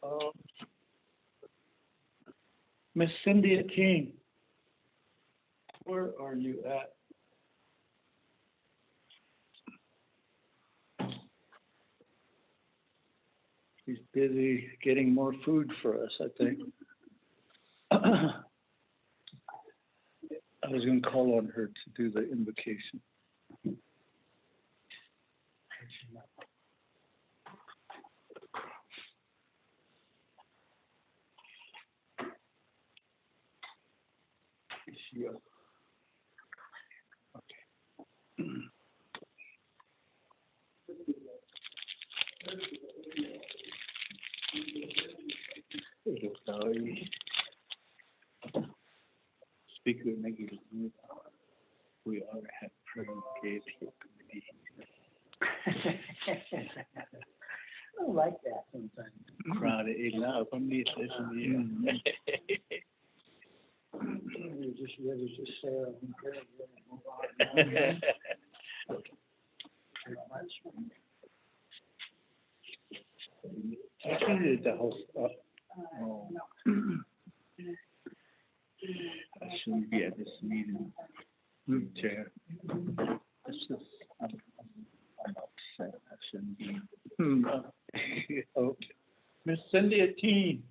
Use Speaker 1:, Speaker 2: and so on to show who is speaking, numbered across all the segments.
Speaker 1: Uh, Miss Cynthia King, where are you at? She's busy getting more food for us, I think. I was going to call on her to do the invocation. Is she up? Okay. Speaker negative. We are have prayer gate here committee.
Speaker 2: I like that sometimes.
Speaker 1: Crowd enough. I'm need this and
Speaker 2: You're just ready to share and pray and move on.
Speaker 1: Actually, it's the whole stuff. Oh. I shouldn't be at this meeting. Chair. This is, I'm upset. I shouldn't be. Okay. Miss Cynthia T.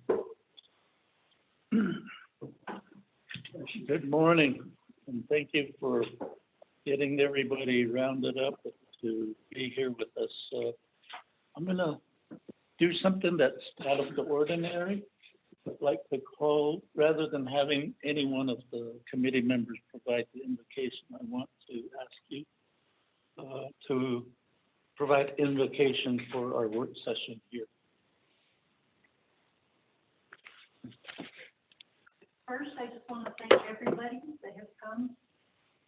Speaker 1: Good morning, and thank you for getting everybody rounded up to be here with us. I'm going to do something that's out of the ordinary. I'd like to call, rather than having any one of the committee members provide the invocation, I want to ask you to provide invocation for our work session here.
Speaker 3: First, I just want to thank everybody that has come.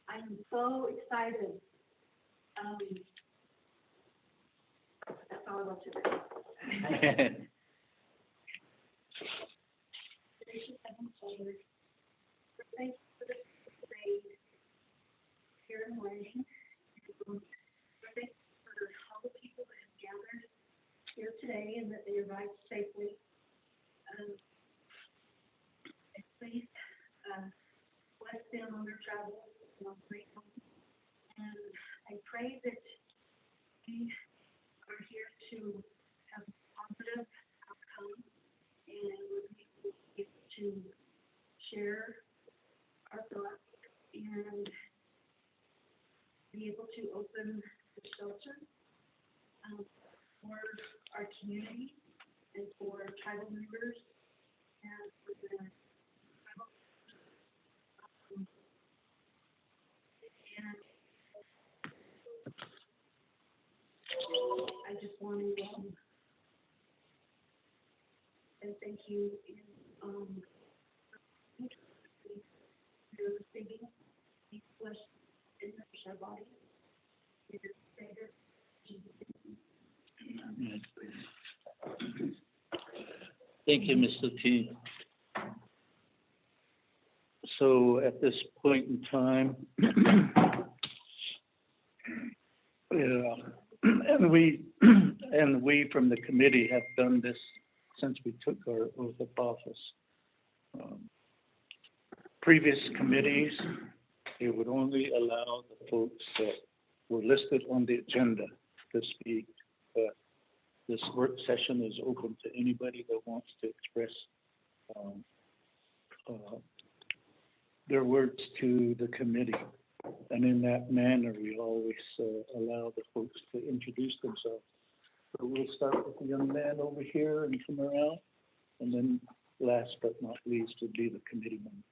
Speaker 3: I am so excited. That's all I want to say. Gracious Heavenly Father, thank you for this parade here in Lansing. Thank you for all the people that have gathered here today and that they arrived safely. And please bless them on their travels and on the way home. And I pray that we are here to have a positive outcome and we'll be able to share our thoughts and be able to open the shelter for our community and for our tribal members and for the tribal and I just want to and thank you for receiving these flesh and nourish our bodies.
Speaker 1: Thank you, Mr. T. So at this point in time, and we from the committee have done this since we took our oath of office. Previous committees, it would only allow the folks that were listed on the agenda to speak, but this work session is open to anybody that wants to express their words to the committee. And in that manner, we always allow the folks to introduce themselves. So we'll start with the young man over here and come around, and then last but not least would be the committee members.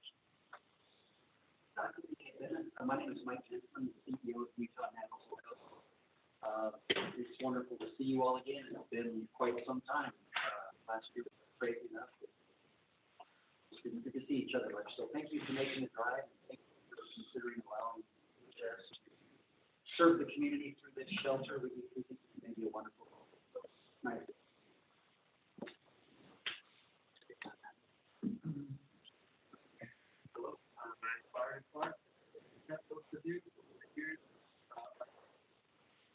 Speaker 2: My name is Mike Jensen. I'm the CEO of Utah Navajo. It's wonderful to see you all again. It's been quite some time. Last year was crazy enough. It's been good to see each other. So thank you for making the drive, and thank you for considering allowing us to serve the community through this shelter. We think it's going to be a wonderful. So nice. Hello, I'm Byron Clark. That's what to do. Here,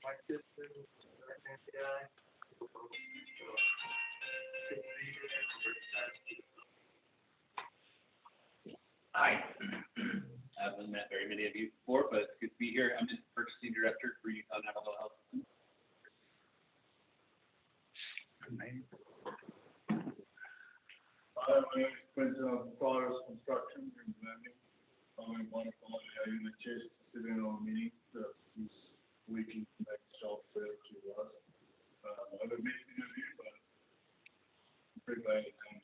Speaker 2: my sister, our guy, Hi. I haven't met very many of you before, but it's good to be here. I'm the purchasing director for Utah Navajo Health System.
Speaker 4: Hi, my name is Quentin of Flores Construction in Landing. I'm wonderful. I had a chance to sit in on a meeting this week in next shelf there to us. I haven't met any of you, but I'm pretty glad to come.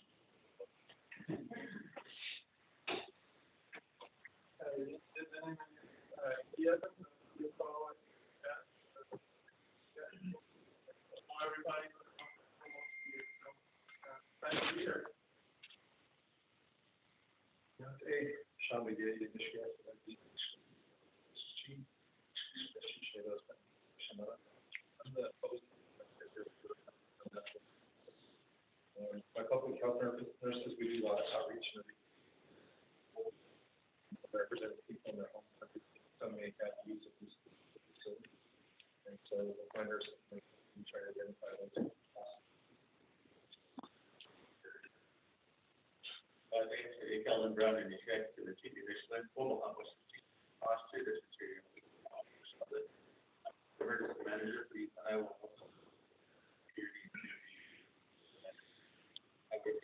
Speaker 4: Everybody, thank you here. Shall we get you this year? My public health nurses, we do a lot of outreach and represent people in their home country. Some may have use of these facilities. And so we'll find ourselves and try to identify those.
Speaker 2: Ellen Brown and the executive chief of Omaha, Washington, Australia, emergency manager for Utah, Iowa. I work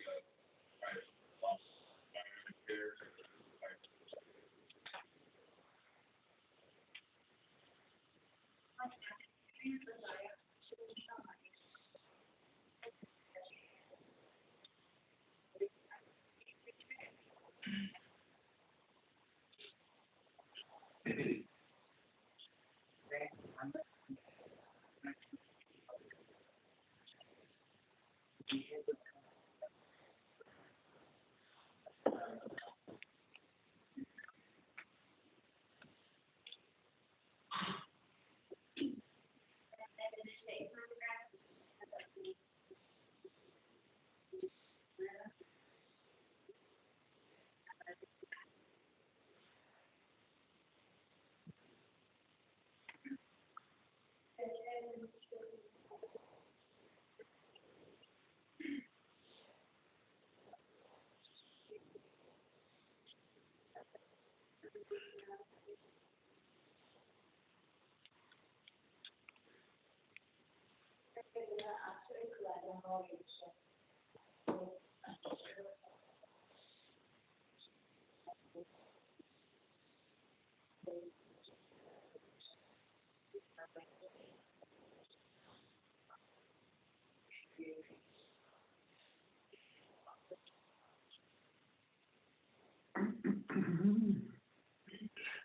Speaker 2: private environment care.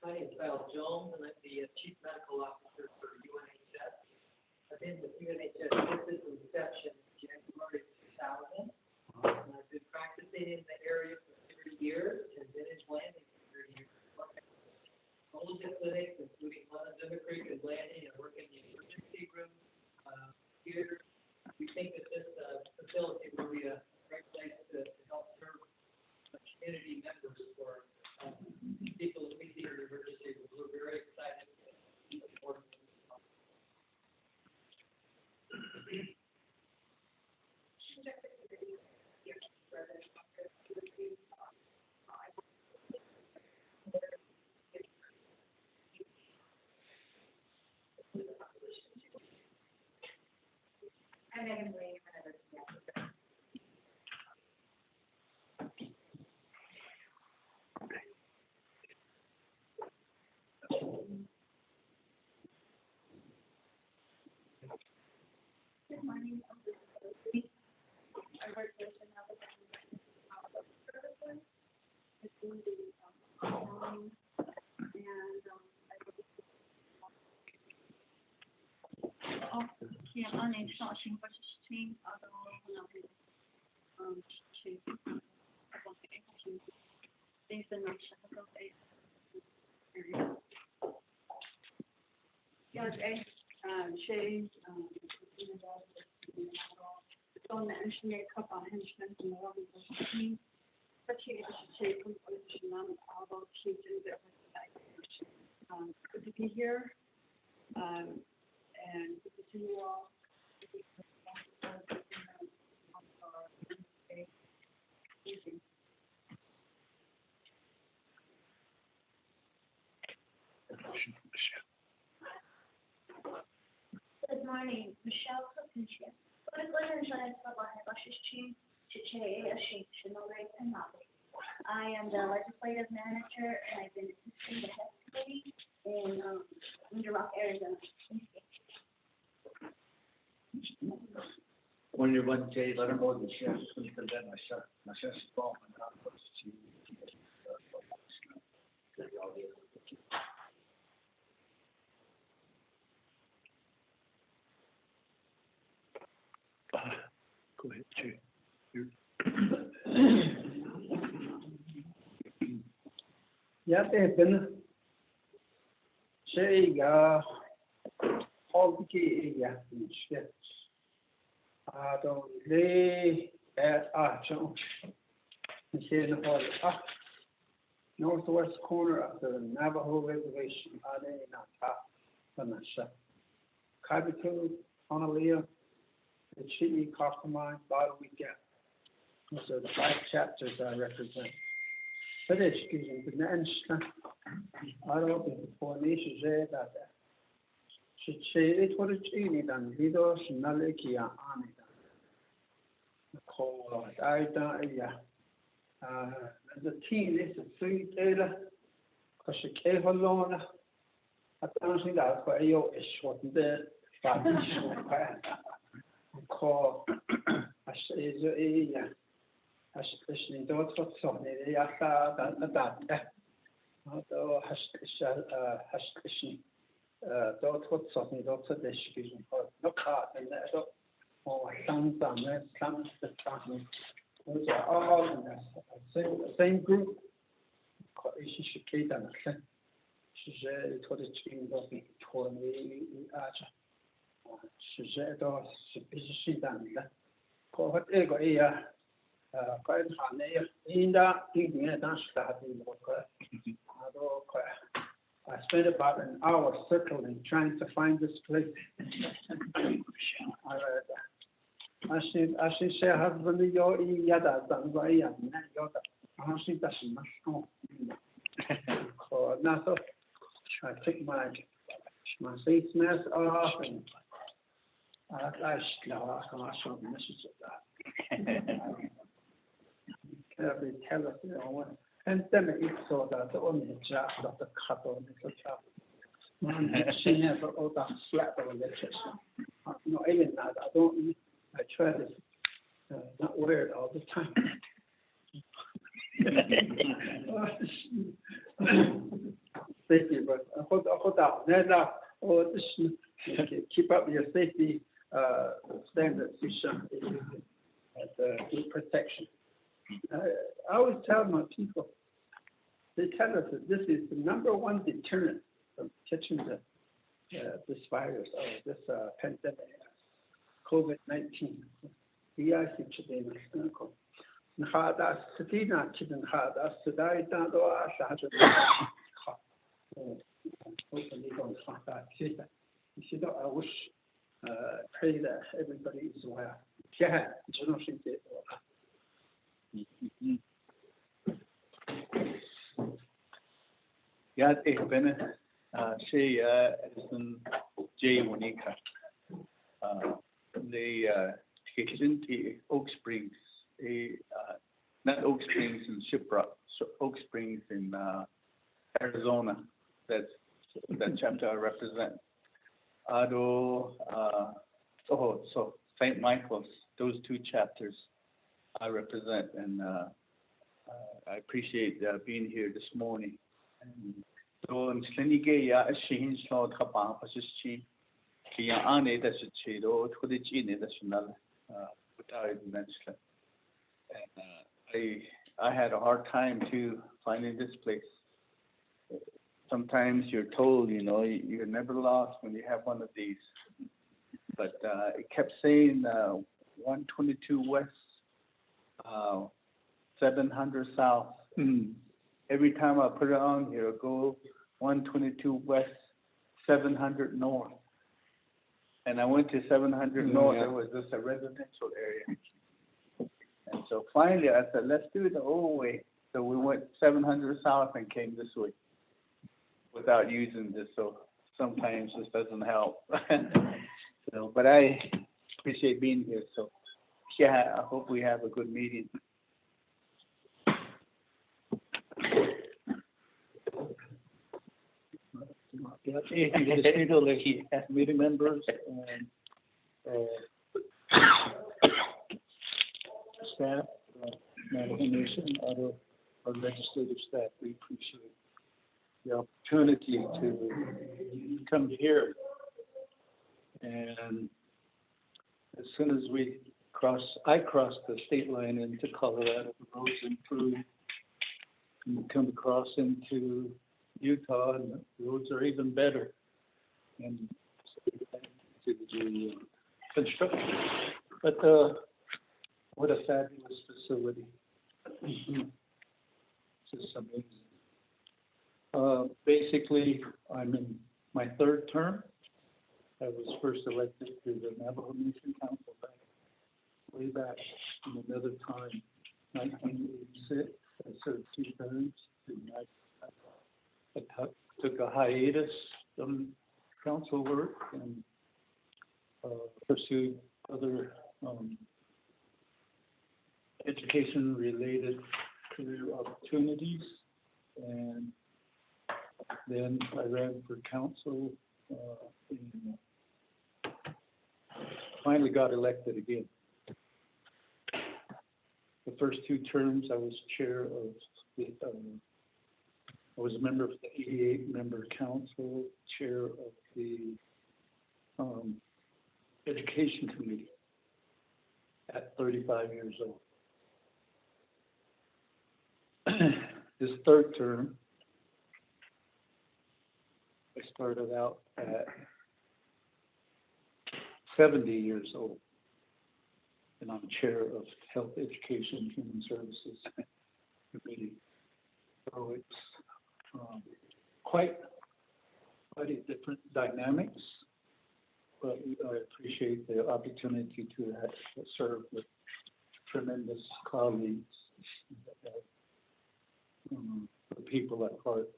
Speaker 5: My name is Val Jones, and I'm the Chief Medical Officer for UNHS. I've been with UNHS since inception in January 2000. And I've been practicing in the area for 30 years and Vintage Landing for 30 years. All of the clinics, including London, Zimmer Creek, and Landing, and work in the emergency room here. We think that this facility will be a great place to help serve community members for people that we see in the emergency room. We're very excited to be supporting this.
Speaker 3: Good morning. I work with the Navajo services. It's in the and yeah, on a starting budgeting, to things in our Chicago area. Yeah, Shay, on the engineer couple henchman and more than the team, but she is a competition on all those kids that was good to be here. And good to see you all.
Speaker 2: Jay, let her know that she has to put that my chest ball and not put she.
Speaker 1: Go ahead, Jay.
Speaker 6: Ja, det är den. Tjeja, hållge ja, sketch. Då det är så. Sen har northwest corner of the Navajo reservation. Det är Natasha. Capital, Honolulu, the Chi'i, Coppermine, Bottle Weekend. Those are the 5 chapters I represent. But excuse me, the Nanshna, I don't think the four nations say that. Should say it what it's in and Lidos, Nalikia, Anita. The call, I don't, yeah. The team is a 3 tailor, because she came alone. I don't think that's why you is what the call, I say, yeah. Hashtag dot what so ne ya that do hashtag dot what so ne dot the excuse no card and that oh some the time those are all in the same group she should keep them she said it was a team of me for me she said she done that what ego quite in that I spent about an hour circling trying to find this place. I should say husband your yada done by yoda. I think that's much now so I take my face mask off and I should message that. Every telephone pandemic is so that the only job of the couple is a job. She never all that slap over the chest. No, even that I don't. I try to not wear it all the time. Safety, but hold on. Now, keep up your safety standards. You should good protection. I always tell my people, they tell us that this is the #1 deterrent from catching this virus or this pandemic, COVID-19. We are today in clinical. Nada Satina Kidden Hada Sadai Dado Asha. Hopefully don't find that. You know, I wish pray that everybody is well. Yeah, generation did.
Speaker 1: Ja, ik ben Edison J. Wanika. The kitchen to Oak Springs, not Oak Springs in Shiprock, so Oak Springs in Arizona. That's that chapter I represent. So St. Michael's, those 2 chapters I represent, and I appreciate being here this morning. So I'm Slenige ya Shin Slot Kapang Pasichi Kia Ane that's a Chido to the Gene national without mention. And I had a hard time too finding this place. Sometimes you're told, you know, you're never lost when you have one of these. But it kept saying 122 West, 700 South. Every time I put it on here, I go 122 West, 700 North. And I went to 700 North, it was just a residential area. And so finally I said, let's do it the old way. So we went 700 South and came this way without using this. So sometimes this doesn't help. So, but I appreciate being here. So yeah, I hope we have a good meeting. Meeting members and staff, Navajo Nation, our legislative staff, we appreciate the opportunity to come here. And as soon as I crossed the state line into Colorado, the roads improved, and we come across into Utah, and the roads are even better. And so to the construction. But what a fabulous facility. It's just amazing. Basically, I'm in my third term. I was first elected to the Navajo Nation Council way back in another time, 1986. I served 2 terms. I took a hiatus from council work and pursued other education-related career opportunities, and then I ran for council and finally got elected again. The first 2 terms, I was chair of the, I was a member of the 88-member council, chair of the education committee at 35 years old. This third term, I started out at 70 years old, and I'm chair of Health, Education, and Human Services Committee. So it's quite a different dynamics, but I appreciate the opportunity to serve with tremendous colleagues that have the people at heart.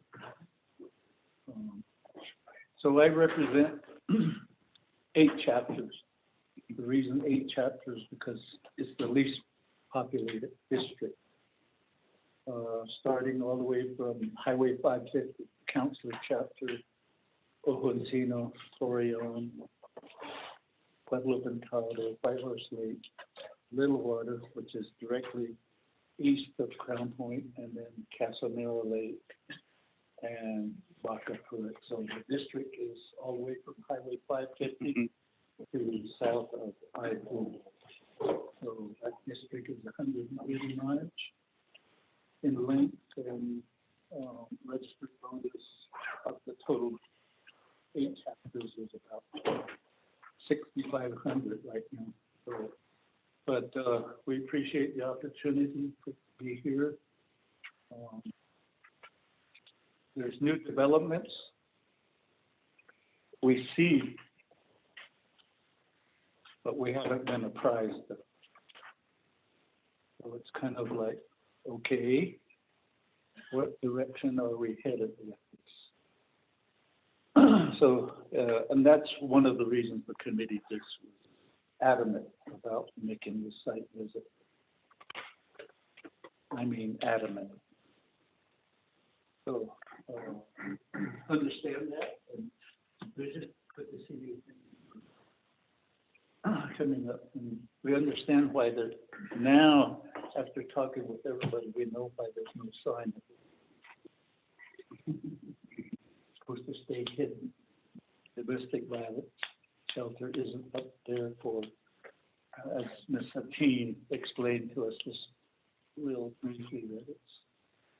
Speaker 1: So I represent 8 chapters. The reason 8 chapters because it's the least populated district. Starting all the way from Highway 550, Counselor Chapter, Ohoncino, Torreon, Pueblo Ventado, White Horse Lake, Little Water, which is directly east of Crown Point, and then Casanera Lake and Baca Pruitt. So the district is all the way from Highway 550 to the south of I-4. So that district is 180 miles in length, and registered voters of the total 8 chapters is about 6,500 right now. So, but we appreciate the opportunity to be here. There's new developments. We see, but we haven't been apprised of. So it's kind of like, okay, what direction are we headed with this? So, and that's one of the reasons the committee just was adamant about making this site visit. I mean, adamant. So, understand that, and visit, good to see you coming up. And we understand why they're now, after talking with everybody, we know why there's no sign. It's supposed to stay hidden. Domestic violence shelter isn't up there for, as Ms. Satine explained to us just real briefly, that it's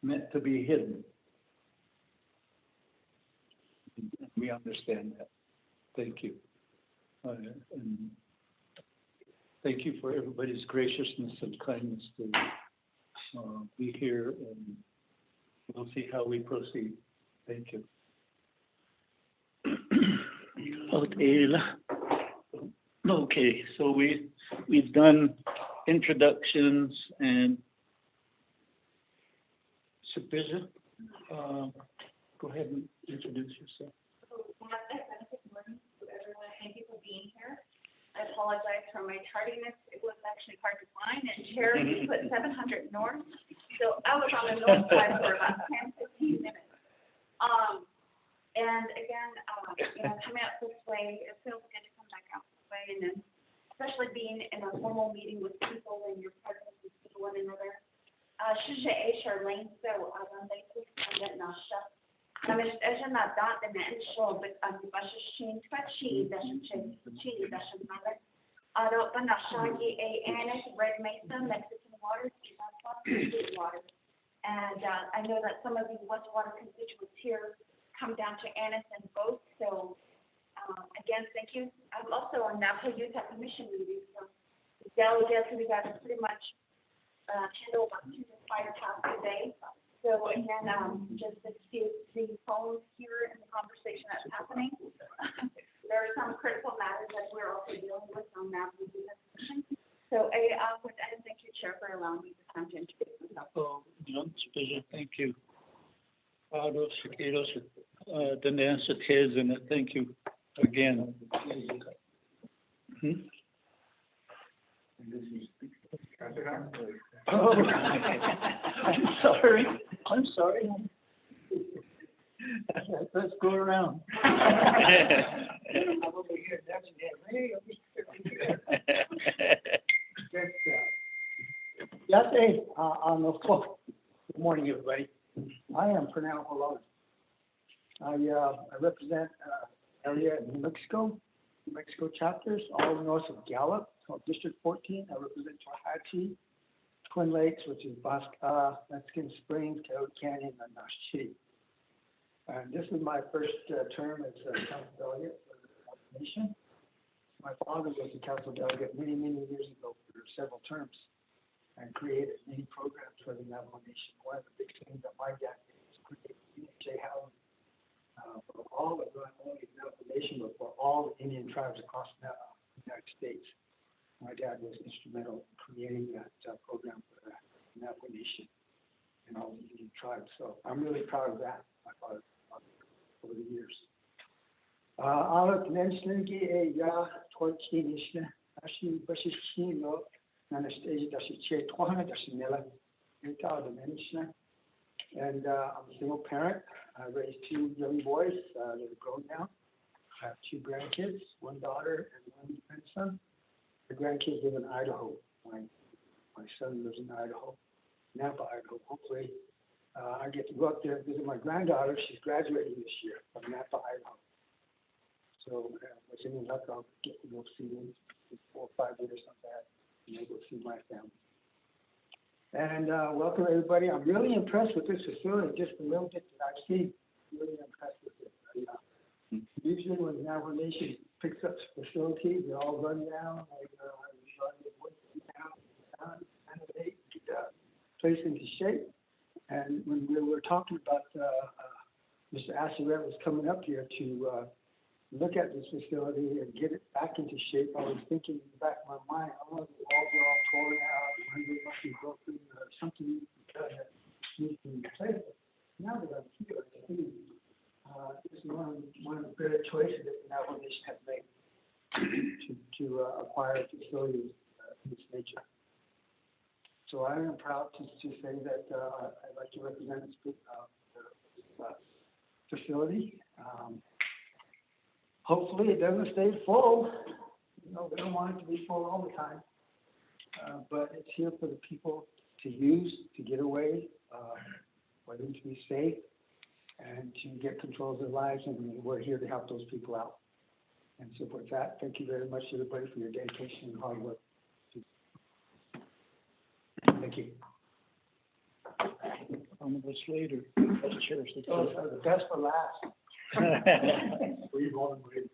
Speaker 1: meant to be hidden. And we understand that. Thank you. And thank you for everybody's graciousness and kindness to be here, and we'll see how we proceed. Thank you. Okay, so we've done introductions and supervision. Go ahead and introduce yourself.
Speaker 3: Good morning to everyone. Thank you for being here. I apologize for my tardiness. It was actually hard to find, and Chair, you put 700 north, so I was on the north side for about 10-15 minutes. And again, coming out this way, it feels good to come back out this way, and then especially being in a formal meeting with people and your presence is Charlene, so, nasha. Eja na data, né, show, but baixa chin, fachi, dasha mother. But nasha, Annis, Red Mesa, Mexican waters, sweet water. And, I know that some of the Westwater constituents here come down to Annis and both, so, again, thank you. I'm also on Navajo Youth Commission review, so the delegates, we got to pretty much, handle about 2 to 5 tasks a day. So, and then, just to see the phones here and the conversation that's happening. There are some critical matters that we're also dealing with on Navajo Youth Commission. So, with that, thank you, Chair, for allowing me the time to introduce myself.
Speaker 1: Oh, young Supervision, thank you. Ados, Shakiros, Danessa, Tiz, and thank you again. Hmm? Oh, I'm sorry. Let's go around.
Speaker 6: Good morning, everybody. I am Pernell Malone. I represent area in New Mexico chapters, all north of Gallup, called District 14. I represent Tallahatchie, Twin Lakes, which is Mexican Springs, Coyote Canyon, and Nashchi. And this is my first term as a council delegate for the nation. My father was a council delegate many years ago for several terms and created many programs for the Navajo Nation. One of the big things that my dad did was create BHA housing for all of not only the Navajo Nation, but for all the Indian tribes across the United States. My dad was instrumental in creating that program for the Navajo Nation and all the Indian tribes. So I'm really proud of that, my father, over the years. Ala Peninsula, ya Torchi Nishna, Ashi Bashishino, Anastasia Dashi 200 Dashinella, Utah Dimension. And I'm a single parent. I raised 2 young boys. They're grown now. I have 2 grandkids, 1 daughter and 1 grandson. The grandkids live in Idaho. My son lives in Idaho, Napa, Idaho. Hopefully, I get to go up there and visit my granddaughter. She's graduating this year from Napa, Idaho. So, with any luck, I'll get to go see them in 4 or 5 years like that, and go see my family. And welcome everybody. I'm really impressed with this facility. Just a little bit that I've seen, really impressed with it. Usually when the Navajo Nation picks up facilities, they all run down, renovate, get the place into shape. And when we were talking about Mr. Asheret was coming up here to look at this facility and get it back into shape, I was thinking in the back of my mind, oh, the walls are all torn out, windows must be broken, or something that needs to be replaced. Now that I'm here, I think this is one of the better choices that the Navajo Nation has made to acquire facilities of this nature. So I am proud to say that I'd like to represent this facility. Hopefully it doesn't stay full. You know, we don't want it to be full all the time. But it's here for the people to use, to get away, for them to be safe, and to get control of their lives, and we're here to help those people out. And so with that, thank you very much, everybody, for your dedication and hard work. Thank you.
Speaker 1: Honorable Slater, Vice Chair.
Speaker 6: The best for last. We've all agreed.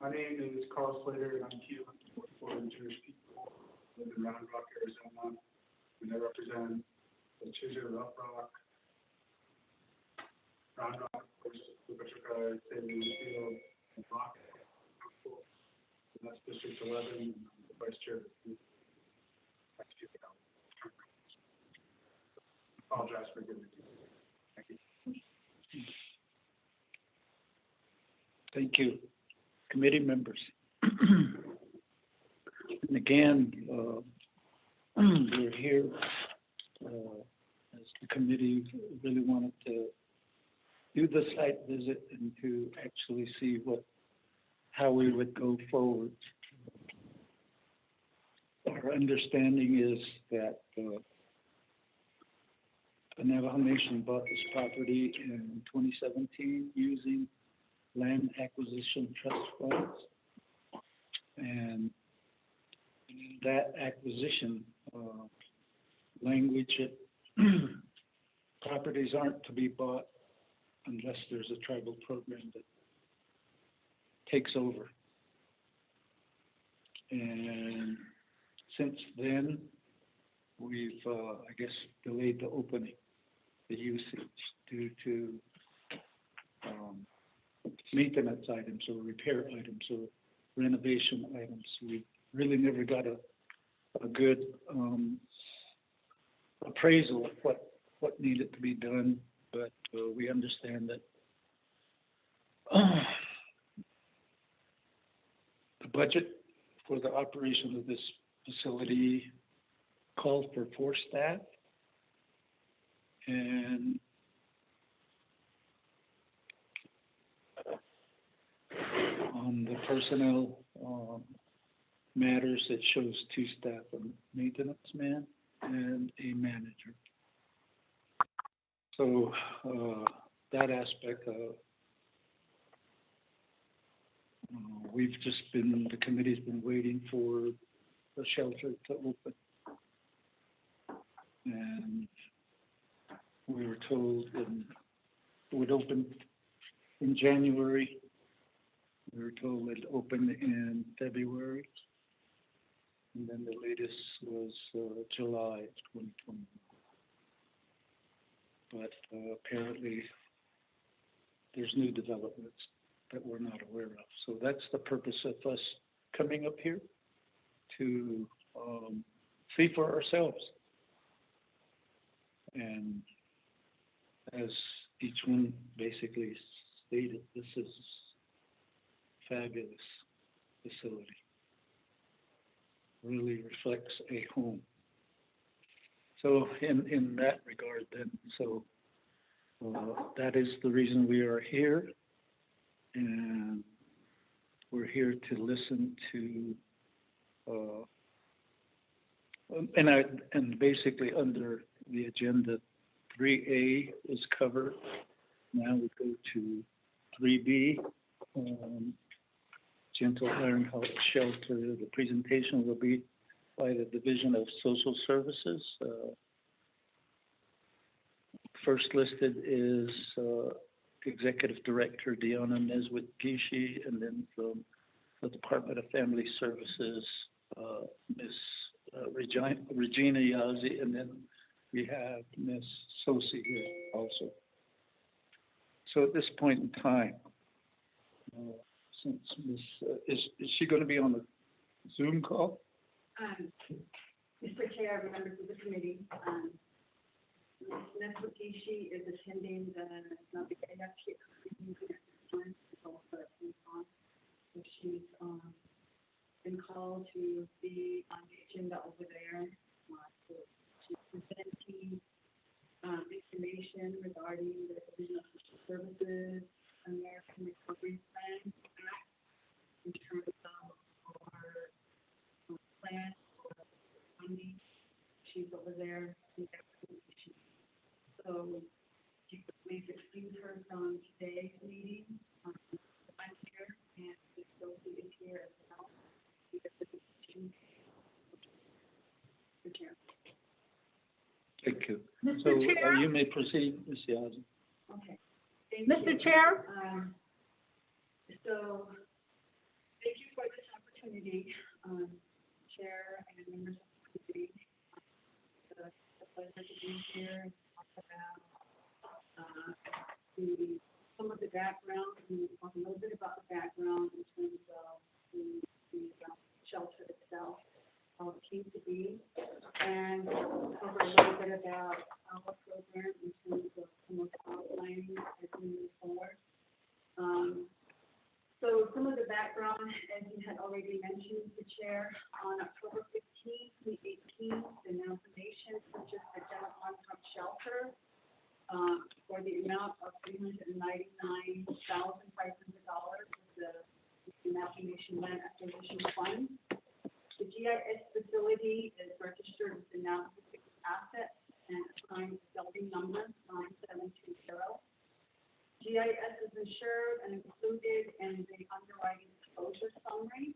Speaker 4: My name is Carl Slater, and I'm here for the Jewish people who live in Round Rock, Arizona, and I represent the Children of Rock, Round Rock, of course, the Patrica, Field, and Rock Council. And that's District 11, and I'm the Vice Chair of the apologize for giving it to you. Thank you.
Speaker 1: Thank you. Committee members. And again, we're here as the committee really wanted to do the site visit and to actually see how we would go forward. Our understanding is that the Navajo Nation bought this property in 2017 using land acquisition trust funds. And in that acquisition language, properties aren't to be bought unless there's a tribal program that takes over. And since then, we've, I guess, delayed the opening, the usage, due to maintenance items or repair items or renovation items. We really never got a good appraisal of what needed to be done, but we understand that the budget for the operation of this facility called for 4 staff, and on the personnel matters, it shows 2 staff, a maintenance man and a manager. So that aspect, the committee's been waiting for the shelter to open. And we were told it would open in January. We were told it'd open in February. And then the latest was July 2020. But apparently there's new developments that we're not aware of. So that's the purpose of us coming up here, to see for ourselves. And as each one basically stated, this is a fabulous facility. Really reflects a home. So in that regard then, so that is the reason we are here. And we're here to listen to, and basically under the agenda, 3A is covered. Now we go to 3B, Gentle Iron Heart Shelter. The presentation will be by the Division of Social Services. First listed is Executive Director Deanna Neswit-Gishi, and then from the Department of Family Services, Ms. Regina Yazzie, and then we have Ms. Sosi here also. So at this point in time, since Ms. Is she going to be on the Zoom call?
Speaker 3: Mr. Chair, members of the committee, Ms. Neswit-Gishi is attending the NAVHO meeting at this time. It's also at on. So she's been called to be on the agenda over there. So she's presenting information regarding the Division of Social Services American Recovery Plan Act in terms of our plan for funding. She's over there in that presentation. So you could please excuse her from today's meeting. I'm here, and Ms. Sophie is here as well.
Speaker 1: Thank you.
Speaker 7: Mr.
Speaker 1: So,
Speaker 7: Chair?
Speaker 1: you may proceed, Ms. Yazzie.
Speaker 3: Okay. Thank
Speaker 7: Mr.
Speaker 3: you.
Speaker 7: Chair?
Speaker 3: So thank you for this opportunity, Chair and members of the committee. It's a pleasure to be here and talk about some of the background. We talk a little bit about the background in terms of the shelter itself, how it came to be, and cover a little bit about our program in terms of some of the outlining as we move forward. So some of the background, as you had already mentioned, the Chair, on October 15, 2018, the Navajo Nation purchased a general is registered with the Navajo Assets and assigned building number 9720. GIS is insured and included in the underwriting exposure summary.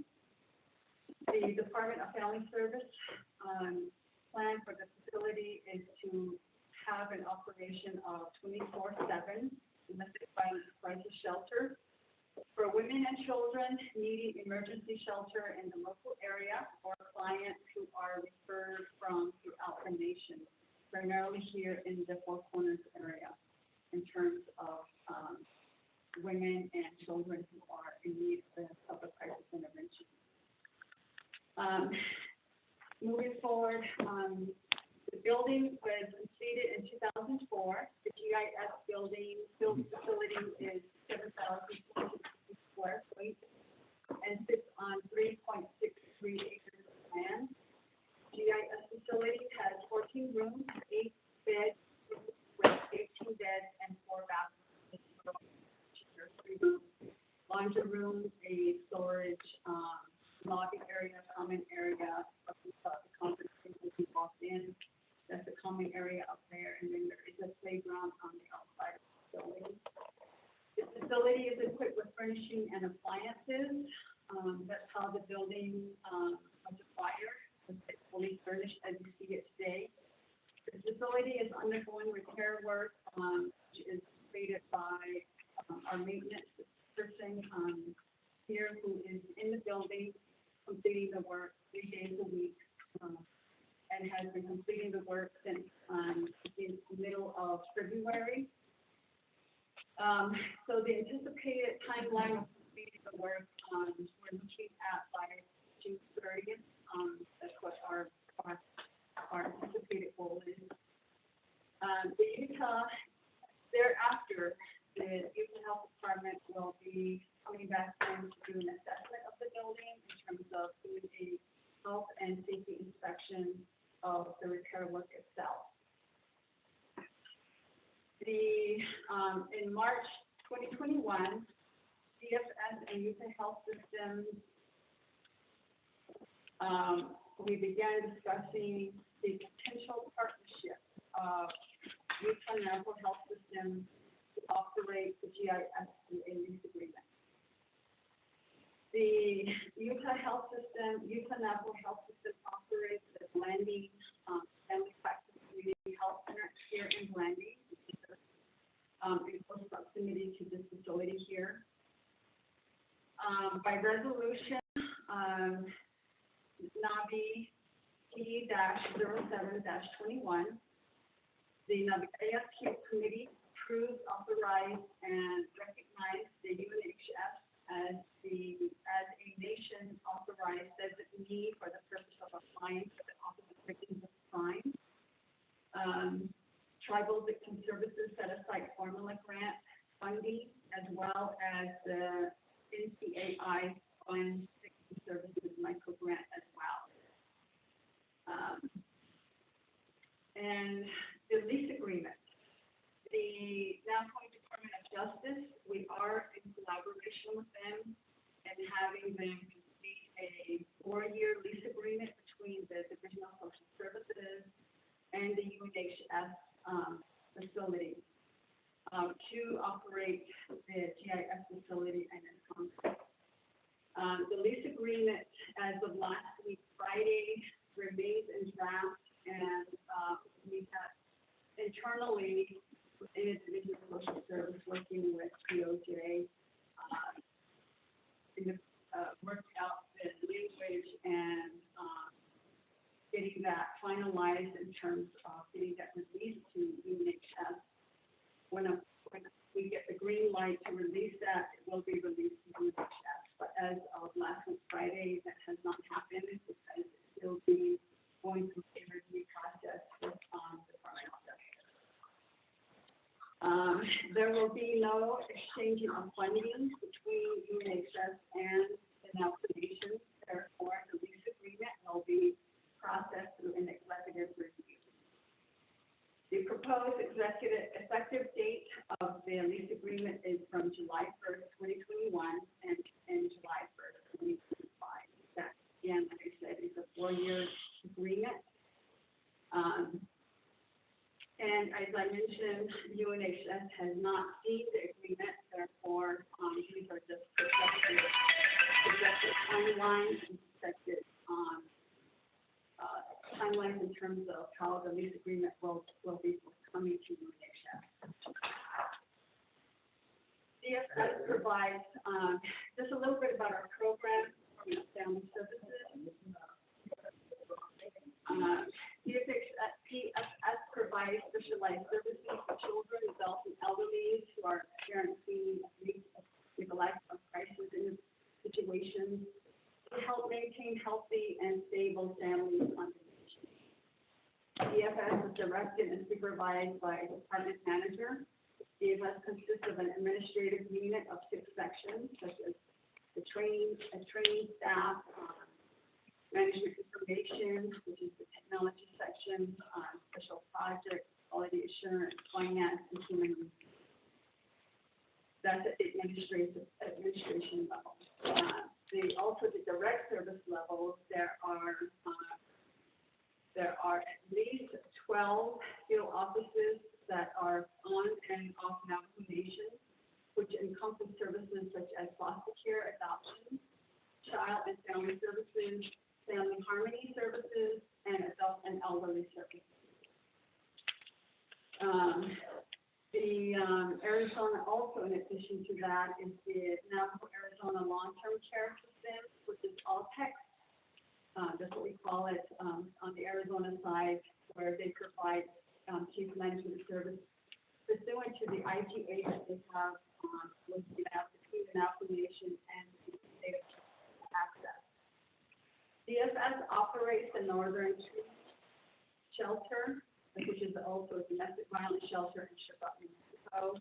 Speaker 3: The Department of Family Service plan for the facility is to have an operation of 24/7 domestic violence crisis shelter for women and children needing emergency shelter in the local area or clients who are referred from throughout the nation, primarily here in the Four Corners area, in terms of women and children who are in need of a crisis intervention. Moving forward, the building was completed in 2004. The GIS building facility is 7,000 square feet and sits on 3.63 acres of land. GIS facility has 14 rooms, 8 beds with 18 beds and 4 bathrooms. There's 3 rooms, laundry room, a storage lobby area, common area, the conference room as you walk in. That's the common area up there, and then there is a playground on the outside of the facility. The facility is equipped with furnishing and appliances. That's how the building was acquired. It's fully furnished as you see it today. The facility is undergoing repair work, which is completed by our maintenance person here who is in the building, completing the work 3 days a week, and has been completing the work since the middle of February. So the anticipated timeline of completing the work, we're looking at by June 30th. That's what our anticipated goal is. The Utah, thereafter, the Utah Health Department will be coming back in to do an assessment of the building in terms of doing a health and safety inspection of the repair work itself. In March 2021, CFS and Utah Health Systems, we began discussing the potential partnership of Utah Navajo Health System to operate the GIS through a lease agreement. The Utah Navajo Health System operates the Blanding Family Practice Community Health Center here in Blanding, in close proximity to this facility here. By resolution, NAVI P-07-21, the NAVI Committee approved, authorized, and recognized the UNHS as a nation authorized designee for the purpose of applying for the Office of Victims of Crime. Tribal Victim Services set aside formula grant funding as well as the NCAI Fund Victim Services micro grant as well. And the lease agreement. The Navajo Department of Justice, we are in collaboration with them and having them complete a 4-year lease agreement between the Division of Social Services and the UNHS facility to operate the GIS facility and its content. The lease agreement as of last week, Friday, remains in draft, and we have internally within the Division of Social Service working with DOJ worked out the language and getting that finalized in terms of getting that released to UNHS. When we get the green light to release that, it will be released to UNHS. But as of last week, Friday, that has not happened because it's still going through a review process with the Department of Justice. There will be no exchanging of funding between UNHS and the Navajo Nation. Therefore, the lease agreement will be processed through an executive review. The proposed effective date of the lease agreement is from July 1st, 2021 and July 1st, 2025. That, again, like I said, is a 4-year agreement. as I mentioned, UNHS has not seen the agreement, therefore, these are just projected timelines and projected, timelines in terms of how the lease agreement will be coming to UNHS. DFS provides, just a little bit about our program, family services. PFS provides specialized services for children, adults, and elderly who are experiencing a life of crisis in situations to help maintain healthy and stable family continuity. DFS is directed and supervised by a department manager. DFS consists of an administrative unit of 6 sections, such as a training staff, management information, which is the technology section, special projects, quality assurance, finance, and human resources. That's at the administration level. The direct service levels, there are at least 12 field offices that are on and off Navajo Nation, which encompass services such as foster care, adoption, child and family services, family harmony services, and adult and elderly services. Arizona also, in addition to that, is the Navajo Arizona Long-Term Care System, which is all text. That's what we call it on the Arizona side, where they provide case management service pursuant to the IGA that they have with between the Navajo Nation and the state of access. DFS operates the Northern Shelter, which is also a domestic violence shelter in Chibok, New Mexico.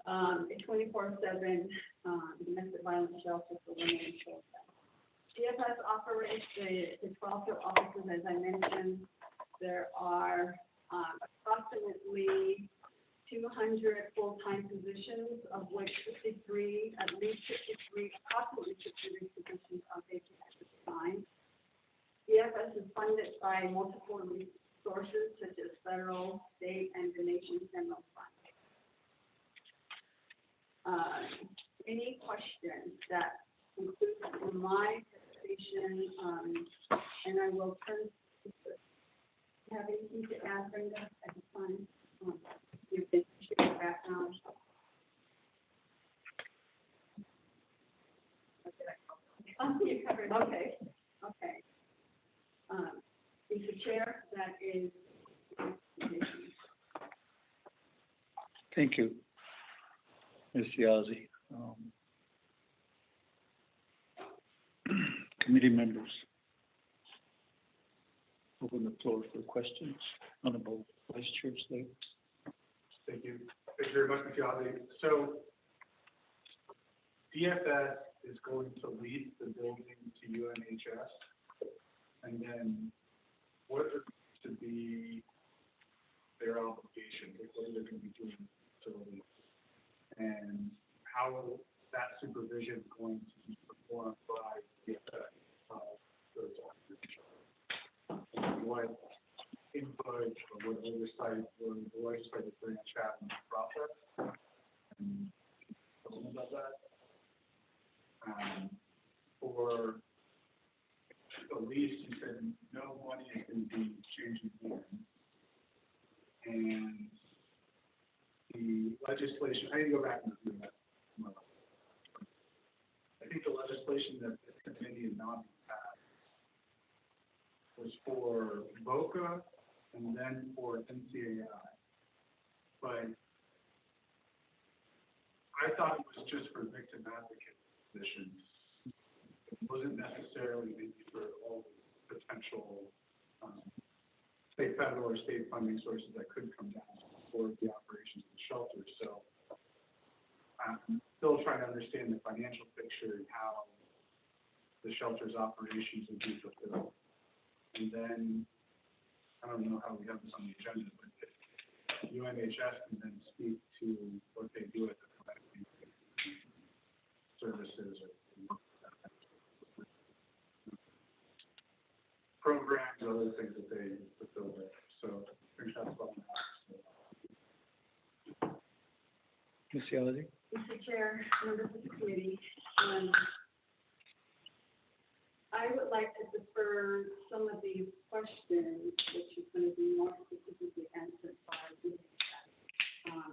Speaker 3: A 24/7 domestic violence shelter for women and children. DFS operates the 12 field offices, as I mentioned. There are approximately 200 full-time positions, of which approximately 53 positions are vacant at this time. DFS is funded by multiple resources such as federal, state, and the nation's general fund. Any questions? That concludes my presentation, and I will turn to have anything to add, Brenda, at the time. You've been sharing background. You covered. Okay. Mr. Chair, that is.
Speaker 1: Thank you, Ms. Yazzie. Committee members, open the floor for questions. Honorable Vice Chair Slade.
Speaker 7: Thank you. Thank you very much, Ms. Yazzie. So DFS is going to lease the building to UNHS, and then what is to be their obligation? What are they going to be doing to the lease? And how will that supervision going to be performed by DFS? What input or what oversight or the legislative branch have in the process? And tell them about that. For the lease, you said no money is going to be changing hands. And the legislation, I need to go back and review that. I think the legislation that the committee and NABI passed was for VOCA and then for NCAI. But I thought it was just for victim advocate positions. It wasn't necessarily maybe for all the potential state, federal, or state funding sources that could come down for the operations of the shelter. So I'm still trying to understand the financial picture and how the shelter's operations will be fulfilled. And then, I don't know how we have this on the agenda, but if UNHS can then speak to what they do at the services or programs or other things that they fulfill there. So think that's about it.
Speaker 1: Ms. Yasi?
Speaker 3: Mr. Chair, members of the committee, I would like to defer some of these questions, which is going to be more specifically answered by the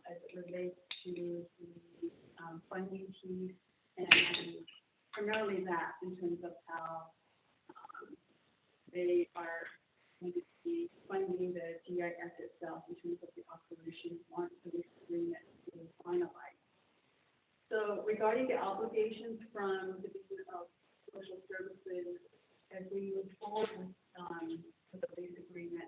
Speaker 3: as it relates to the funding piece and primarily that in terms of how they are going to be funding the GIS itself in terms of the operations once the lease agreement is finalized. So regarding the obligations from the Division of Social Services, as we move forward with the lease agreement,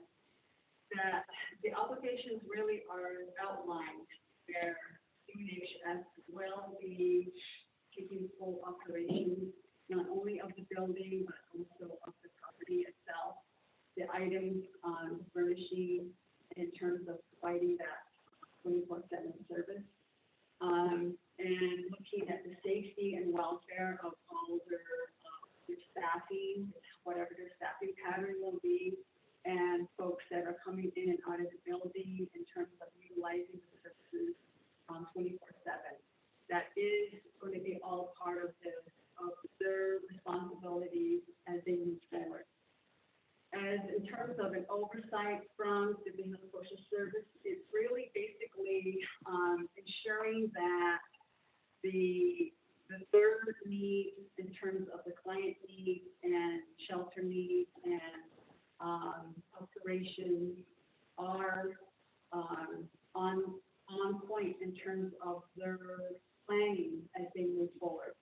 Speaker 3: that the obligations really are outlined where UNHS will be taking full operations, not only of the building, but also of the property itself, the items, the furnishing, in terms of providing that 24/7 service. And looking at the safety and welfare of all their staffing, whatever their staffing pattern will be, and folks that are coming in and out of the building in terms of utilizing the services 24/7. That is going to be all part of their responsibilities as they move forward. As in terms of an oversight from the Division of Social Service, it's really basically ensuring that the third needs in terms of the client needs and shelter needs and operations are on point in terms of their planning as they move forward.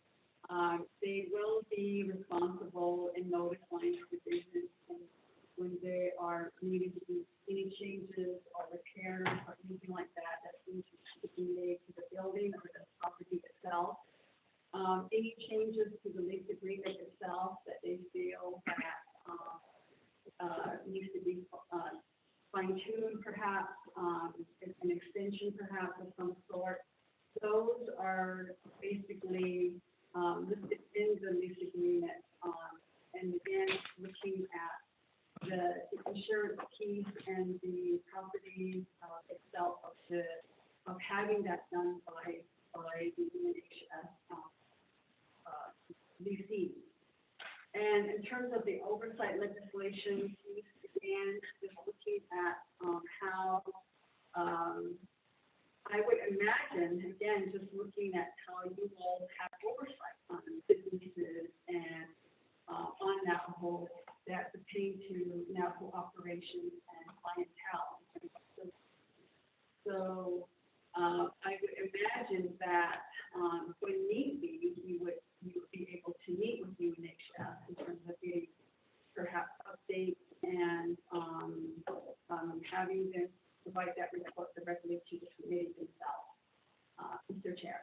Speaker 3: They will be responsible in notifying divisions when they are needing to do any changes or repairs or anything like that that needs to be made to the building or the property itself. Any changes to the lease agreement itself that they feel that needs to be fine-tuned, perhaps, an extension perhaps of some sort. Those are basically listed in the lease agreement. And again, looking at the insurance piece and the property itself of having that done by the UNHS leasing. And in terms of the oversight legislation, again, just looking at how I would imagine, again, just looking at how you all have oversight on businesses and on Navajo that pertain to Navajo operations and clientele. So I would imagine that when need be, you would be able to meet with UNHS in terms of getting perhaps updates and having them provide that report directly to the committee themselves. Mr. Chair.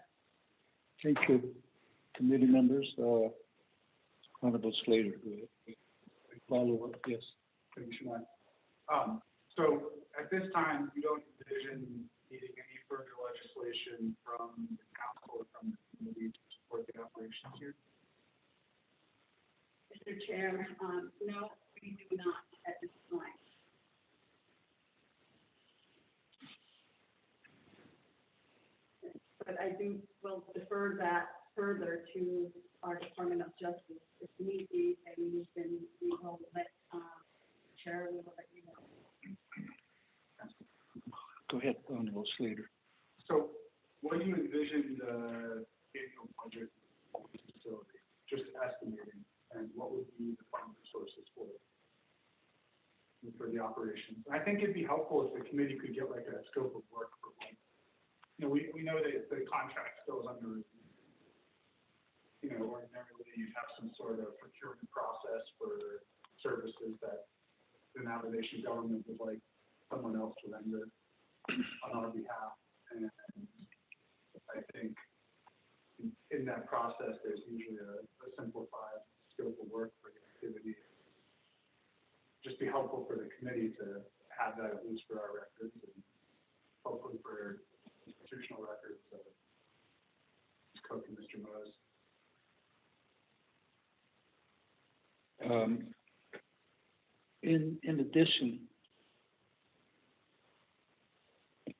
Speaker 1: Thank you, committee members. Honorable Slater, follow up, yes.
Speaker 7: Commissioner. So at this time, we don't envision needing any further legislation from the council or from the committee to support the operations here.
Speaker 3: Mr. Chair, no, we do not at this time. But I will defer that further to our Department of Justice if need be, and we will let Chair will let you know.
Speaker 1: Go ahead, Honorable Slater.
Speaker 7: So what do you envision the annual budget of the facility, just estimating, and what would be the funding sources for the operations? I think it'd be helpful if the committee could get like a scope of work for one. You know, we know that the contract still is under review. You know, ordinarily you'd have some sort of procurement process for services that the Navigation government would like someone else to render on our behalf. And I think in that process, there's usually a simplified scope of work for the activity. Just be helpful for the committee to have that at least for our records and hopefully for institutional records of Ms. Cook and Mr. Mose.
Speaker 1: In addition,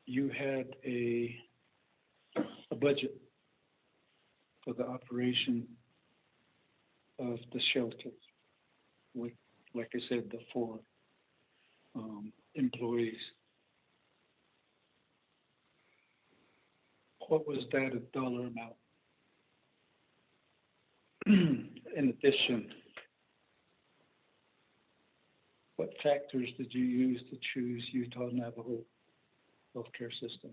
Speaker 8: you had a budget for the operation of the shelter with, like I said, the 4 employees. What was that a dollar amount? In addition, what factors did you use to choose Utah Navajo Healthcare System?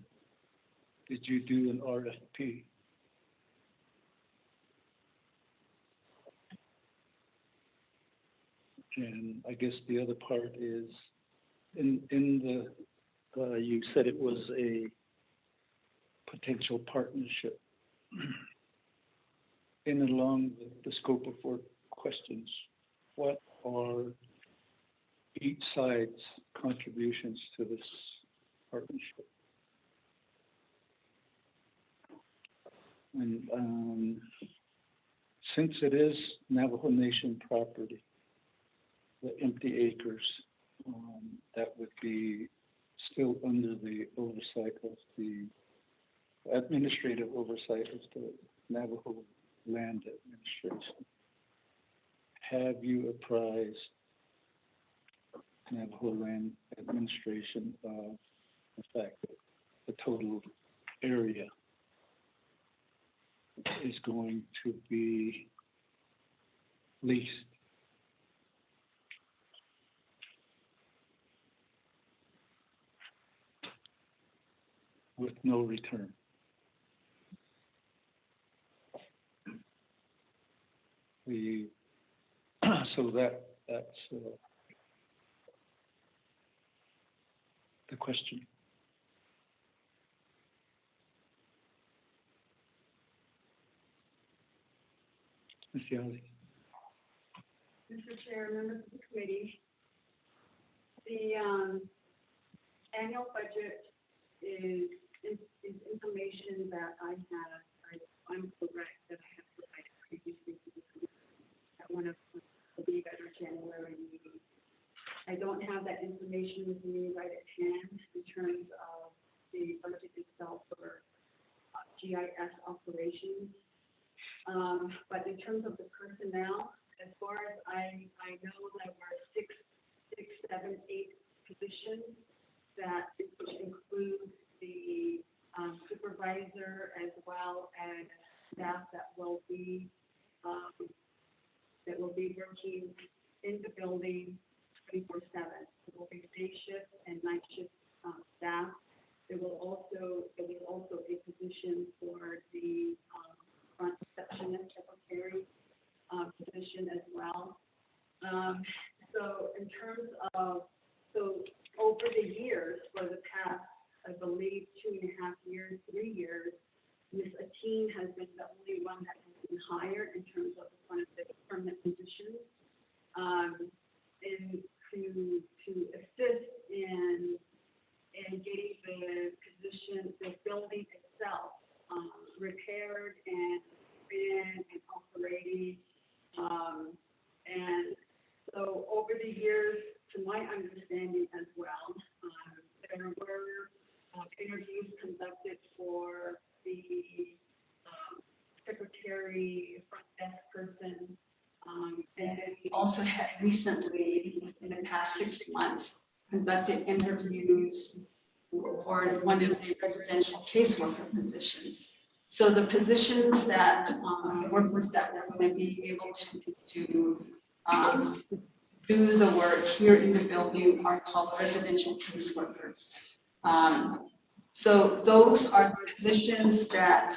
Speaker 8: Did you do an RFP? And I guess the other part is, in the, you said it was a potential partnership. In and along the scope of work questions, what are each side's contributions to this partnership? And since it is Navajo Nation property, the empty acres, that would be still under the oversight of the administrative oversight of the Navajo Land Administration. Have you apprised Navajo Land Administration of the fact that the total area is going to be leased? With no return. So that's the question. Ms. Yali.
Speaker 3: Mr. Chair, members of the committee, the annual budget is information that I'm correct that I have provided previously to the committee at one of the better January meetings. I don't have that information with me right at hand in terms of the budget itself for GIS operations. But in terms of the personnel, as far as I know, there were 6, 7, 8 positions which include the supervisor as well as staff that will be working in the building 24/7. There will be day shift and night shift staff. There will also a position for the front receptionist secretary position as well. So in terms of, over the years, for the past, I believe, 2.5 years, 3 years, Ms. Ateen has been the only one that has been hired in terms of one of the permanent positions, to assist in getting the position, the building itself, repaired and operating. And so over the years, to my understanding as well, there were interviews conducted for the secretary, front desk person, and we also had recently, in the past 6 months, conducted interviews for one of the residential caseworker positions. So the positions that the workers that were going to be able to do the work here in the building are called residential caseworkers. So those are the positions that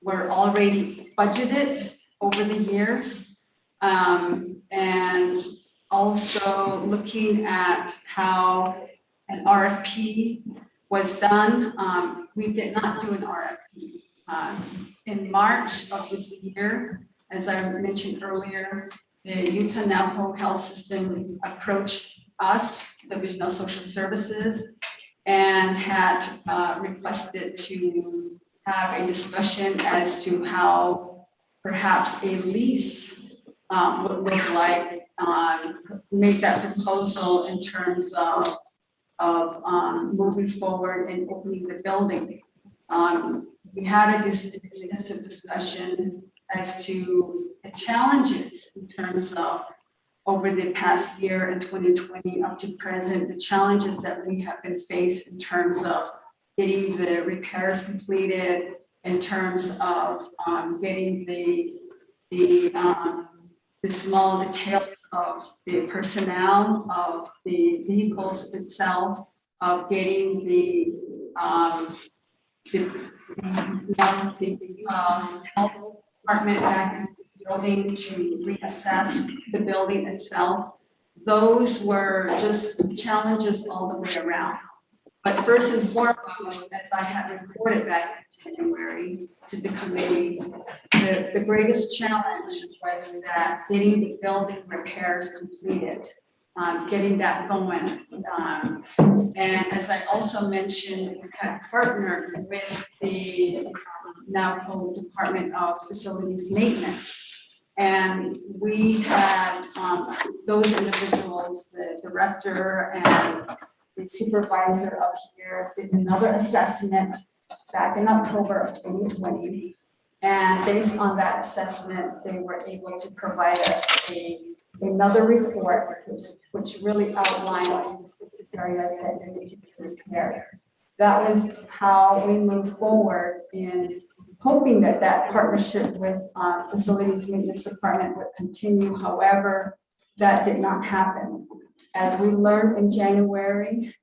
Speaker 3: were already budgeted over the years, and also looking at how an RFP was done. We did not do an RFP. In March of this year, as I mentioned earlier, the Utah Navajo Health System approached us, Division of Social Services, and had requested to have a discussion as to how perhaps a lease would look like, make that proposal in terms of
Speaker 9: of moving forward and opening the building. We had a extensive discussion as to the challenges in terms of over the past year in 2020 up to present, the challenges that we have been faced in terms of getting the repairs completed, in terms of getting the small details of the personnel, of the vehicles itself, of getting the health department back into the building to reassess the building itself. Those were just challenges all the way around. But first and foremost, as I had reported back in January to the committee, the greatest challenge was that getting the building repairs completed, getting that going. And as I also mentioned, we had partnered with the Navajo Department of Facilities Maintenance. And we had those individuals, the director and the supervisor up here, did another assessment back in October of 2020. And based on that assessment, they were able to provide us another report, which really outlined the specific areas that needed to be repaired. That was how we moved forward in hoping that that partnership with Facilities Maintenance Department would continue. However, that did not happen. As we learned in January,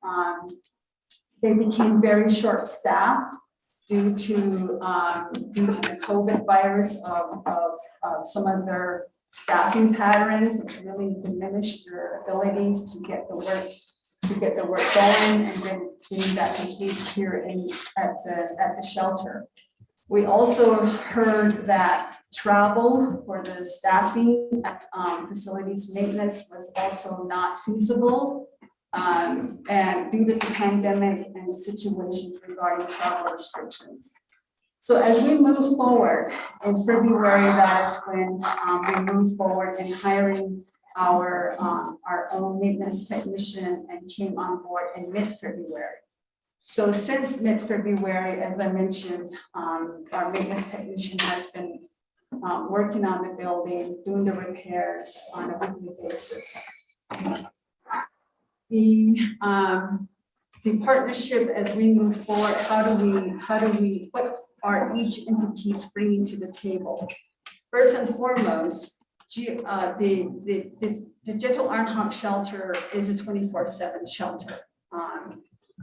Speaker 9: they became very short-staffed due to the COVID virus of some of their staffing patterns, which really diminished their abilities to get the work going and then getting that complete here at the shelter. We also heard that travel for the staffing at facilities maintenance was also not feasible, and due to the pandemic and situations regarding travel restrictions. So as we move forward in February, that is when we move forward in hiring our own maintenance technician and came on board in mid-February. So since mid-February, as I mentioned, our maintenance technician has been working on the building, doing the repairs on a weekly basis. The partnership as we move forward, what are each entities bringing to the table? First and foremost, the Digital Arnhawk shelter is a 24/7 shelter.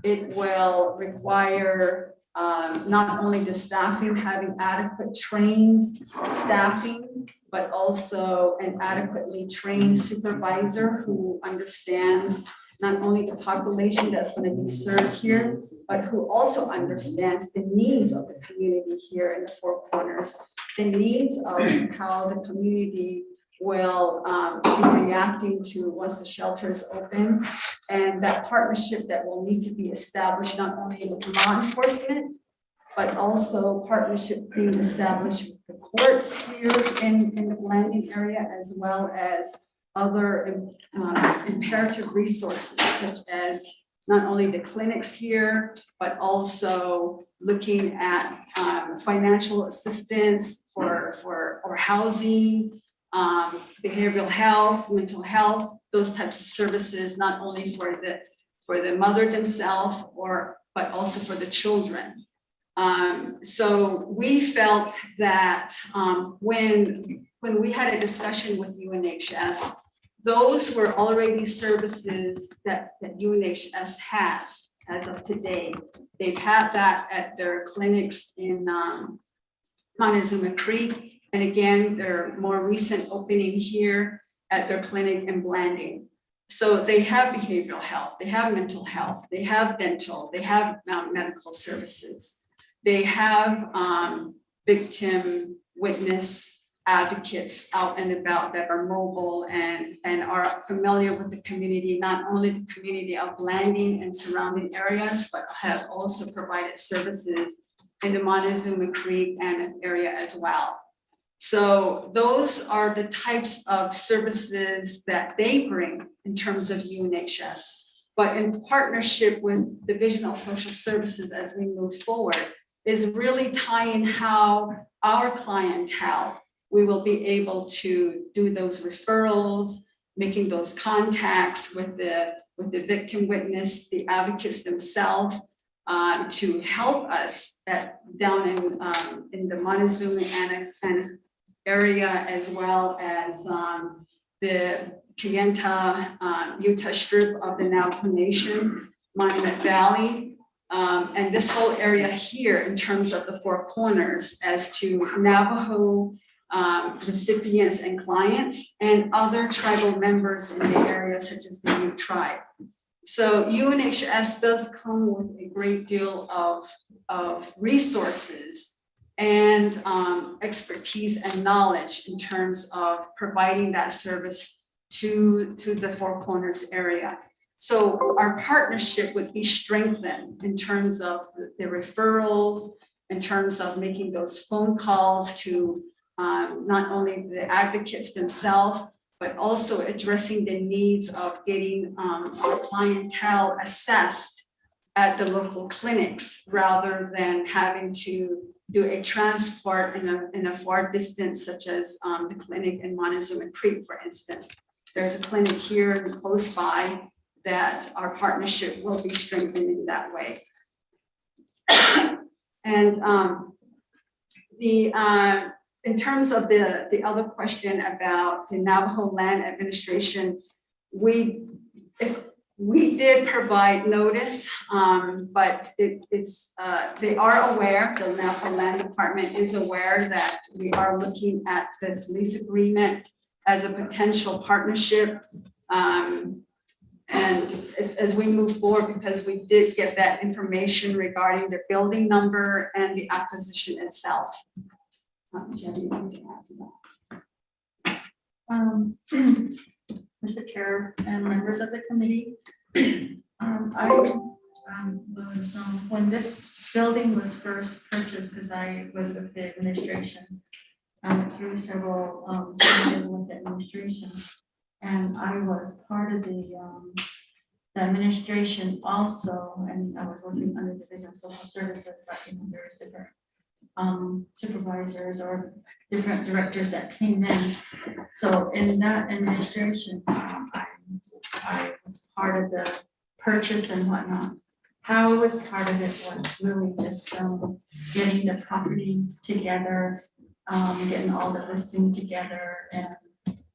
Speaker 9: It will require not only the staffing having adequate trained staffing, but also an adequately trained supervisor who understands not only the population that's going to be served here, but who also understands the needs of the community here in the Four Corners, the needs of how the community will be reacting to once the shelter is open, and that partnership that will need to be established not only with law enforcement, but also partnership being established with the courts here in the landing area, as well as other imperative resources, such as not only the clinics here, but also looking at financial assistance for housing, behavioral health, mental health, those types of services, not only for the mother themselves, but also for the children. So we felt that when we had a discussion with UNHS, those were already services that UNHS has as of today. They've had that at their clinics in Montezuma Creek, and again, their more recent opening here at their clinic in Blanding. So they have behavioral health, they have mental health, they have dental, they have medical services. They have victim witness advocates out and about that are mobile and are familiar with the community, not only the community of Blanding and surrounding areas, but have also provided services in the Montezuma Creek and area as well. So those are the types of services that they bring in terms of UNHS. but in partnership with Division of Social Services as we move forward, is really tying how our clientele, we will be able to do those referrals, making those contacts with the victim witness, the advocates themselves, to help us down in the Montezuma and area, as well as the Kayenta, Utah strip of the Navajo Nation, Monument Valley, and this whole area here in terms of the Four Corners as to Navajo recipients and clients and other tribal members in the area, such as the Ute tribe. So UNHS does come with a great deal of resources and expertise and knowledge in terms of providing that service to the Four Corners area. So our partnership would be strengthened in terms of the referrals, in terms of making those phone calls to not only the advocates themselves, but also addressing the needs of getting our clientele assessed at the local clinics, rather than having to do a transport in a far distance, such as the clinic in Montezuma Creek, for instance. There's a clinic here close by that our partnership will be strengthened in that way. And in terms of the other question about the Navajo Land Administration, we did provide notice, but they are aware, the Navajo Land Department is aware that we are looking at this lease agreement as a potential partnership. And as we move forward, because we did get that information regarding the building number and the acquisition itself. Do you have anything to add to that?
Speaker 10: Mr. Chair and members of the committee, I was, when this building was first purchased, because I was with the administration, through several changes with the administration, and I was part of the administration also, and I was working under the Division of Social Services, but there's different supervisors or different directors that came in. So in that administration, I was part of the purchase and whatnot. How I was part of it was really just getting the property together, getting all the listing together, and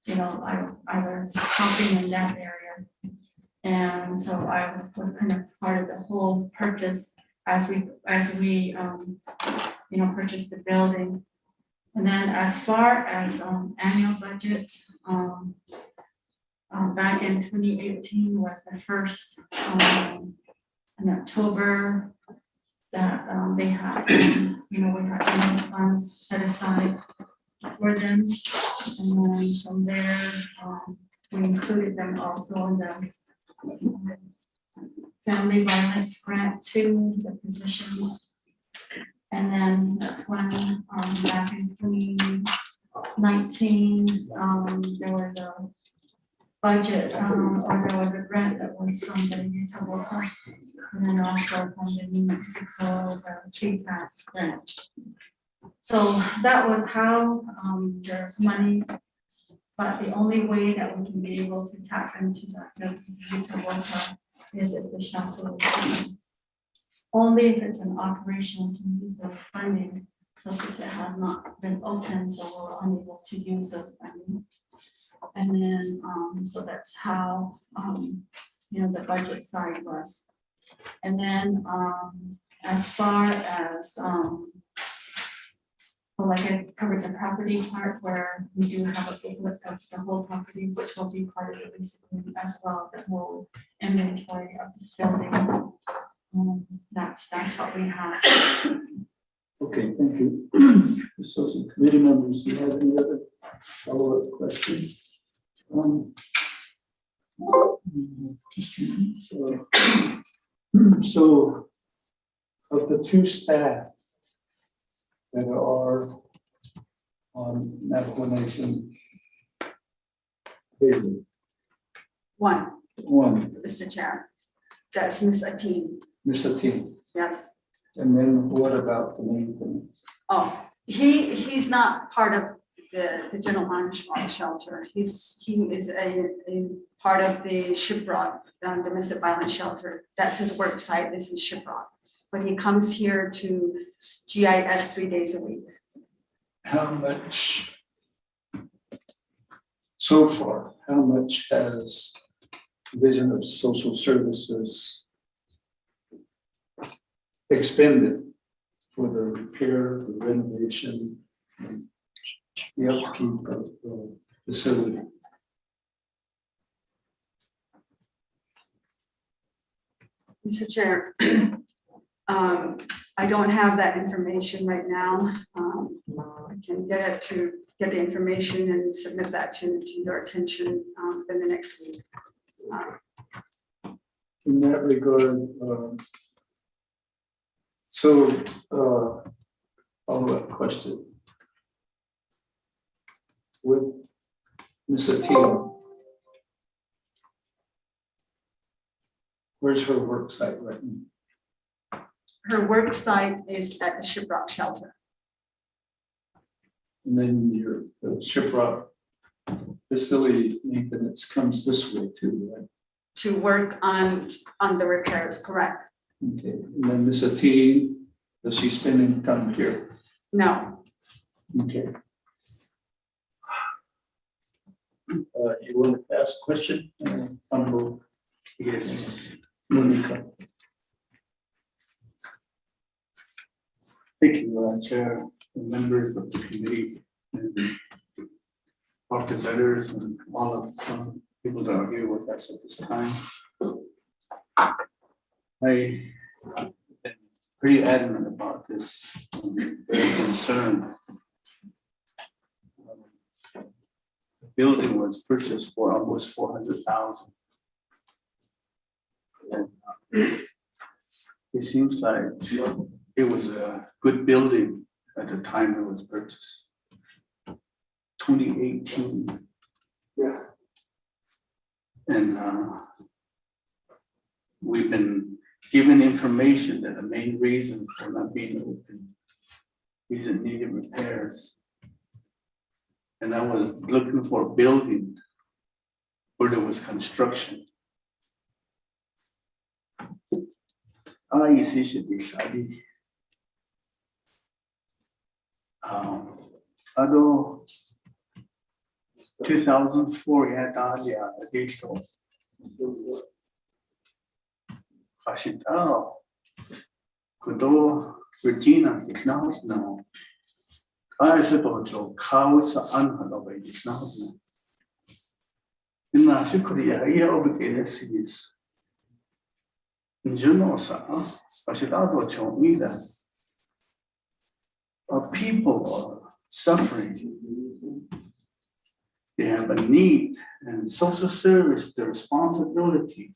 Speaker 10: I was helping in that area. And so I was kind of part of the whole purchase as we purchased the building. And then as far as annual budget, back in 2018 was the first in October that they had, we had funds set aside for them. And then from there, we included them also in the family violence grant to the positions. And then that's when, back in 2019, there was a budget, or there was a grant that was from the Utah Local, and then also from the New Mexico state tax grant. So that was how there's monies, but the only way that we can be able to tap into the Utah Local is if the shelter is open. Only if it's an operation we can use those funding. So since it has not been open, so we're unable to use those funding. And then, so that's how, the budget side was. And then, as far as, like I covered the property part where we do have a booklet of the whole property, which will be part of the lease agreement as well, the whole inventory of this building. That's what we have.
Speaker 8: Okay, thank you. Associate committee members, do you have any other follow-up questions? So of the two staff that are on Navajo Nation,
Speaker 9: One,
Speaker 8: one,
Speaker 9: Mr. Chair. That's Miss Ateen,
Speaker 8: Mr. T.
Speaker 9: yes.
Speaker 8: And then what about the maintenance?
Speaker 9: Oh, he's not part of the general management shelter. He is a part of the Shiprock domestic violence shelter. That's his work site, is in Shiprock. But he comes here to GIS 3 days a week.
Speaker 8: How much, so far, how much has Division of Social Services expended for the repair, the renovation, and the upkeep of the facility?
Speaker 9: Mr. Chair, I don't have that information right now. I can get the information and submit that to your attention in the next week.
Speaker 8: In that regard, follow-up question. With Ms. Ateen, where's her work site right now?
Speaker 9: Her work site is at the Shiprock shelter.
Speaker 8: And then the Shiprock facility maintenance comes this way too, right?
Speaker 9: To work on the repairs, correct?
Speaker 8: Okay, and then Ms. Ateen, does she spend any time here?
Speaker 9: No,
Speaker 8: Okay.
Speaker 1: You want to ask a question? Honorable
Speaker 7: Yes.
Speaker 1: Monica.
Speaker 7: Thank you, Chair, and members of the committee, and representatives, and all of people that are here with us at this time. I've been pretty adamant about this, very concerned. The building was purchased for almost $400,000. And it seems like it was a good building at the time it was purchased. 2018.
Speaker 8: Yeah.
Speaker 7: And we've been given information that the main reason for not being open is it needed repairs. And I was looking for a building where there was construction. Although 2004 yeah, digital. Hashitao, Kudo, Regina, it's now no. I said, "Oh, cows are unhappy, it's now." In my secret, I obligated cities. In general, I should also show me that people are suffering. They have a need, and social service, the responsibility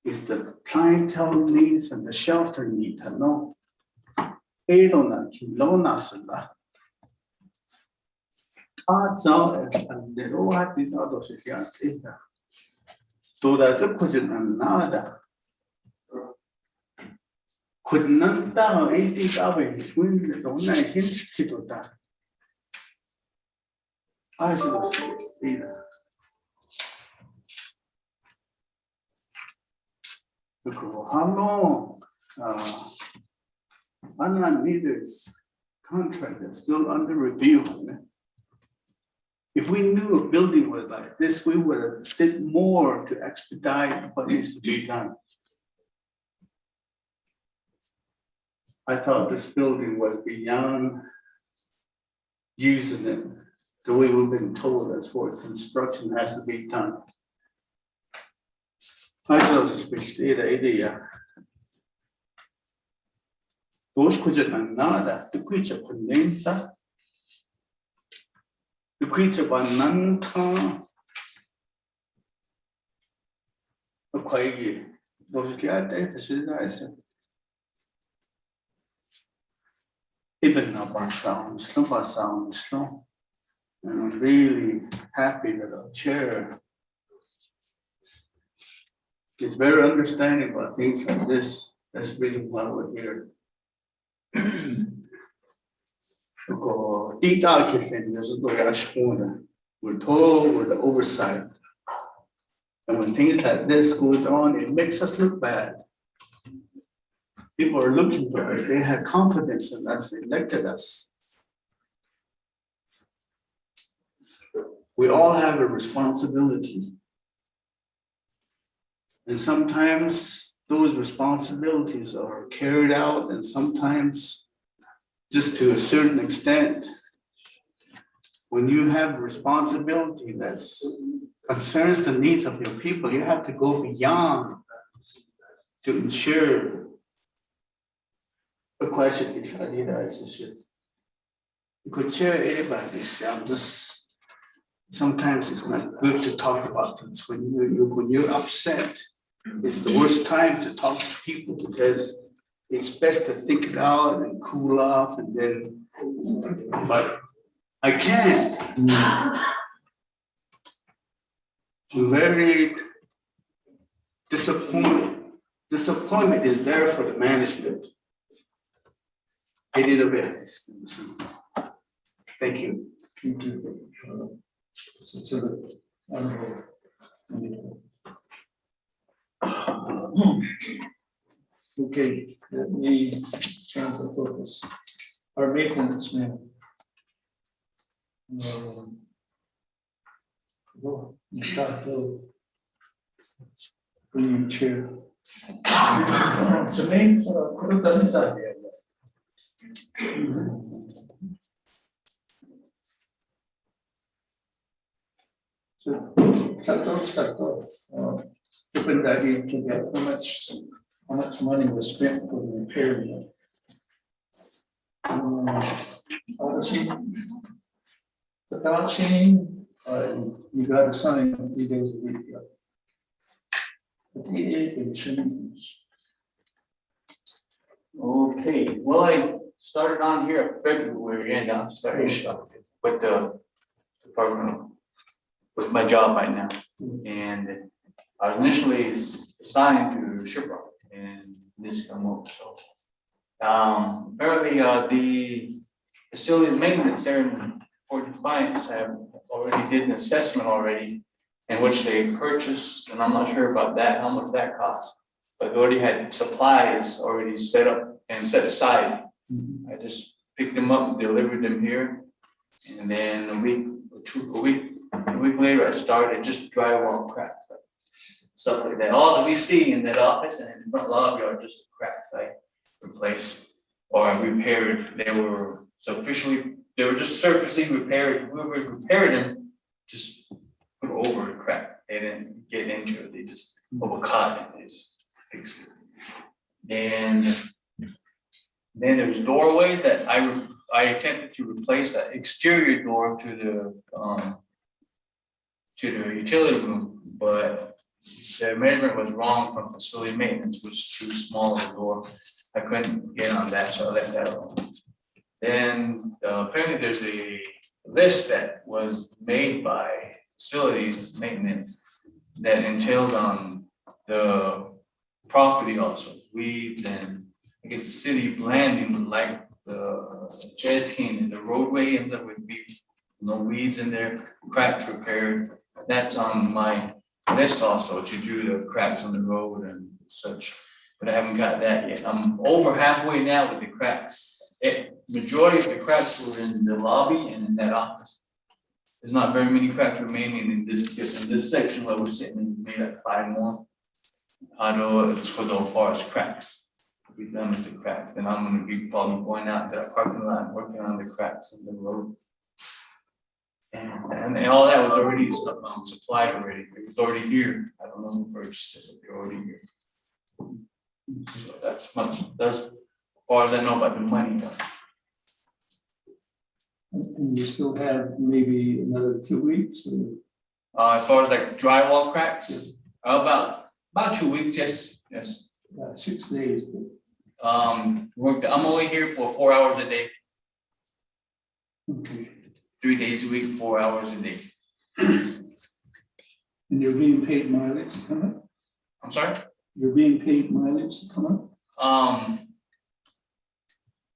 Speaker 7: is the clientele needs and the shelter need. No, Elona, Kilona, Sula. And the Roa did not also say that. So that's a question and nada. Could not down 80 hours when the 19 to that. I should say that. How long Anna leaders contract is still under review. If we knew a building was like this, we would have did more to expedite what needs to be done. I thought this building was beyond using it the way we've been told as far as construction has to be done. I thought this was the idea. Those could nada, the creature could name that. The creature was none time. Okay, those guys, even now, sound, slow. And I'm really happy that our chair
Speaker 11: is very understanding about things like this. That's the reason why we're here. 如果地大其实就是都要说的 we're told we're the oversight. And when things like this goes on, it makes us look bad. People are looking to us, they have confidence in us, they elected us. We all have a responsibility. And sometimes those responsibilities are carried out, and sometimes just to a certain extent. When you have a responsibility that concerns the needs of your people, you have to go beyond to ensure the question is, I need to you could share anybody. I'm just, sometimes it's not good to talk about this. When you're upset, it's the worst time to talk to people because it's best to think it out and cool off and then, but I can't. I'm very disappointed. Disappointment is there for the management. They did a bit. Thank you.
Speaker 8: Okay, let me change the focus. Our maintenance man. Bring chair. So, different idea to get how much money was spent for the repair. The balance sheet, you got to sign 3 days a week.
Speaker 12: Okay, well, I started on here in February and I'm starting with the department, with my job right now. And I was initially assigned to Shiprock and this come up, so. Apparently, the facilities maintenance there in Fort Defiance have already did an assessment already in which they purchased, and I'm not sure about that, how much that costs. But they already had supplies already set up and set aside. I just picked them up and delivered them here. And then a week later, I started just drywall cracks, stuff like that. All that we see in that office and in the front lobby are just cracks I replaced or repaired. They were just surfacing repaired. Whoever repaired them just put over a crack. They didn't get into it. They just overcut it. They just fixed it. And then there was doorways that I attempted to replace that exterior door to the utility room, but the measurement was wrong from facility maintenance, which was too small a door. I couldn't get on that, so I left that alone. Then apparently there's a list that was made by facilities maintenance that entailed on the property also, weeds, and I guess the city planning would like the jetting and the roadway ends up with no weeds in there, cracks repaired. That's on my list also to do the cracks on the road and such, but I haven't got that yet. I'm over halfway now with the cracks. Majority of the cracks were in the lobby and in that office. There's not very many cracks remaining in this section where we're sitting in, maybe like 5 more. I know it's for the far as cracks. We'll be done with the cracks, and I'm going to be probably going out to that parking lot working on the cracks in the road. And all that was already supplied already. It was already here. I don't know who purchased it, but they're already here. So that's as far as I know about the money.
Speaker 8: And you still have maybe another 2 weeks?
Speaker 12: As far as like drywall cracks, about 2 weeks, yes.
Speaker 8: 6 days.
Speaker 12: I'm only here for 4 hours a day.
Speaker 8: Okay.
Speaker 12: 3 days a week, 4 hours a day.
Speaker 8: And you're being paid mileage?
Speaker 12: I'm sorry?
Speaker 8: You're being paid mileage to come up?
Speaker 12: I'm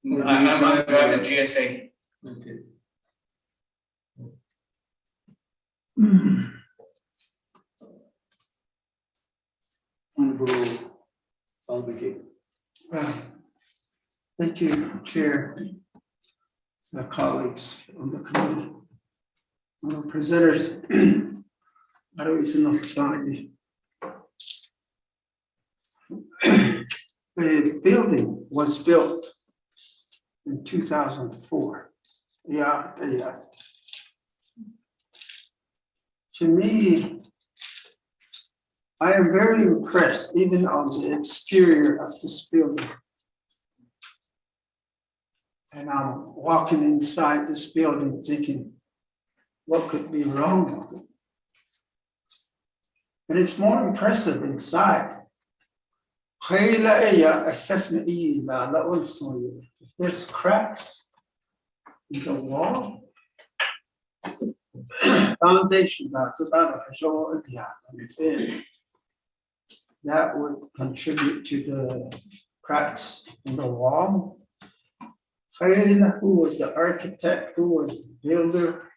Speaker 12: driving GSA.
Speaker 8: Okay. Honorable Albemarle.
Speaker 6: Thank you, Chair, colleagues on the committee. Presenters, I don't even know society. The building was built in 2004. Yeah. To me, I am very impressed, even on the exterior of this building. And I'm walking inside this building thinking, what could be wrong with it? And it's more impressive inside. Assessment, there's cracks in the wall. Foundation, that's about a visual, that would contribute to the cracks in the wall. Who was the architect, who was the builder?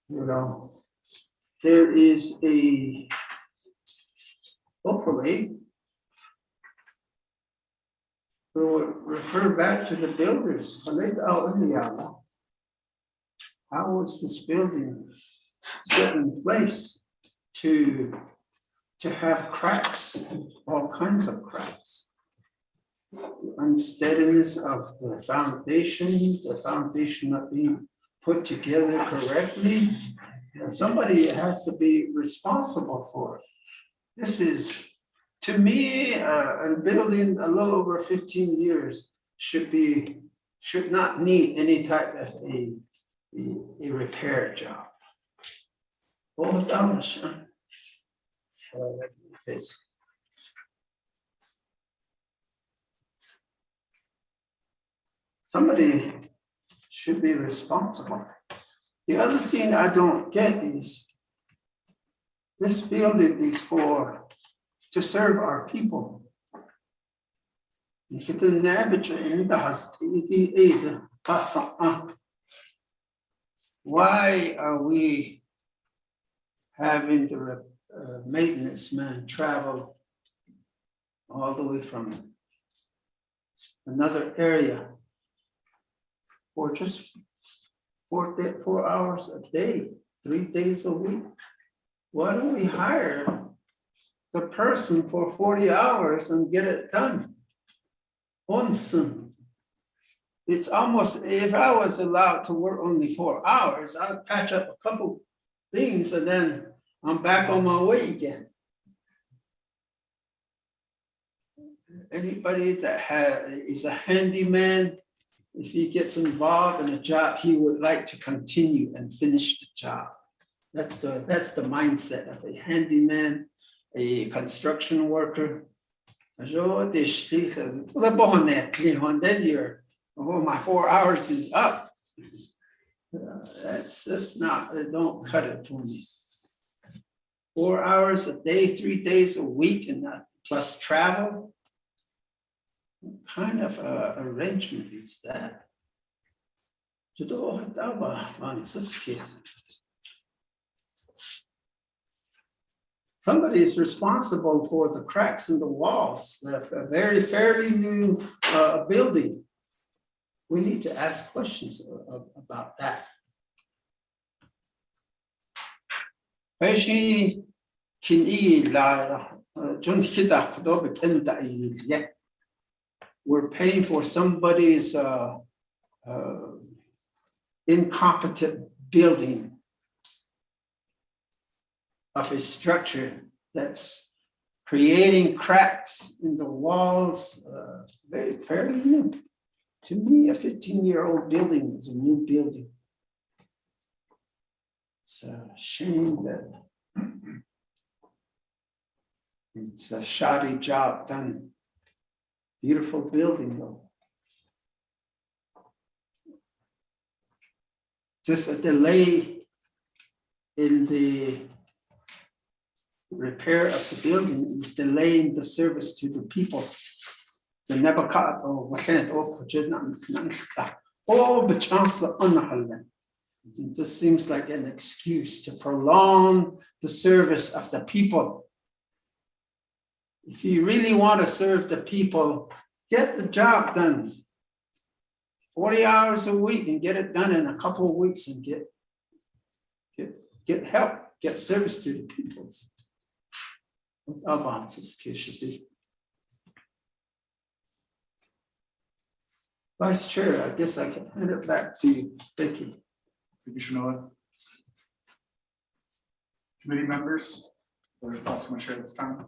Speaker 6: You know, there is a, hopefully, we'll refer back to the builders. How was this building set in place to have cracks, all kinds of cracks? The unsteadiness of the foundation not being put together correctly. And somebody has to be responsible for it. This is, to me, a building a little over 15 years should not need any type of a repair job. Somebody should be responsible. The other thing I don't get is this building is to serve our people. Why are we having the maintenance man travel all the way from another area for just 4 hours a day, 3 days a week? Why don't we hire the person for 40 hours and get it done? Awesome. It's almost, if I was allowed to work only 4 hours, I'd patch up a couple things and then I'm back on my way again. Anybody that is a handyman, if he gets involved in a job, he would like to continue and finish the job. That's the mindset of a handyman, a construction worker. And then you're, oh, my 4 hours is up. That's not, don't cut it for me. 4 hours a day, 3 days a week, and that plus travel. What kind of arrangement is that? Somebody is responsible for the cracks in the walls. That's a fairly new building. We need to ask questions about that. We're paying for somebody's incompetent building of a structure that's creating cracks in the walls, fairly new. To me, a 15-year-old building is a new building. It's a shame that it's a shoddy job done. Beautiful building though. just a delay in the repair of the building is delaying the service to the people. The Navajo, it just seems like an excuse to prolong the service of the people. If you really want to serve the people, get the job done. 40 hours a week and get it done in a couple of weeks and get help, get service to the people. About this case should be. Vice Chair, I guess I can hand it back to you. Thank you.
Speaker 7: Commissioner Noah. Committee members, what are your thoughts on share this time?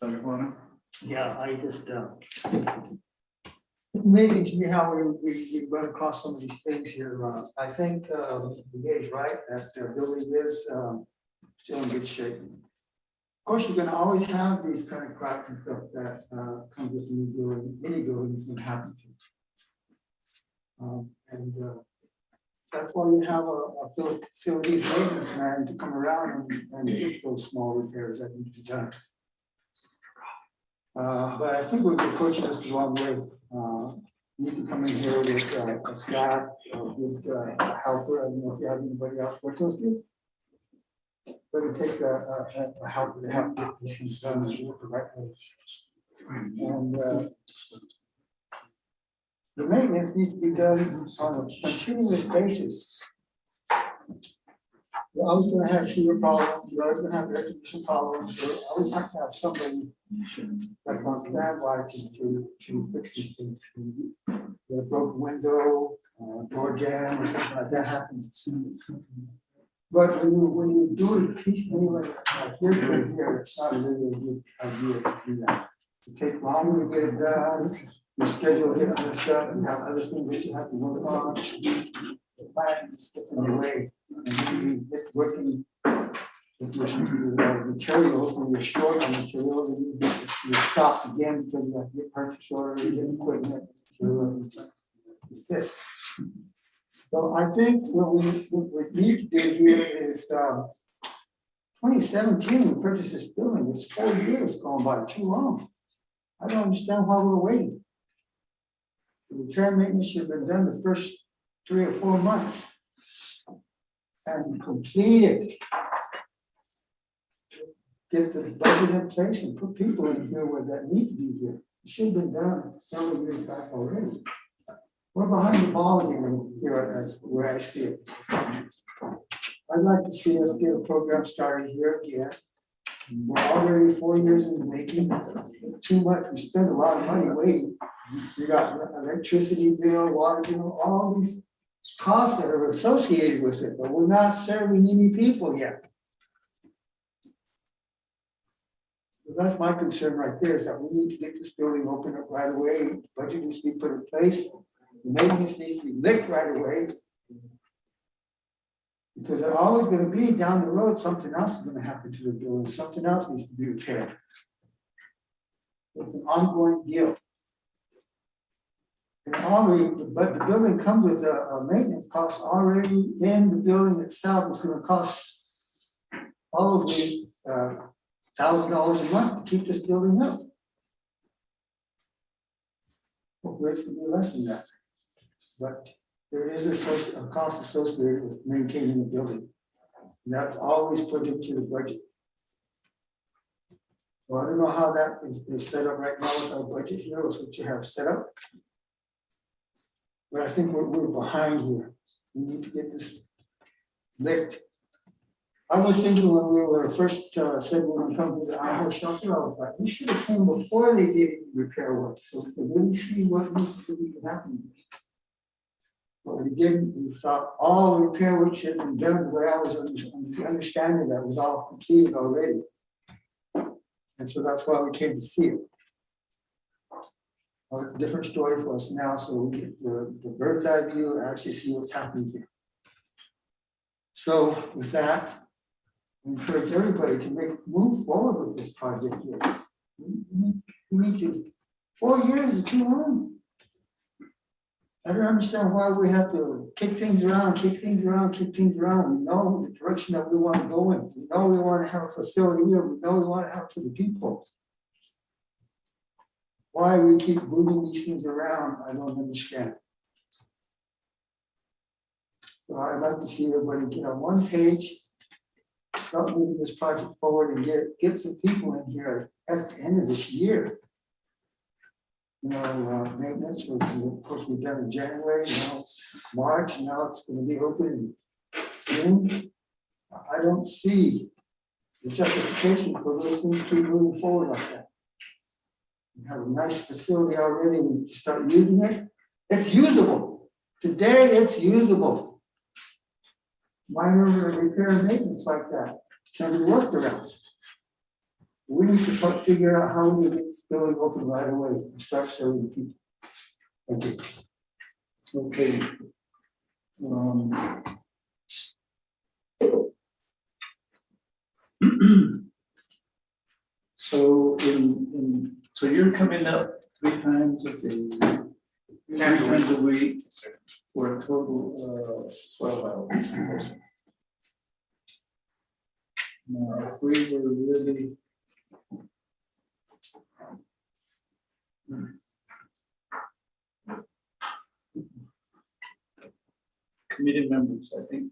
Speaker 7: Dr. Plana?
Speaker 13: Yeah, I just, it's amazing to me how we run across some of these things here. I think, Mr. is right, that the building is, still in good shape. Of course, you're gonna always have these kind of cracks and stuff that, comes with new building, any building can happen to. That's why you have a facilities maintenance man to come around and fix those small repairs that need to be done. But I think we're approaching this the wrong way. You can come in here with a staff, with a helper. I don't know if you have anybody else working with you. But it takes a helper to help get these things done the right way. And the maintenance needs to be done on a continuous basis. You're always going to have sewer problems, you're always going to have air conditioning problems, you always have to have somebody that's on standby to fix these things. A broken window, door jam, or something like that happens. But when you do it piecemeal, like here, it's not really a good idea to do that. It takes longer to get it done, your schedule gets messed up, you have other things that you have to work on. The plan gets in the way, and you get working with your materials, when you're short on materials, and you stop again because you have to get purchase order, you get equipment, so I think what we need to do here is 2017, we purchased this building. It's 4 years gone by, too long. I don't understand why we're waiting. The repair maintenance should have been done the first 3 or 4 months and complete it. Get the budget in place and put people in here where that need to be here. It should have been done several years back already. We're behind the ball again here as where I see it. I'd like to see us get a program started here again. We're already 4 years in the making. Too much. We spend a lot of money waiting. We got electricity bill, water bill, all these costs that are associated with it, but we're not serving any people yet. So that's my concern right there, is that we need to get this building open up right away. Budget needs to be put in place. The maintenance needs to be licked right away. Because they're always going to be down the road, something else is going to happen to the building, something else needs to be repaired. It's an ongoing deal. And already, but the building comes with a maintenance cost already in the building itself. It's going to cost probably $1,000 a month to keep this building up. Hopefully it's going to be less than that. But there is a cost associated with maintaining the building. And that's always put into the budget. So I don't know how that is set up right now with our budget here, with what you have set up. But I think we're behind here. We need to get this licked. I was thinking when we were first said we were going to come to the Navajo shelter, I was like, we should have come before they did repair work, so we could really see what needs to be happening. But we didn't. We thought all the repair work should have been done the way I was understanding that was all completed already. And so that's why we came to see it. A different story for us now, so we get the bird's eye view and actually see what's happening here. So with that, I encourage everybody to move forward with this project here. We need to. 4 years is too long. I don't understand why we have to kick things around, kick things around, kick things around. We know the direction that we want to go in. We know we want to have a facility here. We know we want to have it for the people. Why we keep moving these things around, I don't understand. So I'd like to see everybody get on one page, start moving this project forward and get some people in here at the end of this year. You know, maintenance was supposed to be done in January, now it's March, now it's gonna be open in June. I don't see the justification for those things to move forward like that. We have a nice facility already, we just start using it. It's usable. Today, it's usable. Minor repair and maintenance like that can be worked around. We need to figure out how we get this building open right away and start serving the people. Thank you.
Speaker 8: Okay. So so you're coming up 3 times a day, 3 times a week, for a total of 12 hours. Now, if we were really committee members, I think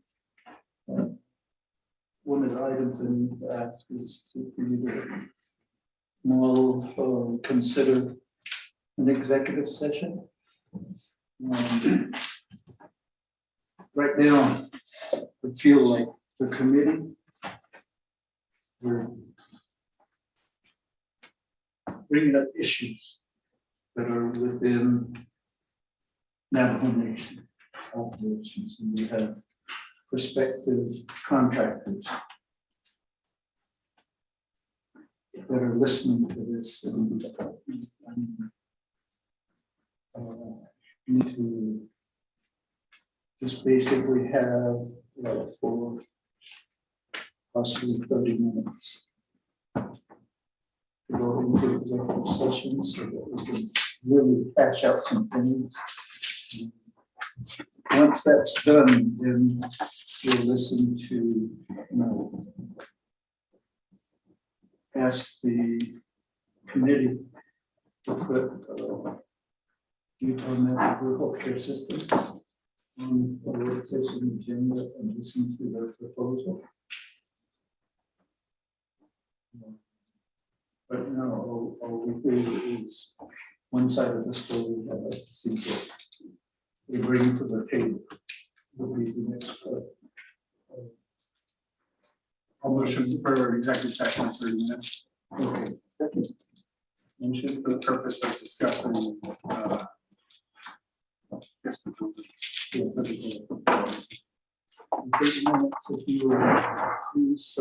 Speaker 8: one of the items I need to ask is for you to now consider an executive session. Right now, I feel like the committee, we're bringing up issues that are within Navajo Nation operations, and we have prospective contractors that are listening to this and need to just basically have for possibly 30 minutes to go into executive session so that we can really hash out some things. Once that's done, then we'll listen to, ask the committee to put Utah Navajo healthcare system on the work session agenda and listen to their proposal. Right now, all we do is one side of the story we have to see what they bring to the table. Will be the next step.
Speaker 7: I'll motion for executive session in 30 minutes.
Speaker 8: Okay, thank you.
Speaker 7: Motion for the purpose of discussing, yes, the building.
Speaker 8: Yeah, that'd be good. 30 minutes if you would please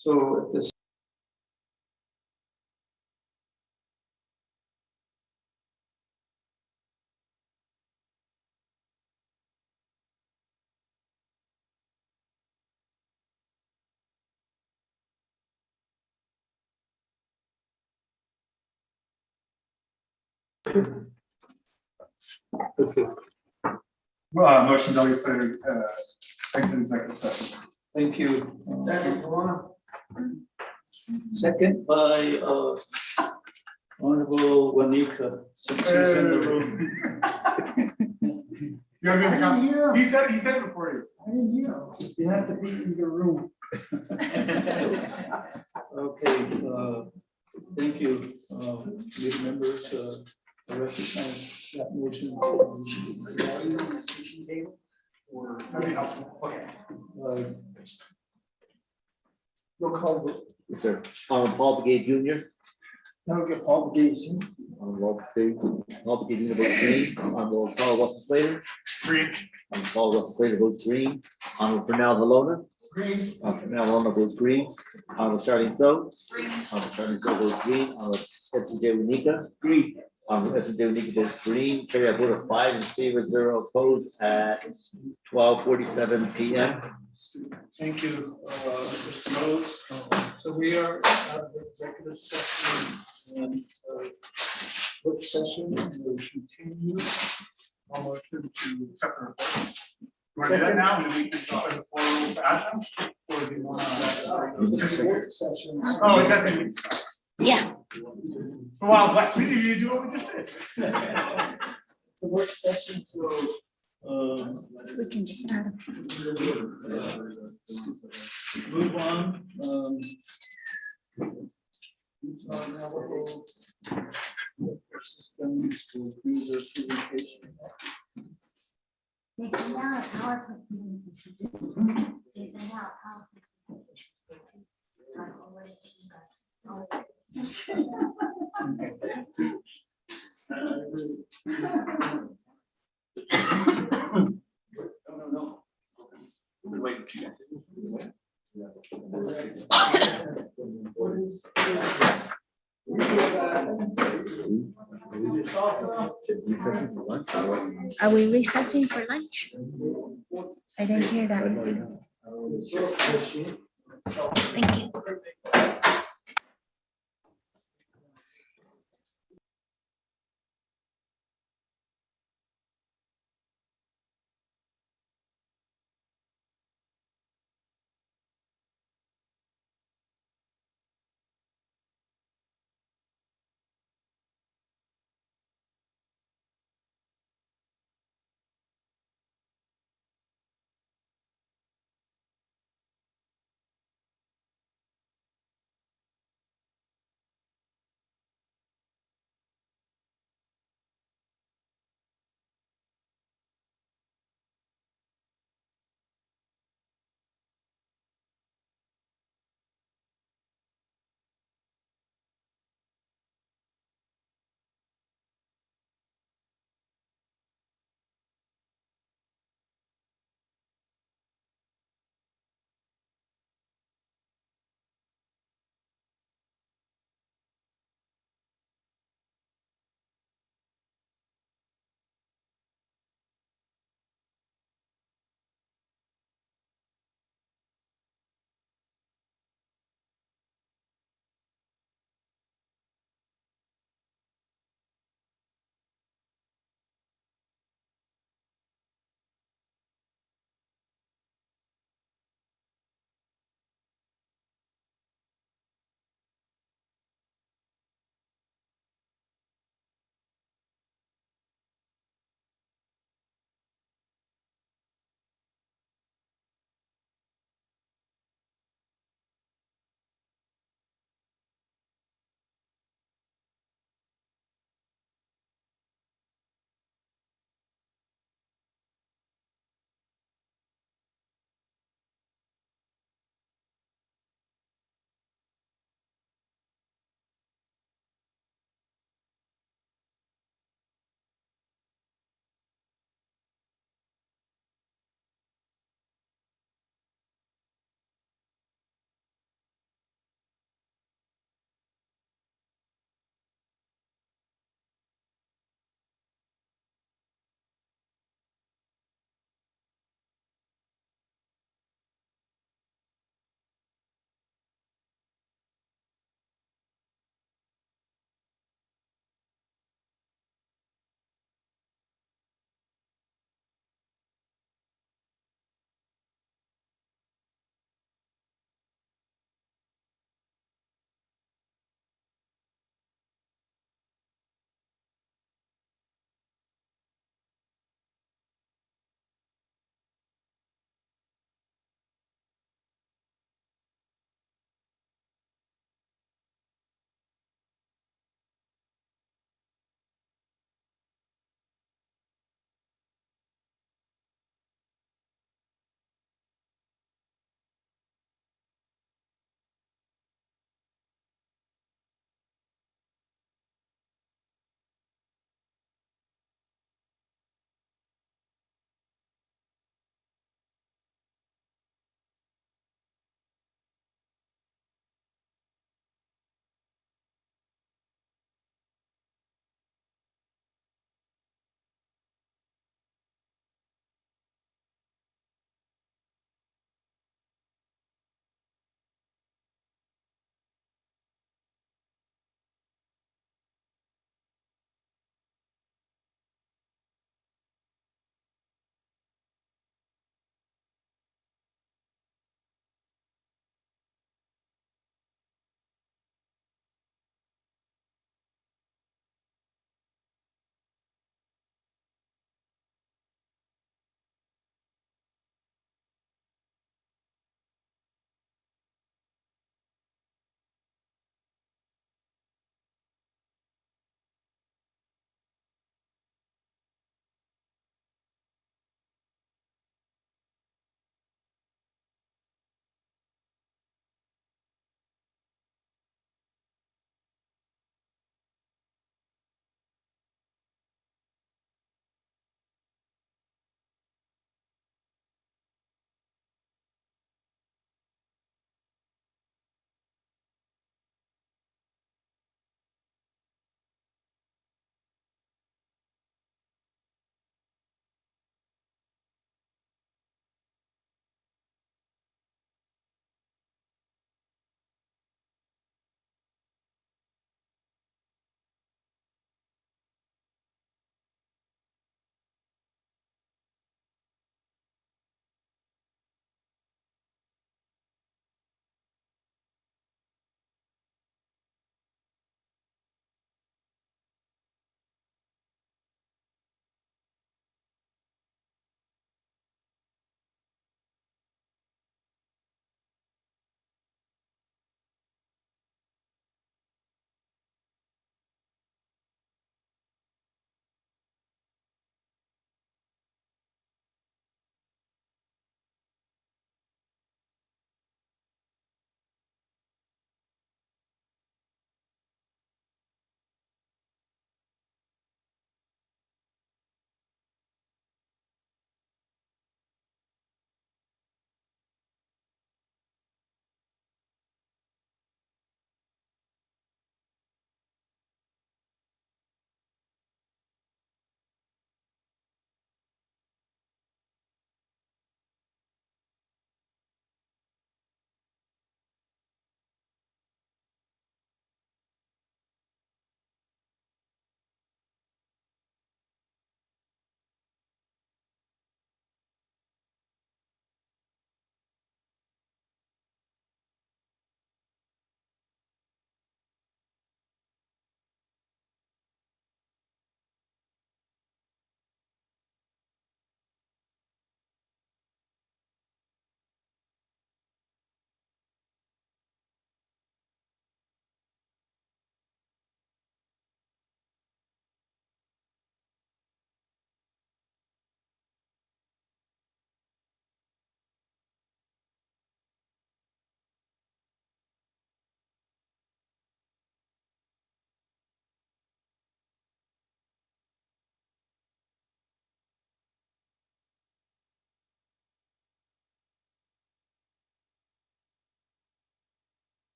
Speaker 8: So at this
Speaker 7: Motion to exit executive session.
Speaker 8: Thank you.
Speaker 13: Second, Luana?
Speaker 1: Second by, Honorable Juanita, since she's in the room.
Speaker 7: You have anything else? He said it before you.
Speaker 13: I didn't hear. You have to be in your room.
Speaker 1: Okay, thank you, lead members, I recognize that motion.
Speaker 7: Or, that'd be helpful. Okay.
Speaker 13: Roll call vote.
Speaker 14: Yes, sir. Paul Begay Jr.
Speaker 13: Now we get Paul Gates.
Speaker 14: Paul Begay Jr. votes green. Honorable Carl Russell Slater.
Speaker 7: Green.
Speaker 14: Paul Russell Slater votes green. Honorable Pernell Halona.
Speaker 13: Green.
Speaker 14: Pernell Halona votes green. Honorable Charlene So. Honorable Charlene So votes green. Honorable SJ Unica. Green. Honorable SJ Unica votes green. Carry a vote of 5 in favor, 0 opposed at 12:47 p.m.
Speaker 8: Thank you, Mr. Rose. So we are out of executive session and work session, and we'll continue.
Speaker 7: I'll motion to accept the report. You want to do that now, and then we can start the formal action? Or do you want to?
Speaker 13: Just work session.
Speaker 7: Oh, it doesn't.
Speaker 3: Yeah.
Speaker 7: Well, West, we need to do what we just did.
Speaker 13: The work session, so.
Speaker 3: We can just start.
Speaker 1: Move on,
Speaker 8: Navajo systems will do the presentation.
Speaker 10: They send out a PowerPoint. They send out PowerPoint.
Speaker 12: No. Wait.
Speaker 3: Are we recessing for lunch? I didn't hear that. Thank you.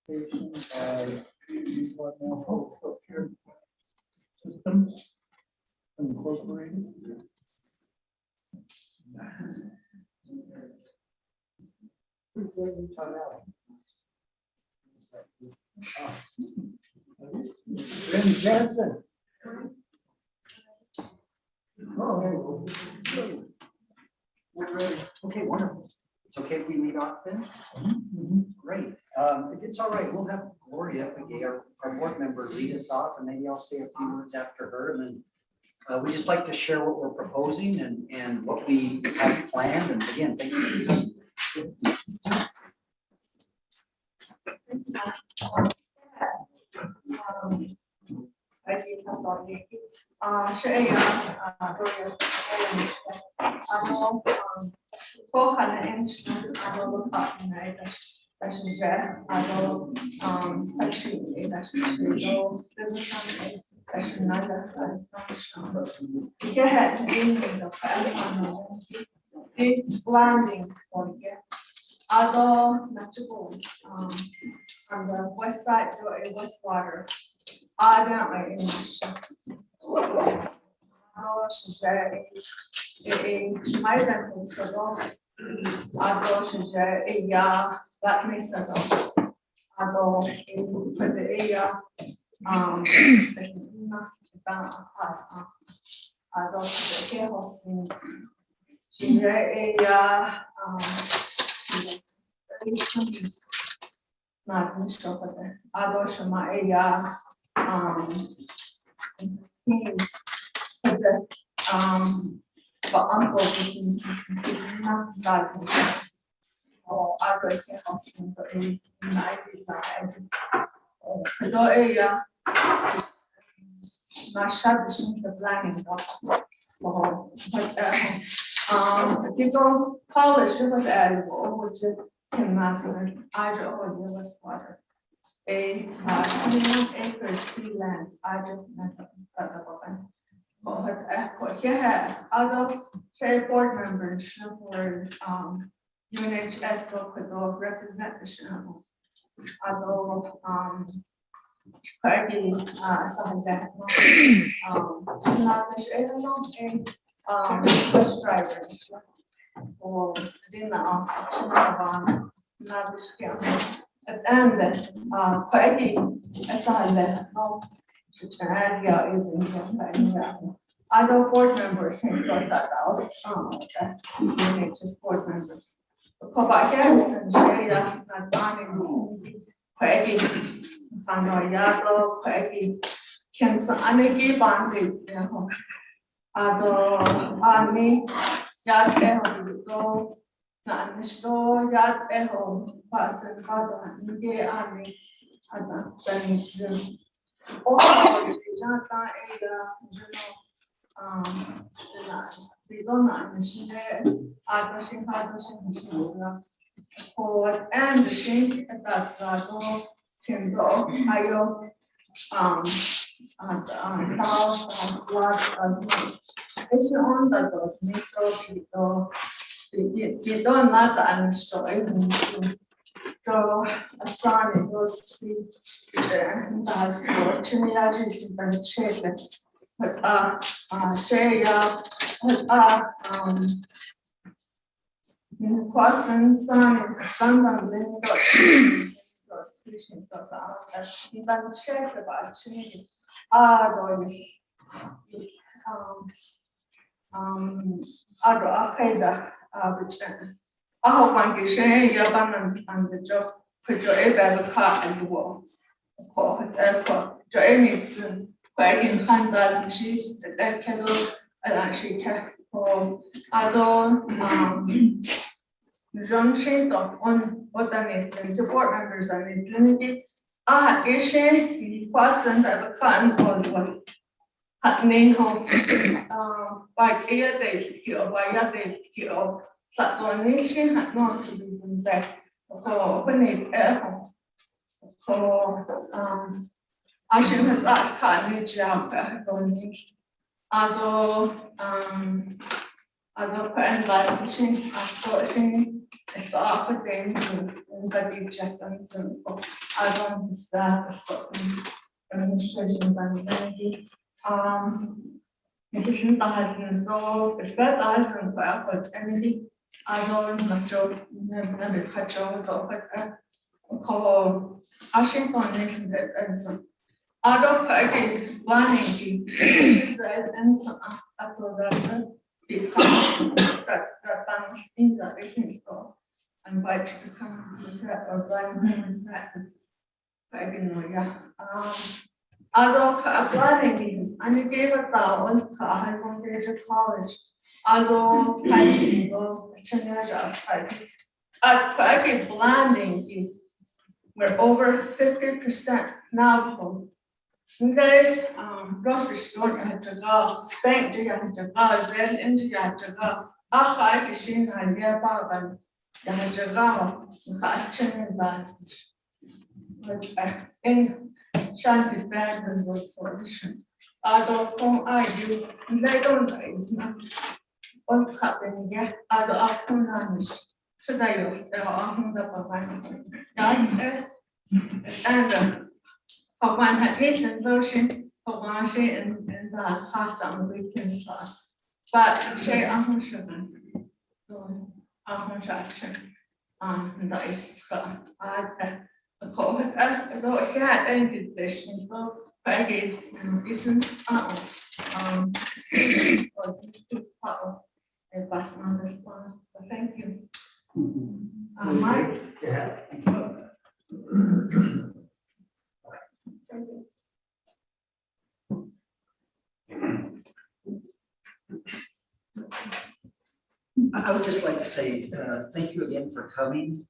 Speaker 8: by Navajo Healthcare Systems Incorporated. Ben Johnson. Oh,
Speaker 2: We're ready. Okay, wonderful. It's okay if we lead off then? Great. If it's all right, we'll have Gloria, our board member, lead us off, and maybe I'll say a few words after her. And then we just like to share what we're proposing and what we have planned. And again, thank you.
Speaker 10: On the west side, west water. I don't mais avançado, agora já that makes sense. Agora but uncle is not that. Oh, I go to hospital, but in 99. The area. My shot is in the blind. Oh, but people college was edible, which can master. I don't know US water. 21 acres free land. I just never got the other chair board members for UNHS local representation. Although Peggy something that not the shade bus driver or dinner not the scale. And Peggy as I other board members can sort that out, just board members. Harrison, Jaya, Nadani, Peggy, Sanoyato, Peggy, Kenson, Aniki Bandi, Ani, Yat Eho, Nanisto, Yat Eho, Pasan, Father, Nige Ani, Adam, Benizim. Also, Jata, we don't understand. Addressing forward and the same that's go can go. Ayo and what as much. It's on the metro you don't not understand. So a son goes to as fortunately in the shape. But Crossing sun and window species of that even check about changing which I hope I can share your abandoned and the job put your ever car and the wall. For airport, joining to quite handle she's the dead kettle and she can for other junction of on what I need to board members and immunity. Issue fastened at the cotton on at main home by air day here by your day here. That donation had not to be in back for when it air home. So I should have that kind of job that donation. Other parent life machine, administration by Benedict. Medicine dahin so ispat dahin ba ko emily azon macho na khacho to ko Washington nation and some other package planning and some after that that bank in the business store and by to come to that or blind practice back in other planning meetings, and you gave a thousand, I wanted to college, other pricing, at package planning, we're over 50% Navajo. They, grocery store, you had to go, bank, you had to go, Zen, into you had to go. I can idea about them, you had to go, in Shanti bags and those solution. Other from I do, they don't know. What happened yet? Other afternoon. So they are on the pavilion. And for one patient version, for one she and the half on the weekends. But she on sugar. On section. That is yeah, ended this, package isn't response, but thank you. Mike?
Speaker 2: Yeah. I would just like to say, thank you again for coming.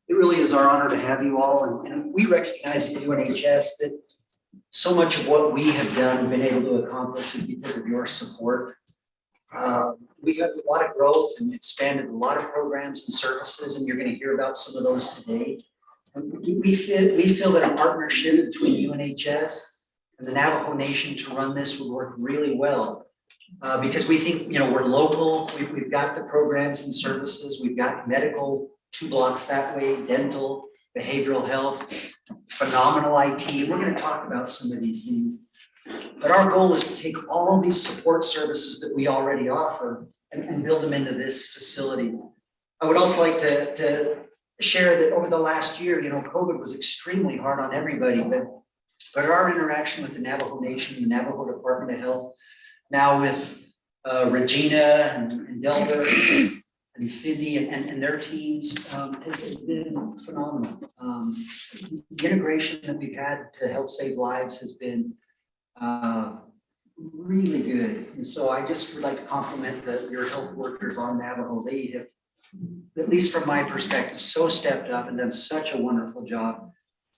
Speaker 2: It really is our honor to have you all, and we recognize at UNHS that so much of what we have done and been able to accomplish is because of your support. We've had a lot of growth and expanded a lot of programs and services, and you're going to hear about some of those today. We feel that a partnership between UNHS and the Navajo Nation to run this would work really well. Because we think, we're local, we've got the programs and services, we've got medical 2 blocks that way, dental, behavioral health, phenomenal IT. We're going to talk about some of these things. But our goal is to take all these support services that we already offer and build them into this facility. I would also like to share that over the last year, COVID was extremely hard on everybody, but our interaction with the Navajo Nation, the Navajo Department of Health, now with Regina and Delbert and Sydney and their teams has been phenomenal. The integration that we've had to help save lives has been really good. And so I just would like to compliment your health workers on Navajo. They have, at least from my perspective, so stepped up and done such a wonderful job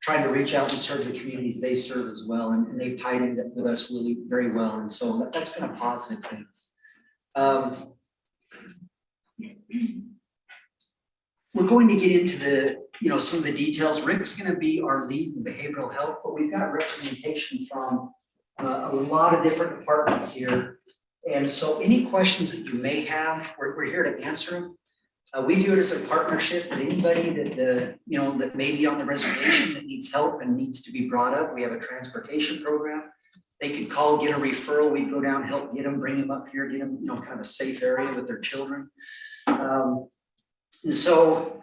Speaker 2: trying to reach out and serve the communities they serve as well. And they've tied in with us really very well. And so that's been a positive thing. We're going to get into some of the details. Rick's going to be our lead in behavioral health, but we've got representation from a lot of different departments here. And so any questions that you may have, we're here to answer them. We view it as a partnership that anybody that that may be on the reservation that needs help and needs to be brought up. We have a transportation program. They could call, get a referral. We'd go down, help get them, bring them up here, get them, kind of a safe area with their children. So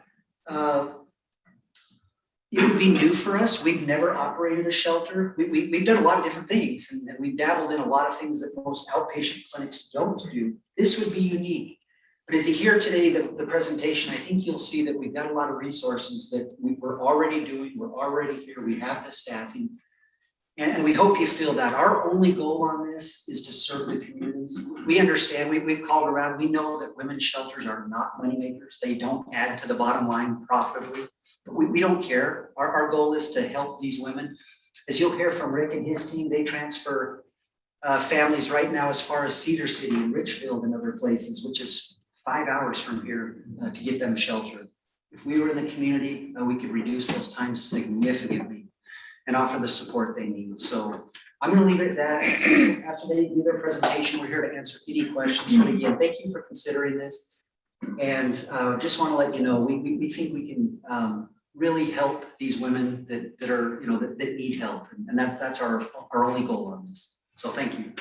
Speaker 2: it would be new for us. We've never operated a shelter. We've done a lot of different things, and we've dabbled in a lot of things that most outpatient clinics don't do. This would be unique. But as you hear today, the presentation, I think you'll see that we've got a lot of resources that we're already doing. We're already here. We have the staffing. And we hope you feel that. Our only goal on this is to serve the communities. We understand, we've called around. We know that women's shelters are not moneymakers. They don't add to the bottom line profitably. But we don't care. Our goal is to help these women. As you'll hear from Rick and his team, they transfer families right now as far as Cedar City and Richfield and other places, which is 5 hours from here to get them shelter. If we were in the community, we could reduce those times significantly and offer the support they need. So I'm going to leave it at that. After they do their presentation, we're here to answer any questions. But again, thank you for considering this. And just want to let you know, we think we can really help these women that are, that need help. And that's our only goal on this. So thank you.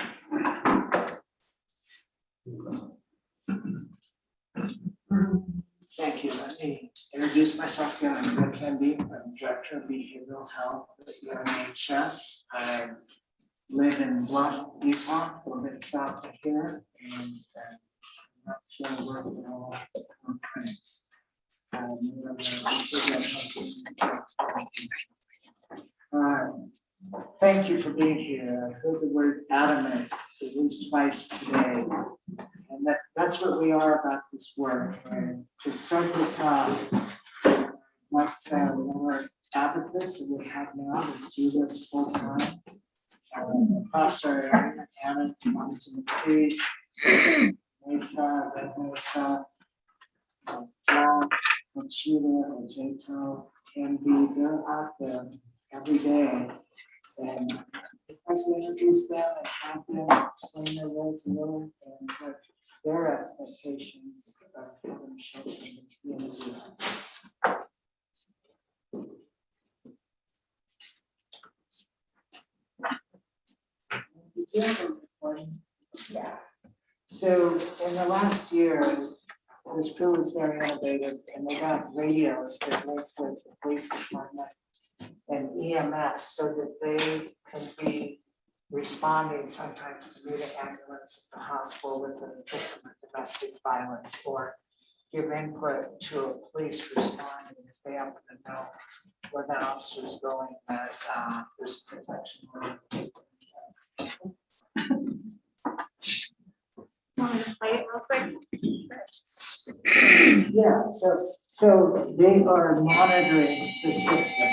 Speaker 13: Thank you. Let me introduce myself again. I'm Rick Kennedy. I'm Director of Behavioral Health at UNHS. I live in Bluff, Utah, a little bit south of here, and I'm not sure where we're all clinics. Thank you for being here. I heard the word adamant at least twice today. And that's what we are about this work. And to start this off, what more advocates that we have now to do this full time. Across our area, Anna, Thomas and Kate, Mesa, Red Mesa, John, Sheila, and Jato, Candy, they're out there every day. And if I can introduce them and have them explain their roles a little and what their expectations of having shelter in the community. Yeah. So in the last year, this crew was very innovative and they got radios that link with the police department and EMS so that they can be responding sometimes to meet an ambulance at the hospital with a victim of domestic violence or give input to a police responding if they happen to know where the officer's going, that there's protection.
Speaker 3: Want to play it real quick?
Speaker 13: Yeah, so they are monitoring the system.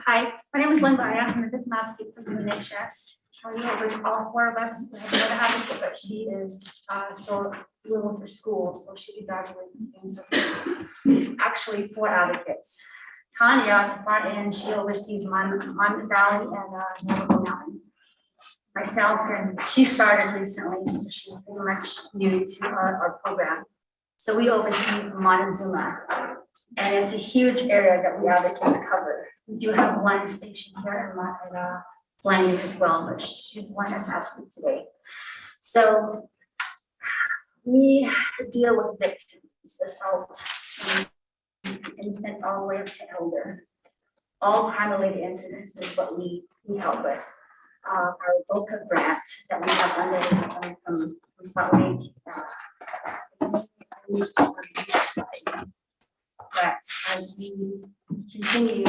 Speaker 3: Hi, my name is Linda. I'm a victim advocate for UNHS. We have all four of us. We have another advocate, but she is still doing her school, so she'll be graduating soon. So actually, four advocates. Tanya at the front end, she oversees Mountain Valley and Navajo Mountain. Myself, and she started recently, so she's pretty much new to our program. So we oversee Montezuma, and it's a huge area that we advocates cover. We do have one station here in Langley as well, but she's the one that's absent today. So we deal with victims, assault, infant all the way up to elder. All crime-related incidents is what we help with. Our VOCA grant that we have under from Salt Lake. But as we continue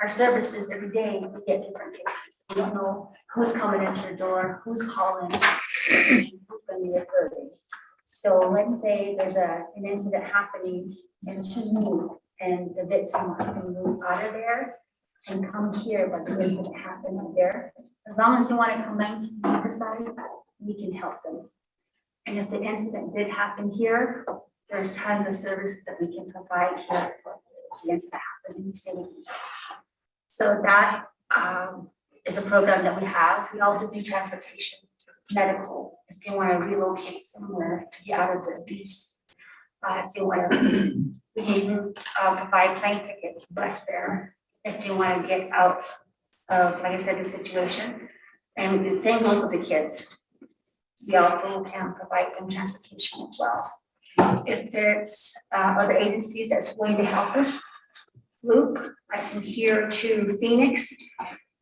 Speaker 3: our services every day, we get different cases. We don't know who's coming into your door, who's calling, who's going to be referring. So let's say there's an incident happening and she moved and the victim wants to move out of there and come here, but the incident happened up there. As long as you want to come into the side, we can help them. And if the incident did happen here, there's tons of services that we can provide here for the incident happened in the city. So that is a program that we have. We also do transportation, medical, if you want to relocate somewhere to get out of the abuse. If you want to, we even provide plane tickets, bus fare, if you want to get out of, like I said, the situation. And the same goes with the kids. We also can provide them transportation as well. If there's other agencies that's willing to help us, loop, like from here to Phoenix,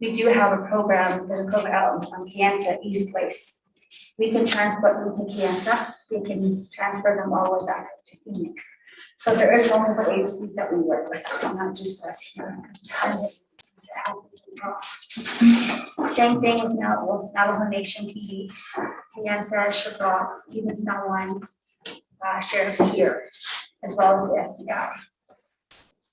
Speaker 3: we do have a program, there's a program out from Kansas, East Place. We can transport them to Kansas, we can transfer them all the way back up to Phoenix. So there is multiple agencies that we work with, not just us here. Same thing with Navajo Nation PD, Kansas, Shabbat, even One, sheriffs here, as well as the FBI.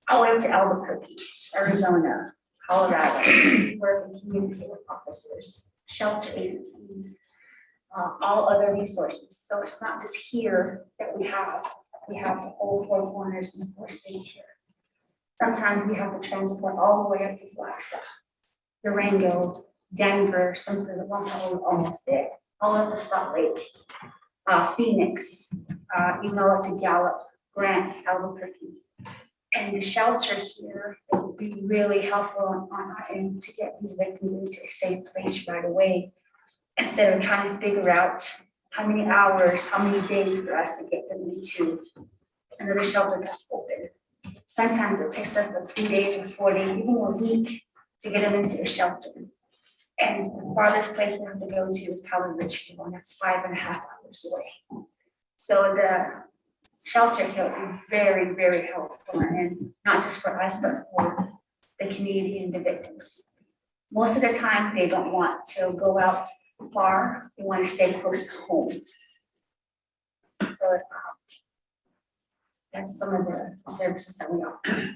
Speaker 3: All the way to Albuquerque, Arizona, Colorado, work and communicate with officers, shelter agencies, all other resources. So it's not just here that we have the whole four corners and the 4 states here. Sometimes we have to transport all the way up to Flagstaff, Durango, Denver, something that one time we were almost there, all over Salt Lake, Phoenix, to Gallup, Grant, Albuquerque. And the shelter here, it would be really helpful on our end to get these victims into a safe place right away, instead of trying to figure out how many hours, how many days for us to get them into another shelter that's open. Sometimes it takes us 3 days or 4 days, even a week, to get them into a shelter. And the farthest place we have to go to is probably Richfield, and that's 5.5 hours away. So the shelter here will be very, very helpful, and not just for us, but for the community and the victims. Most of the time, they don't want to go out far, they want to stay close to home. So that's some of the services that we offer.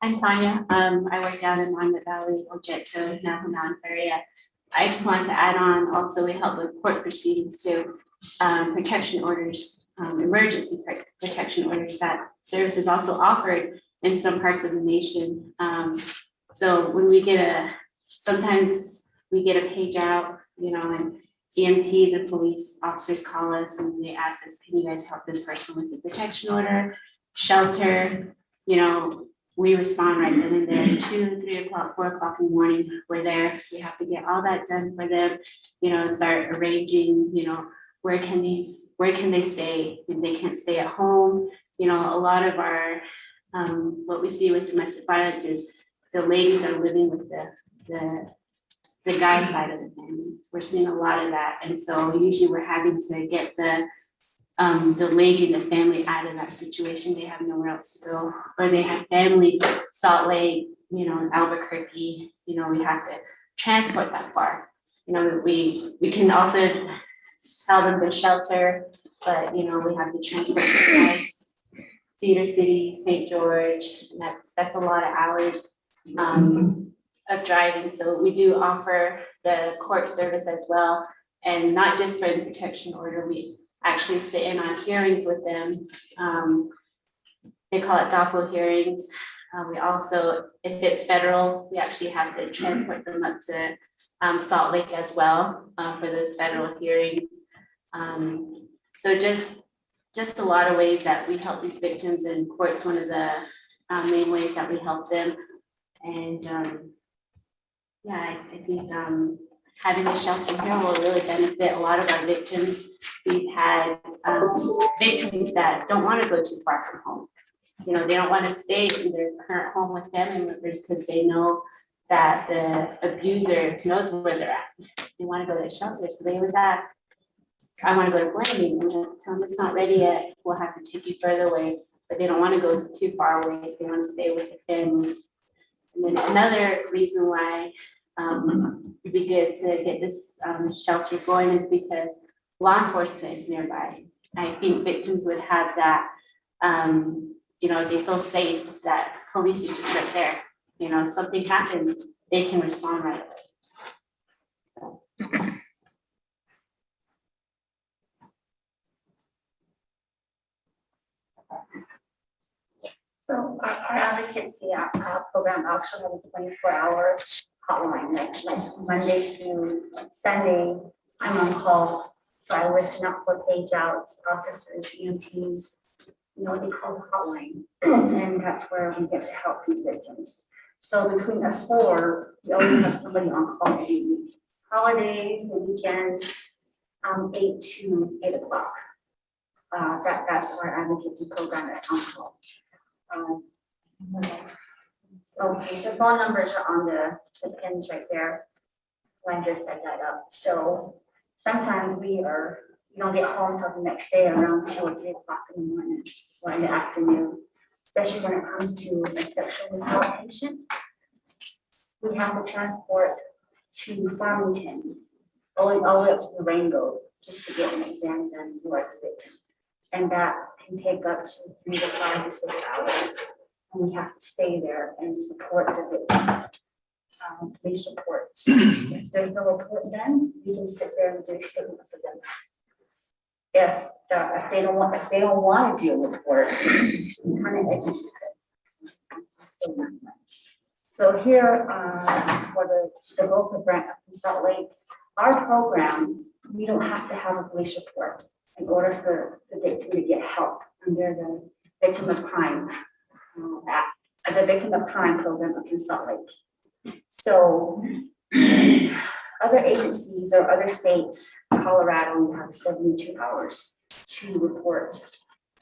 Speaker 15: I'm Tanya. I work down in Monmouth Valley, Ojito, Navajo Mountain area. I just wanted to add on, also we help with court proceedings too, protection orders, emergency protection orders. That service is also offered in some parts of the nation. So when we get sometimes we get a page out, and EMTs and police officers call us and they ask us, can you guys help this person with the protection order, shelter? We respond right then and there, 2, 3 o'clock, 4 o'clock in the morning, we're there. We have to get all that done for them, start arranging, where can they stay if they can't stay at home? A lot of our, what we see with domestic violence is the ladies are living with the guy side of the family. We're seeing a lot of that. And so usually we're having to get the lady and the family out of that situation. They have nowhere else to go, or they have family, Salt Lake, Albuquerque, we have to transport that far. We can also tell them to shelter, but we have to transport them to Cedar City, St. George, and that's a lot of hours of driving. So we do offer the court service as well, and not just for the protection order. We actually sit in on hearings with them. They call it DAPO hearings. We also, if it's federal, we actually have to transport them up to Salt Lake as well for those federal hearings. So just a lot of ways that we help these victims, and court's one of the main ways that we help them. And I think having a shelter here will really benefit a lot of our victims. We've had victims that don't want to go too far from home. They don't want to stay in their current home with family members because they know that the abuser knows where they're at. They want to go to the shelter, so they always ask, I want to go to Blanding. And tell them it's not ready yet. We'll have to take you further away. But they don't want to go too far away. They want to stay with the family. And then another reason why it'd be good to get this shelter going is because law enforcement is nearby. I think victims would have that, they feel safe that police are just right there. If something happens, they can respond right away.
Speaker 3: So our advocacy program actually has a 24-hour hotline, like Monday through Sunday, I'm on call. So I listen up for page outs, officers, EMTs, they call the hotline. And that's where we get to help these victims. So between us 4, we always have somebody on call every week. Holidays, the weekends, 8 to 8 o'clock. That's our advocacy program that's on call. Okay, the phone numbers are on the pins right there. Len just set that up. So sometimes we don't get home until the next day around 2 or 3 o'clock in the morning or in the afternoon, especially when it comes to a sexual assault patient. We have to transport to Farmington, all the way up to Durango, just to get an exam done for the victim. And that can take up to 3 to 5 to 6 hours. and we have to stay there and support the victim. Police reports. If there's no report, then we can sit there and do a statement for them. If they don't want to do a report, we kind of educate them. So here, for the local grant in Salt Lake, our program, we don't have to have a police report in order for the victim to get help under the victim of crime, the victim of crime program in Salt Lake. So other agencies or other states, Colorado, you have 72 hours to report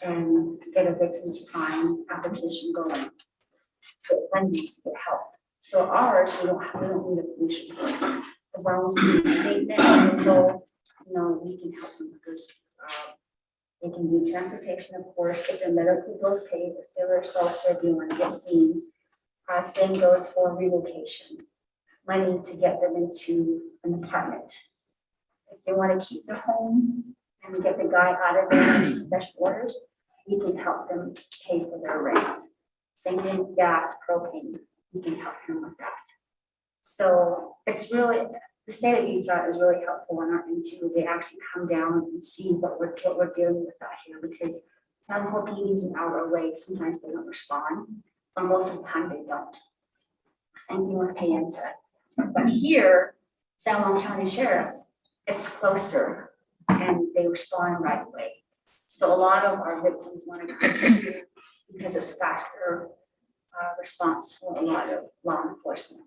Speaker 3: and get a victim of crime application going. So then you get help. So ours, we don't need a police report. As long as we do a statement, and so, we can help them with this. They can do transportation, of course, get their medical bills paid, if they're assaulted, they want to get seen. Same goes for relocation, money to get them into an apartment. If they want to keep their home and get the guy out of there with special orders, we can help them pay for their rent. Same thing with gas, propane, we can help them with that. So it's really, the state of Utah is really helpful in our into they actually come down and see what we're dealing with out here, because Navajo PD is an hour away. Sometimes they don't respond, but most of the time they don't. Same thing with Kayenta. But here, San Juan County Sheriff, it's closer and they respond right away. So a lot of our victims want to come here because it's faster response for a lot of law enforcement.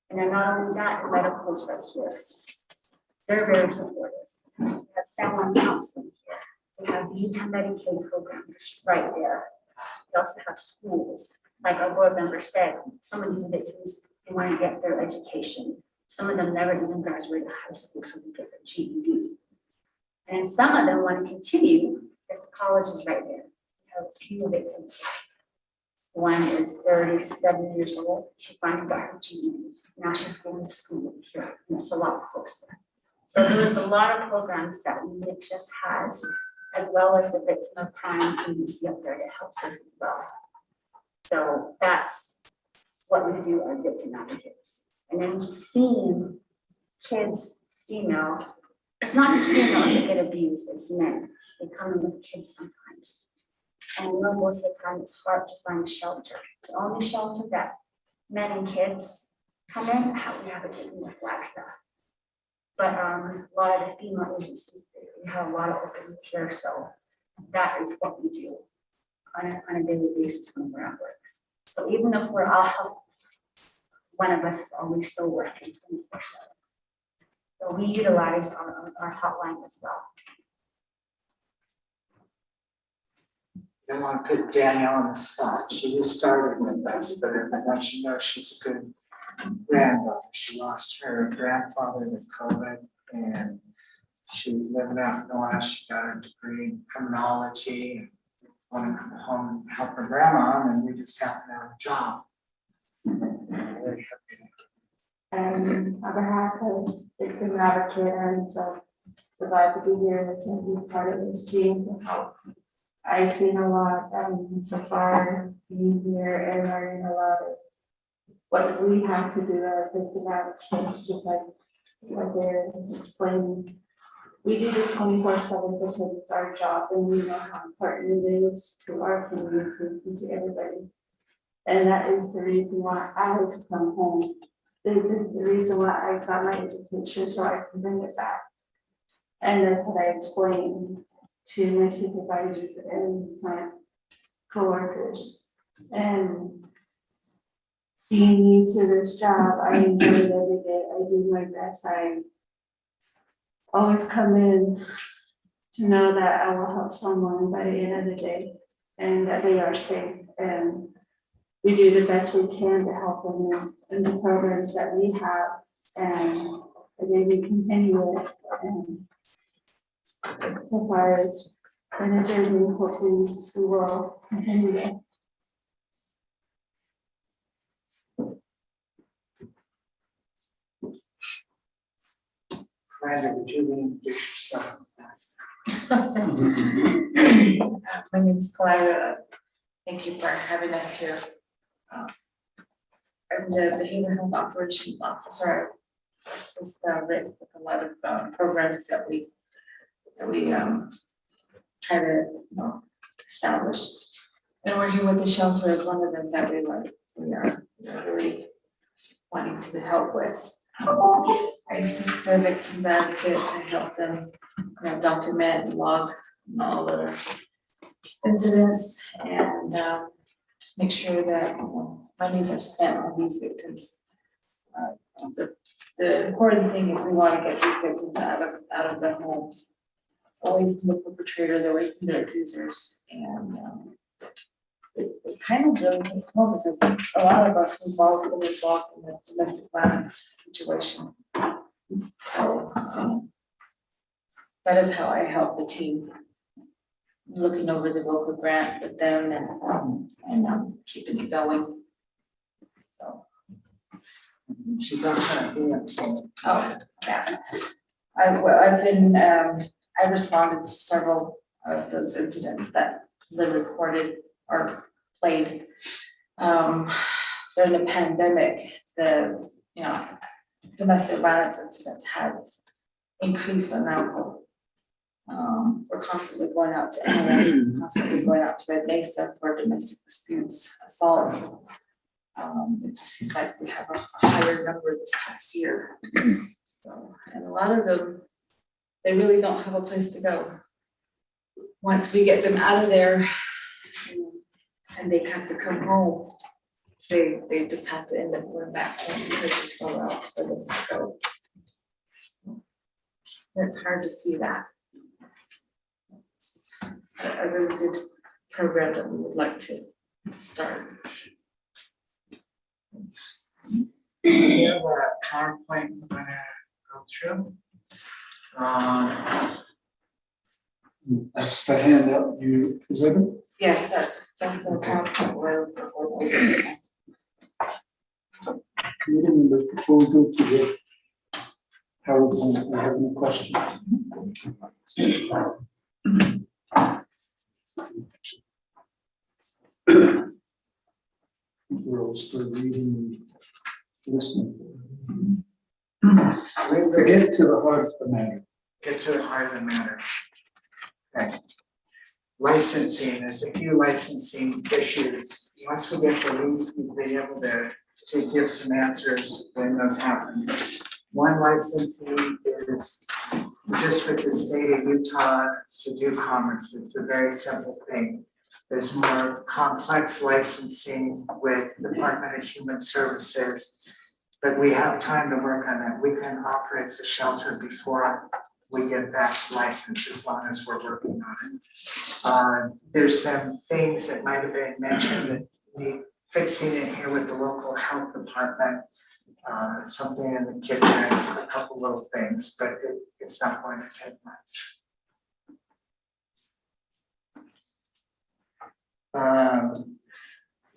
Speaker 3: And then not only that, the medical is right here. They're very supportive. We have San Juan counseling here. We have the Utah Medicaid program just right there. We also have schools. Like our board member said, some of these victims, they want to get their education. Some of them never even graduated high school, so they get their GED. And some of them want to continue because the college is right there. We have a few victims. One is 37 years old. She finally got her GED. Now she's going to school here, and it's a lot closer. So there's a lot of programs that NICSHS has, as well as the victim of crime agency up there that helps us as well. So that's what we do as victim advocates. And then just seeing kids, female, it's not just females that get abused, it's men. They come in with kids sometimes. And most of the time it's hard to find a shelter. The only shelter that men and kids come in, we have a victim with Flagstaff. But a lot of the female agencies, we have a lot of openings here, so that is what we do on a daily basis when we're at work. So even if we're off, one of us is always still working 24/7. So we utilize our hotline as well.
Speaker 13: I don't want to put Danielle on the spot. She just started with us, but I want you to know she's a good granddaughter. She lost her grandfather to COVID, and she was living out north. She got her degree in criminology and wanted to come home and help her grandma, and we just happened to have a job. Very happy.
Speaker 10: And on behalf of victim advocate, and so glad to be here and be part of this team to help. I've seen a lot so far being here and learning a lot of what we have to do as victim advocates, just like what they're explaining. We do this 24/7 because it's our job and we know how important it is to our community and to everybody. And that is the reason why I had to come home. This is the reason why I got my education, so I can bring it back. And that's what I explained to my supervisors and my coworkers. And being new to this job, I enjoy it every day. I do my best. I always come in to know that I will help someone by the end of the day and that they are safe. And we do the best we can to help them in the programs that we have. And again, we continue it. And so far it's been a journey. Hopefully we will continue it.
Speaker 13: Brandon, would you introduce yourself?
Speaker 16: My name is Clara. Thank you for having us here.
Speaker 10: I'm the behavioral health operations officer. I assist Rick with a lot of programs that we try to, establish. And working with the shelter is one of them that we are really wanting to help with. I assist the victims advocate to help them, document, log all their incidents and make sure that monies are spent on these victims. The important thing is we want to get these victims out of their homes, away from the perpetrators, away from the abusers, and it kind of really hits home because a lot of us involved in the domestic violence situation. So that is how I help the team, looking over the local grant with them and keeping it going. So.
Speaker 13: She's on that team.
Speaker 10: Oh, yeah. I've been, I responded to several of those incidents that they reported or played. During the pandemic, the, domestic violence incidents had increased on Navajo. We're constantly going out to Anna, constantly going out to Red Mesa for domestic disputes, assaults. It just seems like we have a higher number this past year. So, and a lot of them, they really don't have a place to go. Once we get them out of there and they have to come home, they just have to end up going back home because there's nowhere else for them to go. It's hard to see that. It's a really good program that we would like to start.
Speaker 13: We have a PowerPoint I'm gonna go through. That's the handout you presented.
Speaker 10: Yes, that's the PowerPoint where.
Speaker 13: Committee members, before we go to the PowerPoint, do you have any questions? We're all still reading, listening. To get to the heart of the matter.
Speaker 16: Get to the heart of the matter. Okay. Licensing, there's a few licensing issues. Once we get the lease, we'll be able to give some answers when those happen. One licensing is just with the state of Utah to do commerce. It's a very simple thing. There's more complex licensing with Department of Human Services, but we have time to work on that. We can operate the shelter before we get that license, as long as we're working on it. There's some things that might have been mentioned that need fixing in here with the local health department. Something in the kitchen, a couple little things, but it's not going to take much.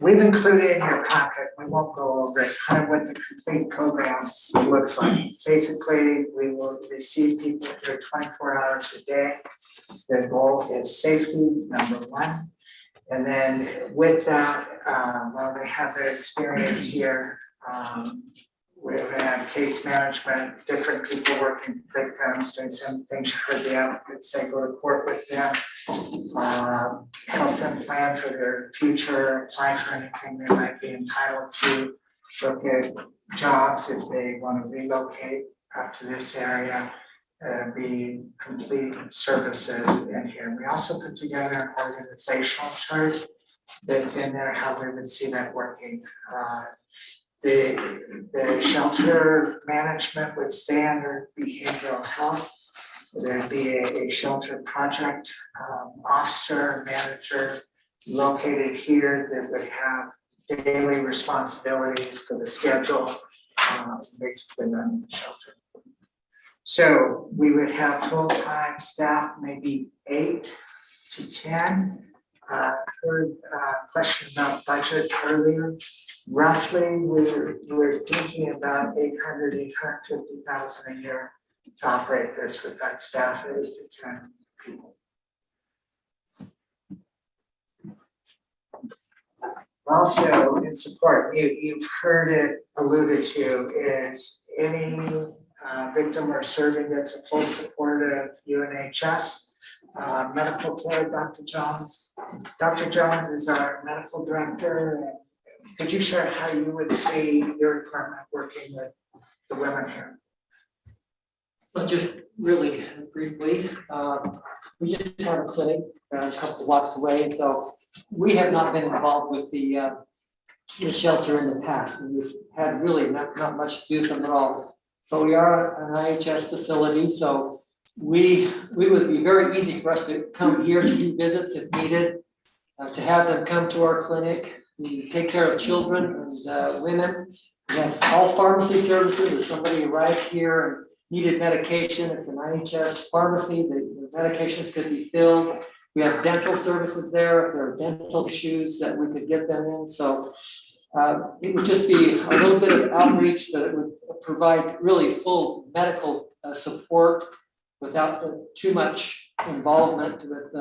Speaker 16: We've included in your packet, we won't go over it, kind of what the complete program looks like. Basically, we will receive people here 24 hours a day. The goal is safety, number one. And then with that, while they have their experience here, we're going to have case management, different people working with victims, doing some things you heard the advocates say, go to court with them, help them plan for their future, apply for anything they might be entitled to, look at jobs if they want to relocate up to this area, be complete services in here. We also put together an organizational chart that's in there, how we would see that working. The shelter management would stay under behavioral health. There'd be a shelter project officer, manager located here that would have daily responsibilities for the schedule, basically running the shelter. So we would have full-time staff, maybe 8 to 10. Heard a question about budget earlier. Roughly, we're thinking about 850,000 a year to operate this with that staff of 8 to 10 people. Also, in support, you've heard it alluded to, is any victim or surrogate a full support of UNHS. Medical care, Dr. Jones. Dr. Jones is our medical director. And could you share how you would see your department working with the women here?
Speaker 5: Well, just really briefly, we just have a clinic a couple blocks away, and so we have not been involved with the shelter in the past, and we've had really not much to do with them at all. But we are an IHS facility, so we would be very easy for us to come here to do visits if needed, to have them come to our clinic. We take care of children and women. We have all pharmacy services. If somebody arrives here and needed medication, it's an IHS pharmacy. The medications could be filled. We have dental services there. If there are dental issues that we could get them in. So it would just be a little bit of outreach, but it would provide really full medical support without too much involvement with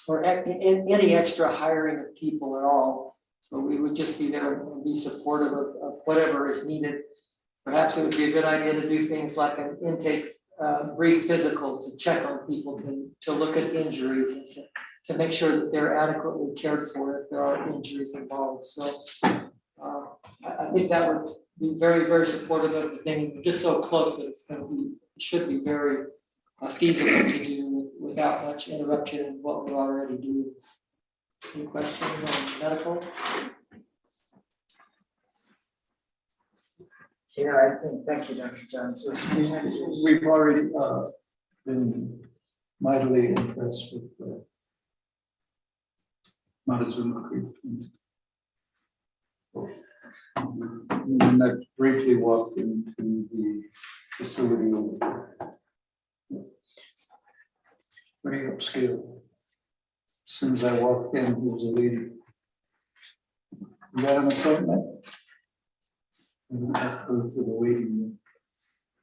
Speaker 5: or any extra hiring of people at all. So we would just be there and be supportive of whatever is needed. Perhaps it would be a good idea to do things like an intake brief physical to check on people, to look at injuries and to make sure that they're adequately cared for if there are injuries involved. So I think that would be very, very supportive of the thing. We're just so close that it's going to be, it should be very feasible to do without much interruption in what we're already doing. Any questions on medical?
Speaker 16: Yeah, I think, thank you, Dr. Jones.
Speaker 8: We've already been mightily impressed with Montezuma Creek. And I briefly walked into the facility. Very upscale. As soon as I walked in, there was a lady. You got an appointment? And I go to the waiting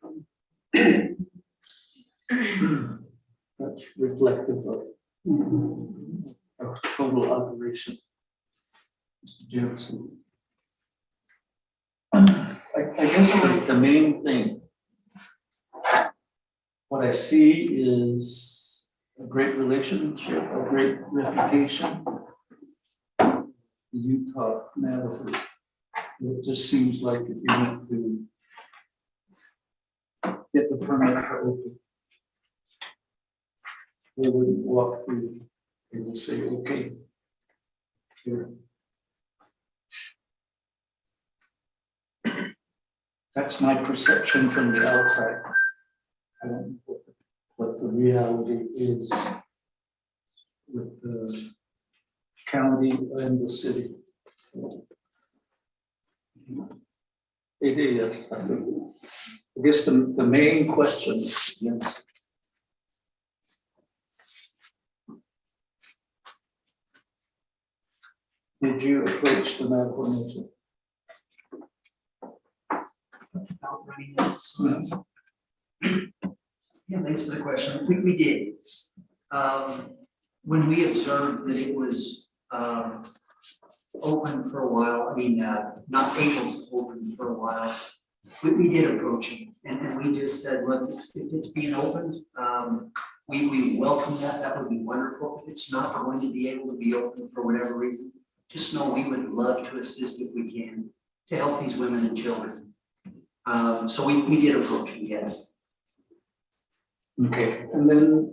Speaker 8: room. That's reflective of total operation. Mr. Jensen. I guess the main thing, what I see is a great relationship, a great reputation. The Utah Navajo. It just seems like if you went to get the permit to open, they wouldn't walk through, they would say, okay, here. That's my perception from the outside. I don't know what the reality is with the county and the city. It is. I guess the main question is, yes. Did you approach the Navajo Nation?
Speaker 2: About running this. Yeah, thanks for the question. We did. When we observed that it was open for a while, I mean, not able to open for a while, we did approach him, and we just said, look, if it's being opened, we welcome that. That would be wonderful. If it's not going to be able to be open for whatever reason, just know we would love to assist if we can to help these women and children. So we did approach him, yes.
Speaker 8: Okay, and then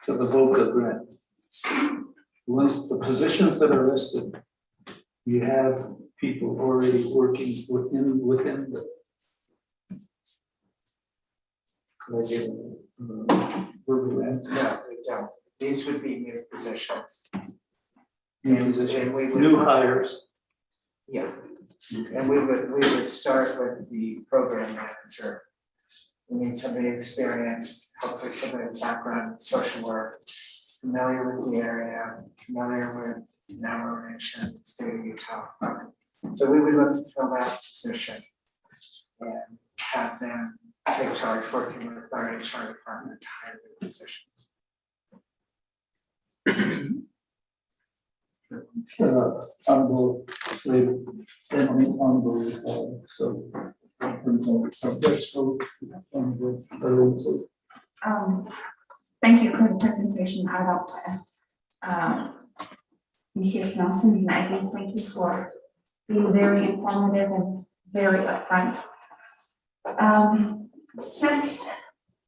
Speaker 8: to the VOCA grant. Once the positions that are listed, you have people already working within the. Could I get verbal answer?
Speaker 16: No, we don't. These would be new positions.
Speaker 8: New positions, new hires.
Speaker 16: Yeah, and we would start with the program manager. We need somebody experienced, hopefully somebody with background in social work, familiar with the area, familiar with Navajo Nation, state of Utah. So we would look to fill that position and have them take charge working with our HR department to hire the positions.
Speaker 8: Honorable, honorable, so. Subjects, so, honorable,
Speaker 10: Thank you for the presentation. I don't, Chief Nelson, and I think thank you for being very informative and very upfront. Since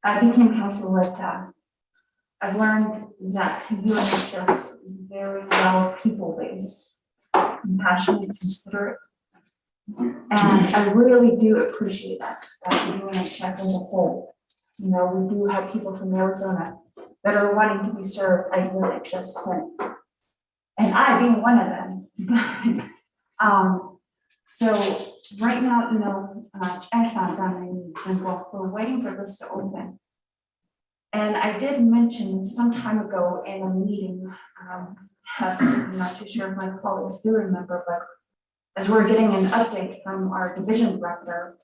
Speaker 10: I became councilor, I've learned that UNHS is very well people-based, compassionate, considerate. And I really do appreciate that UNHS as a whole. You know, we do have people from Arizona that are wanting to be served at UNHS clinic. And I being one of them. So right now, you know, I found out my needs and we're waiting for this to open. And I did mention some time ago in a meeting, I'm not too sure if my colleagues do remember, but as we're getting an update from our division director,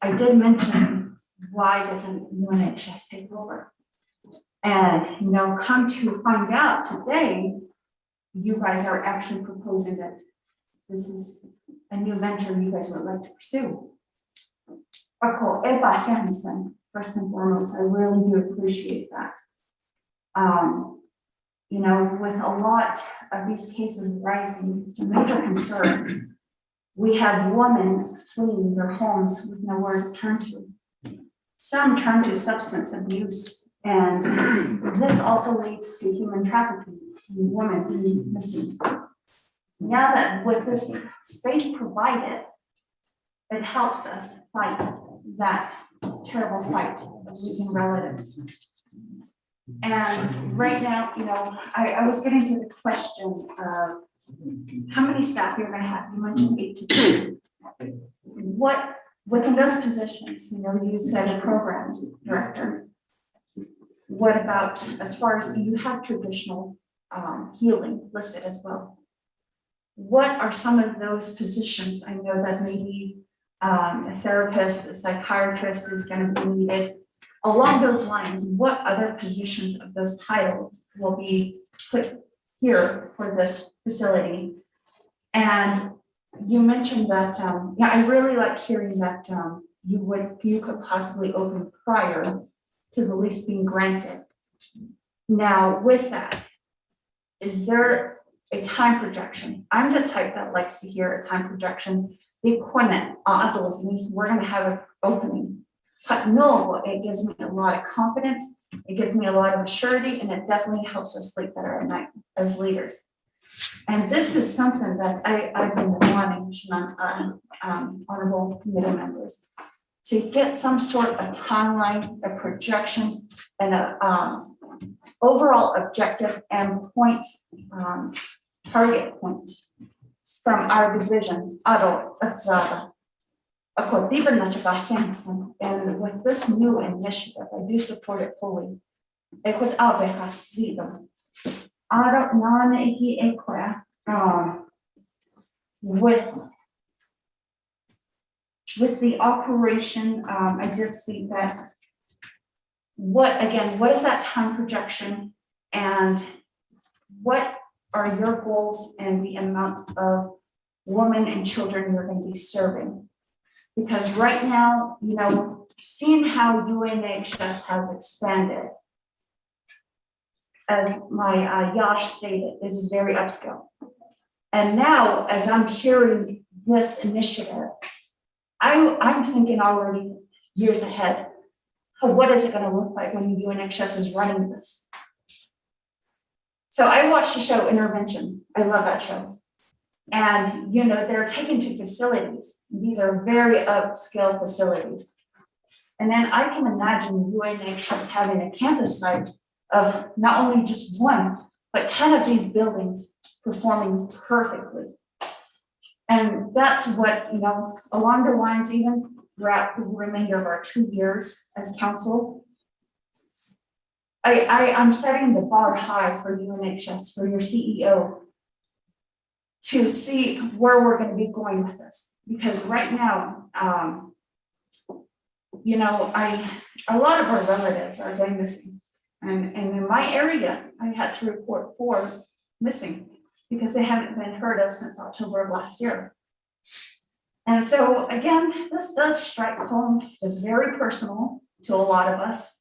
Speaker 10: I did mention why doesn't UNHS take over? And, you know, come to find out today, you guys are actually proposing that this is a new venture you guys would like to pursue. Ako, Eva Hansen, first and foremost, I really do appreciate that. You know, with a lot of these cases rising, it's a major concern. We have women fleeing their homes with nowhere to turn to. Some turn to substance abuse, and this also leads to human trafficking, women being missing. Now that with this space provided, it helps us fight that terrible fight of losing relatives. And right now, you know, I was getting to the question of how many staff you're gonna have. You mentioned 8 to 10. What, within those positions, you know, you said a program director. What about, as far as you have traditional healing listed as well? What are some of those positions? I know that maybe a therapist, a psychiatrist is going to be needed. Along those lines, what other positions of those titles will be put here for this facility? And you mentioned that, yeah, I really like hearing that you could possibly open prior to the lease being granted. Now, with that, is there a time projection? I'm the type that likes to hear a time projection. We're going to have an opening. But no, it gives me a lot of confidence. It gives me a lot of surety, and it definitely helps us sleep better at night as leaders. And this is something that I've been wanting, honorable committee members, to get some sort of timeline, a projection, and a overall objective and point, target point from our division, and with this new initiative, I do support it fully. With the operation, I did see that. What is that time projection, and what are your goals and the amount of women and children you're going to be serving? Because right now, you know, seeing how UNHS has expanded, as my Yash stated, it is very upscale. And now, as I'm hearing this initiative, I'm thinking already years ahead. What is it going to look like when UNHS is running this? So I watched the show Intervention. I love that show. And, you know, they're taken to facilities. These are very upscale facilities. And then I can imagine UNHS having a campus site of not only just one, but 10 of these buildings performing perfectly. And that's what, you know, along the lines, even throughout the remainder of our 2 years as council, I'm setting the bar high for UNHS, for your CEO, to see where we're going to be going with this. Because right now, you know, a lot of our relatives are going missing. And in my area, I had to report 4 missing.
Speaker 3: because they haven't been heard of since October of last year. And so again, this does strike home. It's very personal to a lot of us.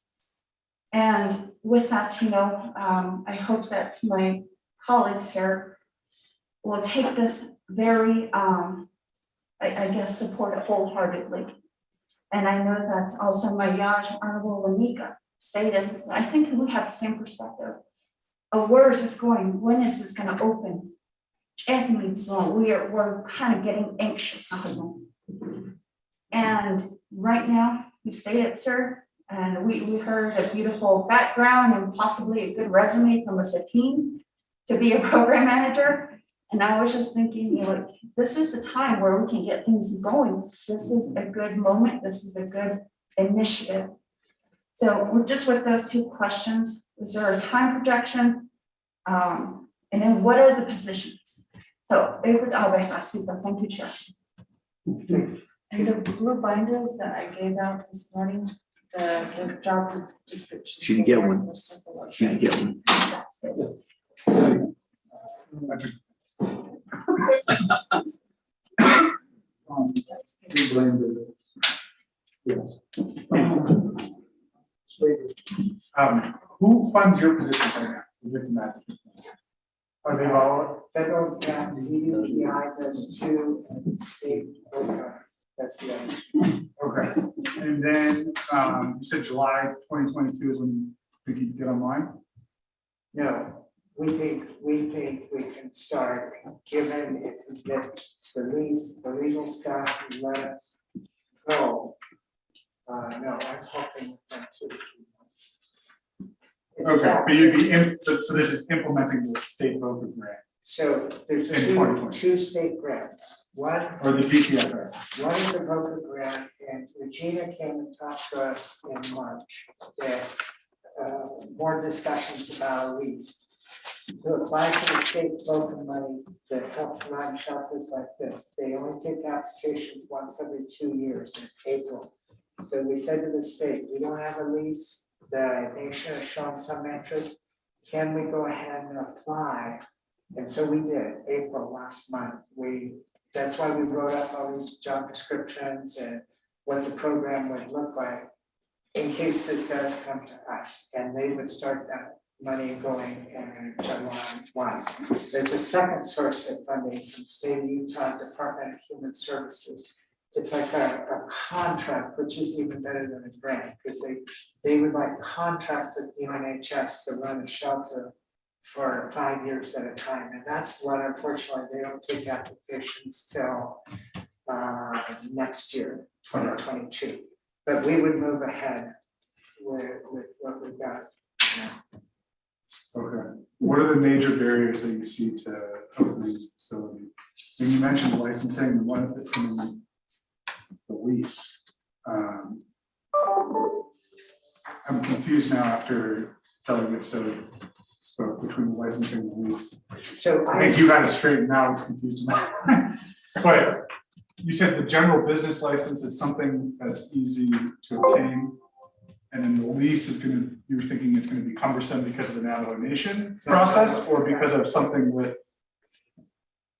Speaker 3: And with that, I hope that my colleagues here will take this very, I guess, support it wholeheartedly. And I know that also my Yaj, Honorable Wanika, stated, I think we have the same perspective. Oh, where is this going? When is this going to open? We're kind of getting anxious. And right now, you stated, sir, and we heard a beautiful background and possibly a good resume from a Satine to be a program manager. And I was just thinking, this is the time where we can get things going. This is a good moment. This is a good initiative. So just with those two questions, is there a time projection? And then what are the positions? So super. Thank you, Chair.
Speaker 10: And the blue binders that I gave out this morning, the job description.
Speaker 14: She can get one. She can get one.
Speaker 3: That's it.
Speaker 7: We blame the. Yes. Who funds your positions right now? The victim advocate? Are they all?
Speaker 16: Federal grant, the DDPI does two, and state, that's the other.
Speaker 7: Okay, and then, you said July 2022 is when you think you can get online?
Speaker 16: No, we think we can start, given if we get the legal staff to let us go. No, I'm hoping within 2 to 3 months. In
Speaker 7: Okay,
Speaker 16: fact,
Speaker 7: but you'd be, so this is implementing the state voter grant,
Speaker 16: So there's
Speaker 7: in
Speaker 16: two
Speaker 7: 2020.
Speaker 16: state grants. One
Speaker 7: or the DCFS.
Speaker 16: One is a VOCA grant, and Regina came and talked to us in March, that more discussions about a lease. To apply for the state VOCA money that helps run shelters like this, they only take applications once every 2 years in April. So we said to the state, we don't have a lease, the nation has shown some interest, can we go ahead and apply? And so we did, April last month. That's why we wrote up all these job descriptions and what the program would look like in case this does come to us, and they would start that money going in July 1. There's a second source of funding from state of Utah Department of Human Services. It's like a contract, which is even better than a grant, because they would like contract with UNHS to run a shelter for 5 years at a time. And that's what, unfortunately, they don't take applications till next year, 2022. But we would move ahead with what we've got now.
Speaker 7: Okay, what are the major barriers that you see to opening the facility? And you mentioned licensing, one of the lease. I'm confused now after Delegate so spoke between the licensing and the lease.
Speaker 16: So
Speaker 7: I think you got it straight, now it's confused. But you said the general business license is something that's easy to obtain. And then the lease is you're thinking it's gonna be cumbersome because of the Navajo Nation process, or because of something with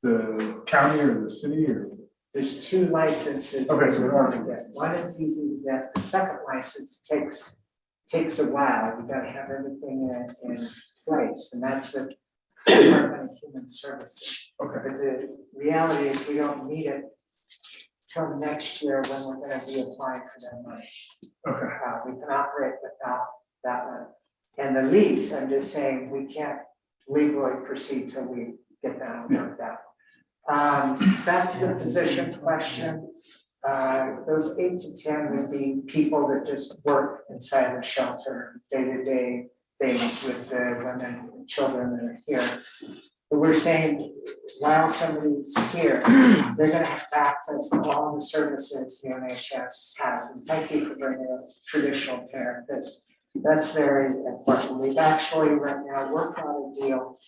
Speaker 7: the county or the city, or?
Speaker 16: There's 2 licenses.
Speaker 7: Okay, so there are 2
Speaker 16: licenses. One is easy to get, the second license takes a while. You gotta have everything in place, and that's with Department of Human Services.
Speaker 7: Okay.
Speaker 16: But the reality is we don't need it till next year when we're gonna be applying for that money.
Speaker 7: Okay.
Speaker 16: We can operate without that one. And the lease, I'm just saying, we can't legally proceed till we get that all worked out. Back to the position question, those 8 to 10 would be people that just work inside the shelter, day-to-day things with the women and children that are here. But we're saying, while somebody's here, they're gonna have access to all the services UNHS has. And thank you for bringing up traditional care, because that's very important. We've actually right now worked on a deal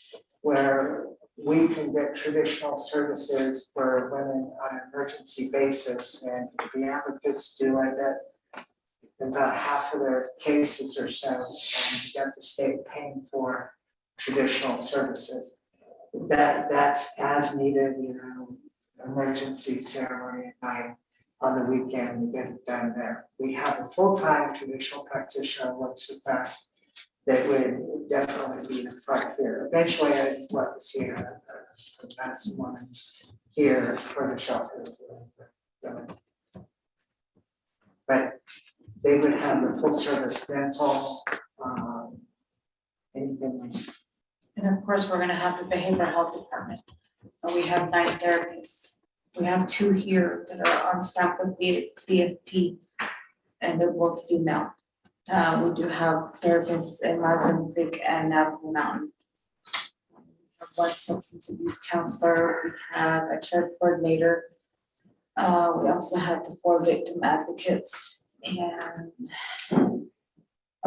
Speaker 16: where we can get traditional services for women on an emergency basis, and the advocates do, I bet, about half of their cases or so, and get the state paying for traditional services. that's as needed, emergency ceremony at night, on the weekend, we get it done there. We have a full-time traditional practitioner who works with us that would definitely be in the front here. Eventually, I'd love to see a medicine woman here for the shelter. But they would have the full service dental, anything.
Speaker 10: And of course, we're gonna have the behavioral health department. We have 9 therapists. We have 2 here that are on staff with BFP, and they're both female. We do have therapists in Mozambique and Navajo Mountain. We have 1 substance abuse counselor. We have a care coordinator. We also have the 4 victim advocates, and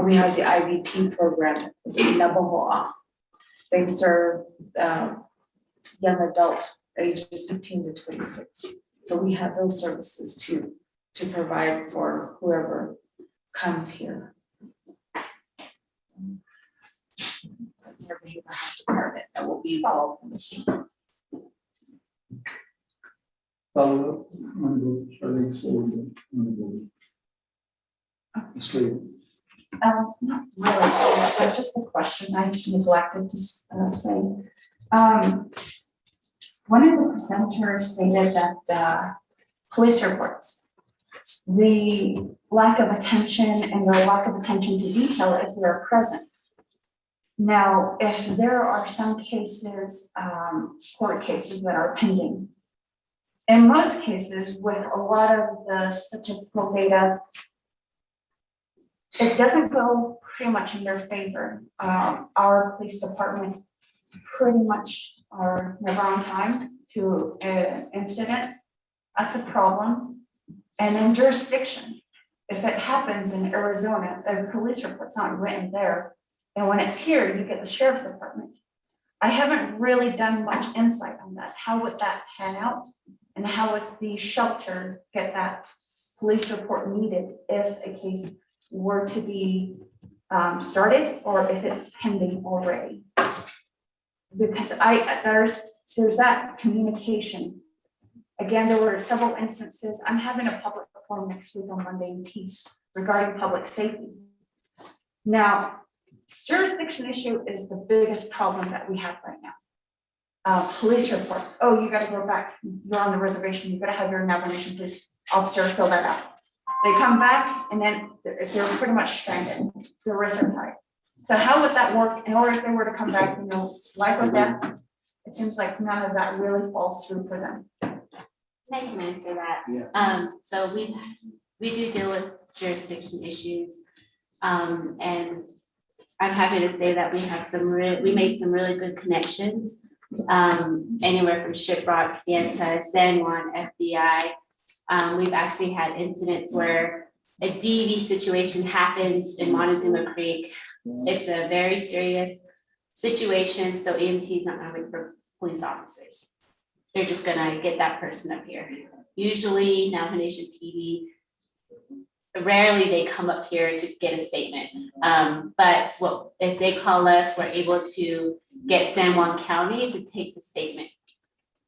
Speaker 10: we have the IVP program, it's in Navajo. They serve young adults ages 15 to 26. So we have those services too, to provide for whoever comes here. That's our behavioral health department that will be involved in this.
Speaker 8: Follow up on the Charlie Souza.
Speaker 17: Not really, but just a question I neglected to say. One of the presenters stated that police reports, the lack of attention and the lack of attention to detail if they're present. Now, if there are some cases, court cases that are pending, in most cases with a lot of the statistical data, it doesn't go pretty much in their favor. Our police department pretty much are never on time to an incident. That's a problem. And in jurisdiction, if it happens in Arizona, the police report's not written there. And when it's here, you get the sheriff's department. I haven't really done much insight on that. How would that pan out? And how would the shelter get that police report needed if a case were to be started or if it's pending already? Because there's that communication. Again, there were several instances. I'm having a public forum next week on Monday in Tees regarding public safety. Now, jurisdiction issue is the biggest problem that we have right now. Police reports. Oh, you got to go back. You're on the reservation. You got to have your Navajo Nation police officer fill that out. They come back and then they're pretty much stranded. Their wrists are tied. So how would that work? In order if they were to come back, it's life or death. It seems like none of that really falls through for them.
Speaker 15: I can answer that.
Speaker 8: Yeah.
Speaker 15: So we do deal with jurisdiction issues. And I'm happy to say that we made some really good connections. Anywhere from Shiprock, Yanta, San Juan, FBI. We've actually had incidents where a DV situation happens in Montezuma Creek. It's a very serious situation, so EMT is not going to wait for police officers. They're just going to get that person up here. Usually, Navajo Nation PD, rarely they come up here to get a statement. But if they call us, we're able to get San Juan County to take the statement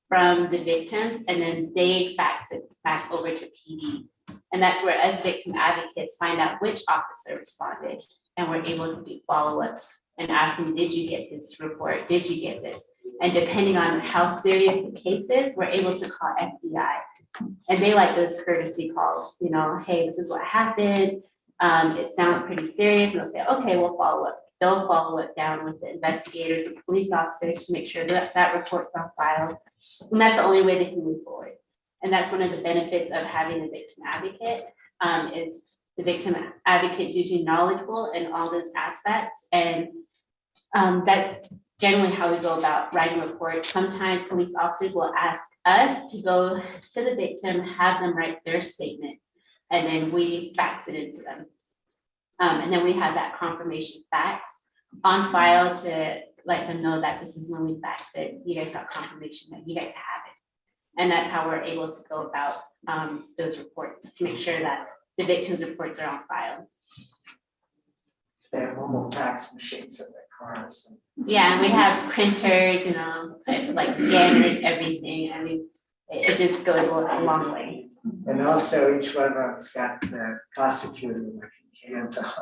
Speaker 15: from the victims, and then they fax it back over to PD. And that's where us victim advocates find out which officer responded, and we're able to do follow-ups and ask them, did you get this report? Did you get this? And depending on how serious the case is, we're able to call FBI. And they like those courtesy calls, hey, this is what happened. It sounds pretty serious. And they'll say, okay, we'll follow up. They'll follow it down with the investigators and police officers to make sure that that report's on file. And that's the only way they can move forward. And that's one of the benefits of having a victim advocate, is the victim advocate is usually knowledgeable in all those aspects. And that's generally how we go about writing reports. Sometimes police officers will ask us to go to the victim, have them write their statement, and then we fax it into them. And then we have that confirmation fax on file to let them know that this is when we faxed it. You guys got confirmation that you guys have it. And that's how we're able to go about those reports to make sure that the victim's reports are on file.
Speaker 16: They have mobile fax machines, so they're cars.
Speaker 15: Yeah, and we have printers, like scanners, everything. I mean, it just goes a long way.
Speaker 16: And also each one of them's got the prosecutor like in Canada.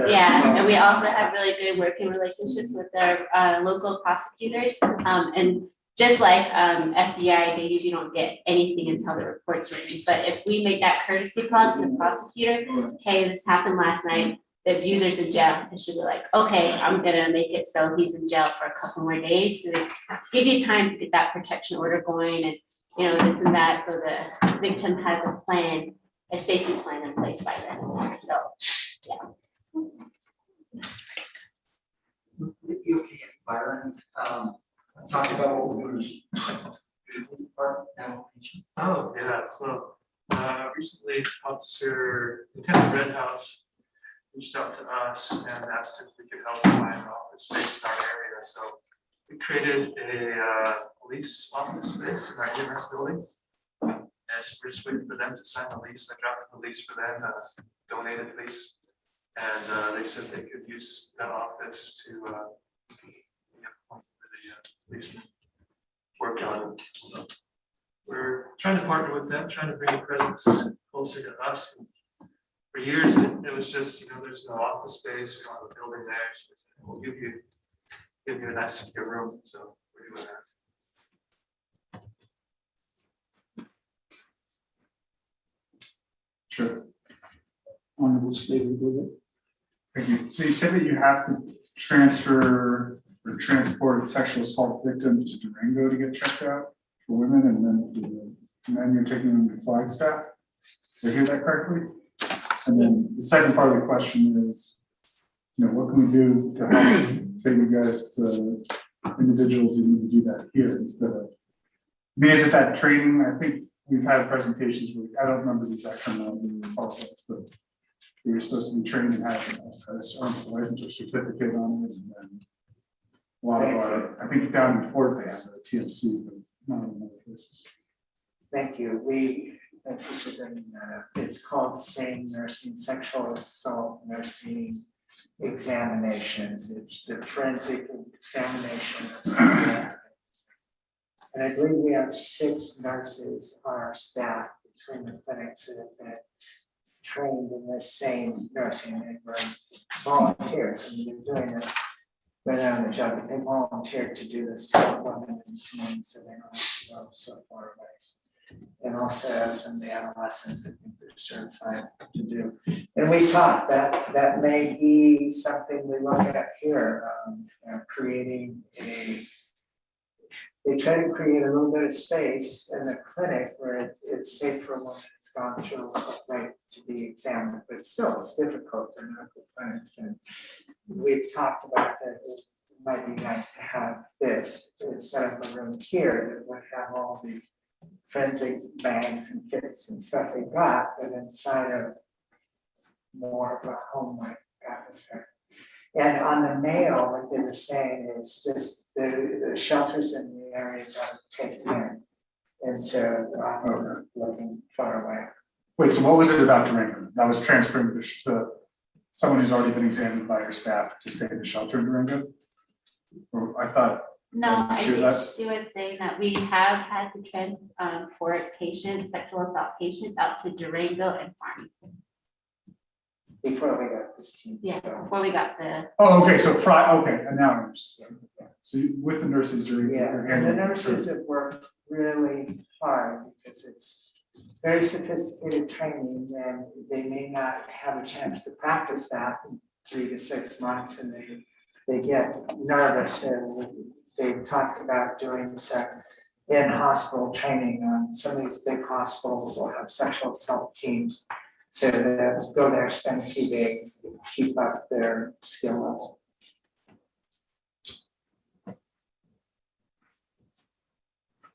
Speaker 15: Yeah, and we also have really good working relationships with our local prosecutors. And just like FBI, they usually don't get anything until the report's written. But if we make that courtesy call to the prosecutor, hey, this happened last night, the abuser's in jail, and she'll be like, okay, I'm gonna make it so he's in jail for a couple more days to give you time to get that protection order going and this and that, so the victim has a plan, a safety plan in place by then. So, yeah.
Speaker 2: If you okay, Byron, talk about what we were.
Speaker 18: Oh, yeah, so, recently Officer Lieutenant Redhouse reached out to us and asked if we could help find an office space in our area, so we created a police office space in our EMS building. And so we're just waiting for them to sign the lease. I dropped the lease for them, donated lease. And they said they could use that office to the policeman work on it. So we're trying to partner with them, trying to bring a presence closer to us. For years, it was just, there's no office space, we don't have a building there, so it's, we'll give you a nice secure room, so we're doing that.
Speaker 7: Sure.
Speaker 8: Honorable State Representative.
Speaker 7: Thank you. So you said that you have to transfer or transport sexual assault victims to Durango to get checked out for women, and then you're taking them to Flagstaff. Did I hear that correctly? And then the second part of the question is, what can we do to help take you guys to individuals who need to do that here instead of, is it that training? I think we've had presentations where, I don't remember the exact terminology of the process, but you're supposed to be trained and have a license or certificate on it. And then a lot of our, I think down in Fort they have a TMC, but not in other places.
Speaker 16: Thank you. Thank you for bringing that up. It's called SANE nursing, sexual assault nursing examinations. It's the forensic examination of something. And I believe we have 6 nurses on our staff between the clinics that have been trained in this same nursing. They were volunteers, and they're doing it right on the job. They volunteered to do this to help women in the community, so they don't have to go so far away. And also as in the adolescents, I think they're certified to do. And we talked that may be something we look at here, creating they try to create a little bit of space in the clinic where it's safe for a woman that's gone through right to be examined, but still it's difficult for medical clinics. And we've talked about that it might be nice to have this, to set up a room here that would have all the forensic bags and kits and stuff they got, but inside of more of a home-like atmosphere. And on the mail, what they were saying is just the shelters in the area got taken in. And so we're looking far away.
Speaker 7: Wait, so what was it about Durango? That was transferring to someone who's already been examined by your staff to stay in the shelter in Durango? Or I thought.
Speaker 15: No, I think she was saying that we have had to transport patients, sexual assault patients out to Durango and Farmington.
Speaker 16: Before we got this team.
Speaker 15: Yeah, before we got the.
Speaker 7: Oh, okay, so okay, and now I understand. So with the nurses during.
Speaker 16: Yeah, and the nurses have worked really hard because it's very sophisticated training, and they may not have a chance to practice that in 3 to 6 months, and they get nervous, and they've talked about doing some in-hospital training. Some of these big hospitals will have sexual assault teams. So they go there, spend a few days, keep up their skill level.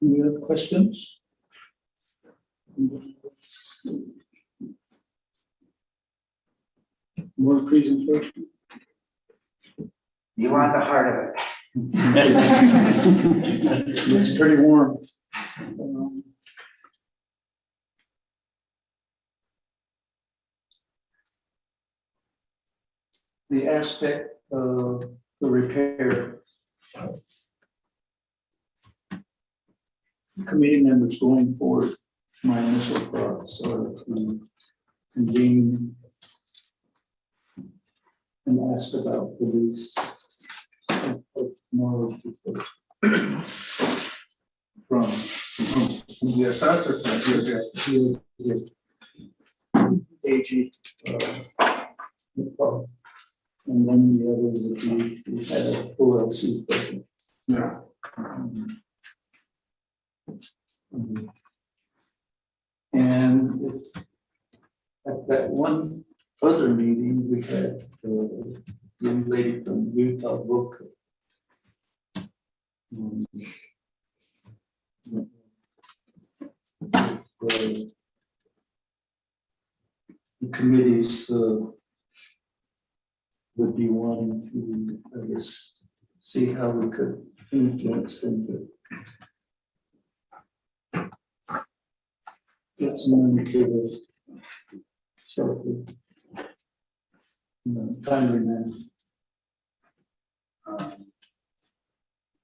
Speaker 8: Any other questions? More presentation?
Speaker 16: You want the heart of it.
Speaker 8: It's pretty warm. The aspect of the repair. Committee members going forward, my initial thoughts are to convene and ask about the lease. Tomorrow from
Speaker 7: The assessor said,
Speaker 8: AG. And then the other would be, we had a OLC question.
Speaker 7: yeah,
Speaker 8: And at that one other meeting, we had the young lady from Utah book. The committees would be wanting to, I guess, see how we could influence them to get some money to the shelter. Timely manner.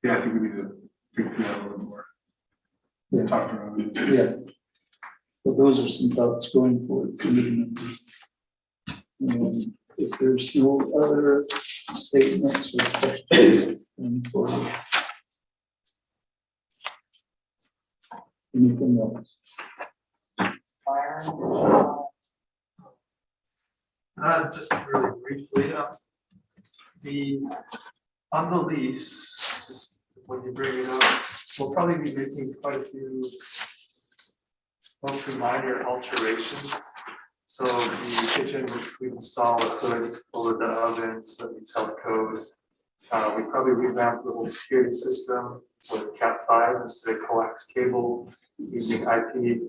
Speaker 7: yeah, I think we need to think through that a little more.
Speaker 8: Yeah.
Speaker 7: Talk around it.
Speaker 8: Yeah. But those are some thoughts going forward. Committee members. And if there's no other statements or questions, then for anything else?
Speaker 18: Just really briefly, on the lease, just when you bring it up, we'll probably be making quite a few mostly minor alterations. So the kitchen, which we install a hood over the oven so that we tell the code. We probably revamped the whole security system with Cat5 instead of coax cable, using IP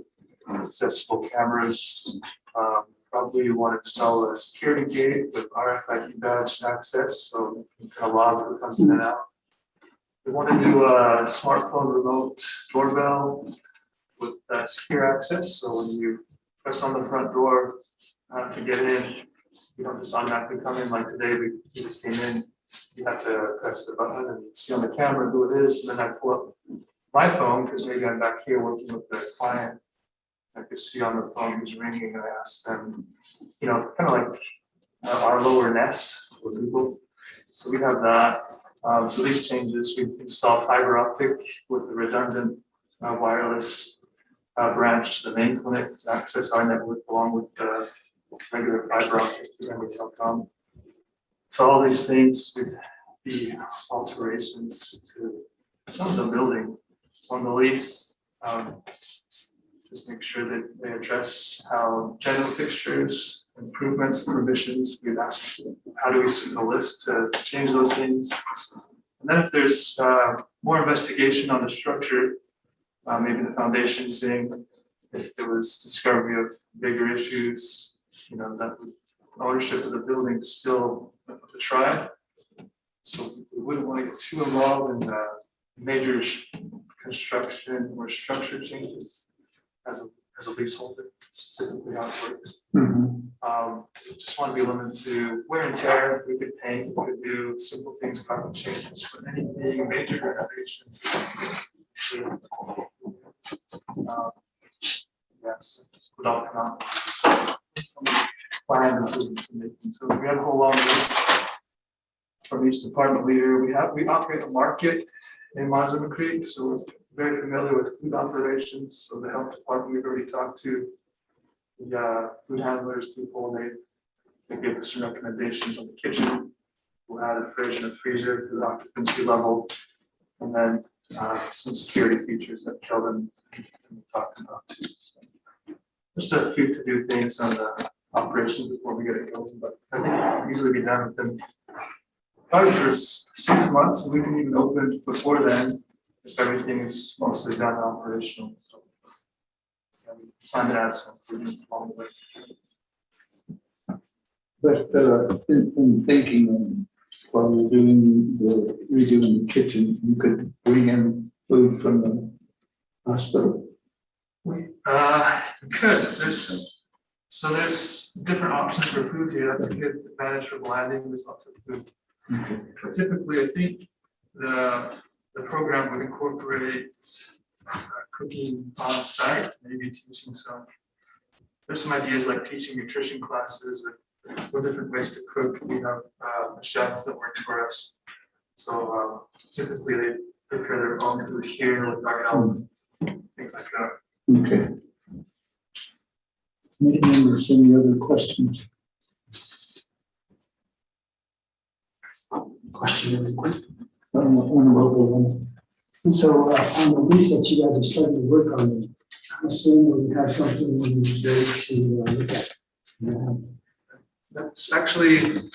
Speaker 18: accessible cameras. Probably want to install a security gate with RFID badge access, so you can log who comes in and out. We want to do a smartphone remote doorbell with secure access, so when you press on the front door to get in, you don't just automatically come in like today. We just came in. You have to press the button and see on the camera who it is, and then I pull up my phone because maybe I'm back here working with the client. I could see on the phone who's ringing, and I ask them, kind of like our lower nest with Google. So we have that. So these changes, we installed fiber optic with the redundant wireless branch to the main clinic to access our network along with the regular fiber optic through telecom. So all these things would be alterations to some of the building. So on the lease, just make sure that they address how general fixtures, improvements, provisions, we've asked, how do we submit a list to change those things? And then if there's more investigation on the structure, maybe the foundation thing, if there was discovery of bigger issues, that ownership of the building still to try. So we wouldn't want to get too involved in major construction or structure changes as a leaseholder, typically how it works. Just want to be limited to wear and tear. We could paint, we could do simple things, carpet changes, but anything major renovation. Yes, without come out. Plan improvements in making. So we have a whole long list from each department leader. We operate a market in Mazama Creek, so we're very familiar with food operations. So the health department we've already talked to, the food handlers, people, they give us some recommendations on the kitchen. We'll add a fridge and a freezer to the occupancy level, and then some security features that Kelvin talked about too. So just a few to do things on the operations before we get it going, but I think it can easily be done within probably for 6 months, and we can even open before then if everything is mostly done operational. So we plan to add some improvements along the way.
Speaker 8: But in thinking while you're redoing the kitchen, you could bring in food from the hospital.
Speaker 18: There's different options for food here. That's a good advantage for blending. There's lots of food But typically, I think the program would incorporate cooking on site, maybe teaching there's some ideas like teaching nutrition classes or different ways to cook. We have a chef that works for us. So typically they prepare their own food here with our help, things like that.
Speaker 8: Okay. Committee members, any other questions?
Speaker 13: Question, quick.
Speaker 8: On the local one.
Speaker 13: So, on the lease that you guys are starting to work on, I'm assuming we have something in there to look at.
Speaker 18: That's actually in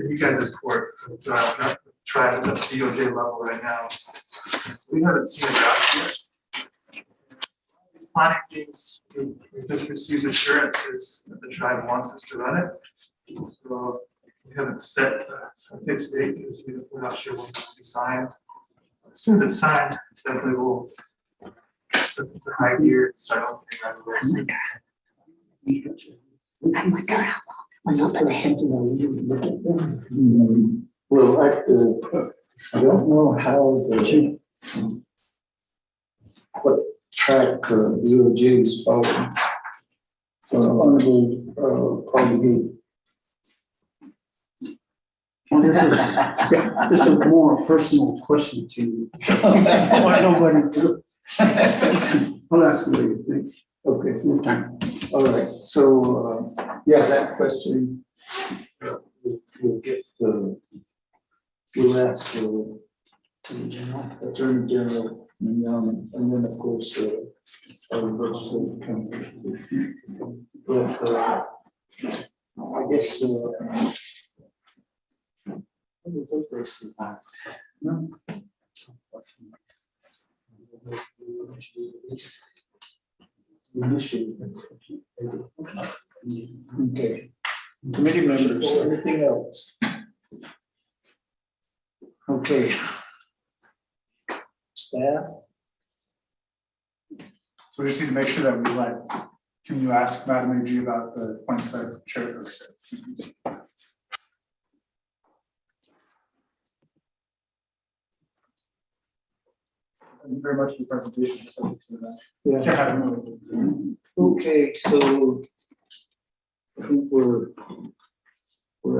Speaker 18: you guys' court, not tried at the DOJ level right now. We haven't seen a draft yet. Planning things, we just received assurances that the tribe wants us to run it. So we haven't set a fixed date because we're not sure when it's going to be signed. As soon as it's signed, definitely we'll the high gear and start opening right away.
Speaker 13: I'm like, how long?
Speaker 8: Well, I don't know how what track DOJ is following. Honorable, probably.
Speaker 13: Well, this is a more personal question to you. Why nobody do? I'll ask you what you think.
Speaker 8: Okay, full time. All right, so, yeah, that question, we'll get, we'll ask, Attorney General, and then, of course, our legislative committee. But, I guess, no. Okay. Committee members, anything else? Okay. Staff?
Speaker 7: So we just need to make sure that we can you ask Madam AG about the points that Chair said? Thank you very much for the presentation.
Speaker 8: Yeah. Okay, so I think we're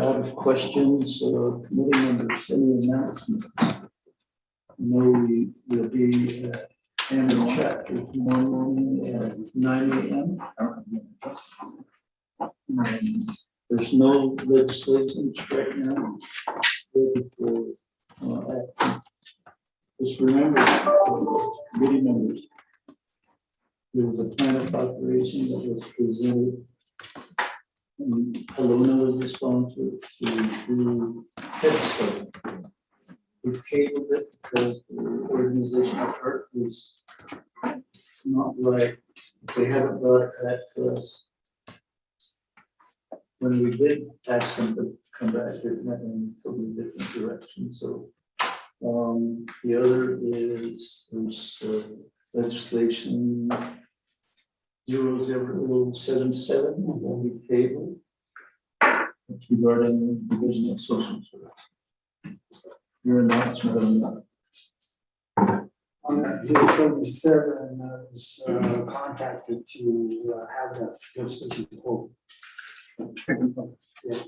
Speaker 8: out of questions. Committee members, any announcements? No, we will be in chapter tomorrow morning at 9 a.m. There's no legislation right now ready for action. Just remember, committee members, there was a plan of operation that was presented. And Alona was the sponsor to do Head Start. We tabled it because the organizational chart was not right. They haven't got that to us. When we did ask them to come back, it went in a totally different direction. So the other is there's legislation 0077 will be tabled. It's regarding division of social service. Your announcement on that.
Speaker 13: On that 077, I was contacted to have that legislation pulled. Yeah.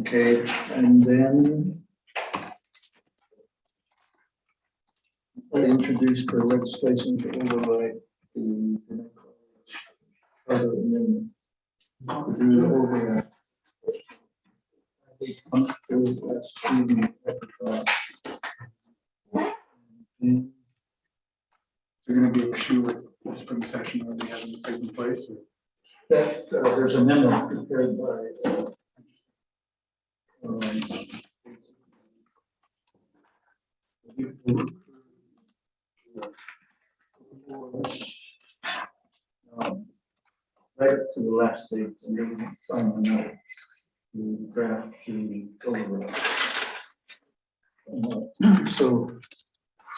Speaker 8: Okay, and then I introduced the legislation to override the other amendment. Do over
Speaker 7: You're going to be issue with this spring session already having taken place? Or?
Speaker 8: That there's a memo prepared by right up to the last date, and then finally out the draft to override. So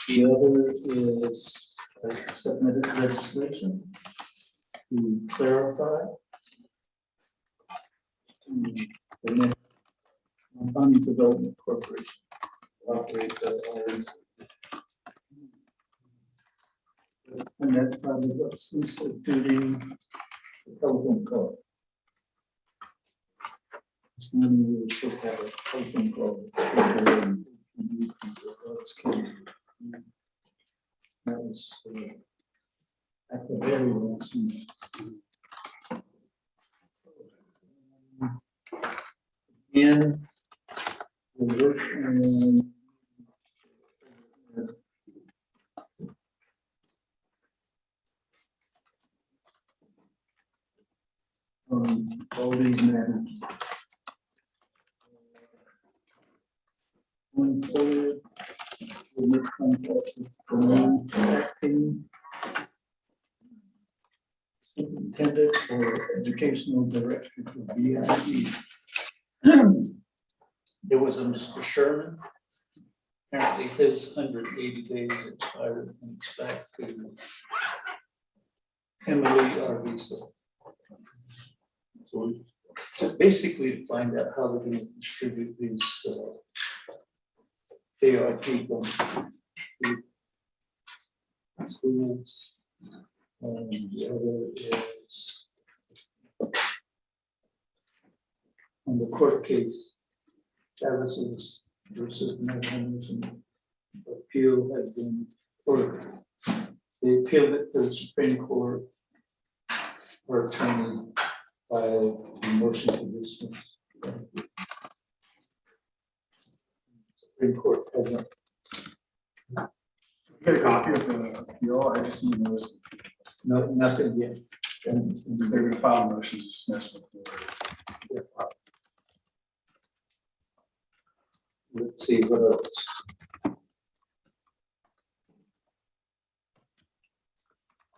Speaker 8: the other is submitted legislation. to clarify. The next County Development Corporation operate the areas. And that's probably what's instituting the telephone call. This morning we should have a telephone call. That was at the very last minute. And we work on all these matters. Going forward, we'll make contact with the main acting superintendent or educational director for BIE. There was a Mr. Sherman. Apparently his 180 days expired and it's back to Emily, our visa. So basically to find out how they're going to distribute these ARP funds to schools. And the other is on the court case, Travis's versus Navajo's appeal had been, or they appealed it to the Supreme Court. Or attorney filed a motion to dismiss. Supreme Court hasn't.
Speaker 7: Get a copy of the appeal, I just need those.
Speaker 8: No, nothing yet.
Speaker 7: And they're gonna file a motion to dismiss before.
Speaker 8: Let's see what else.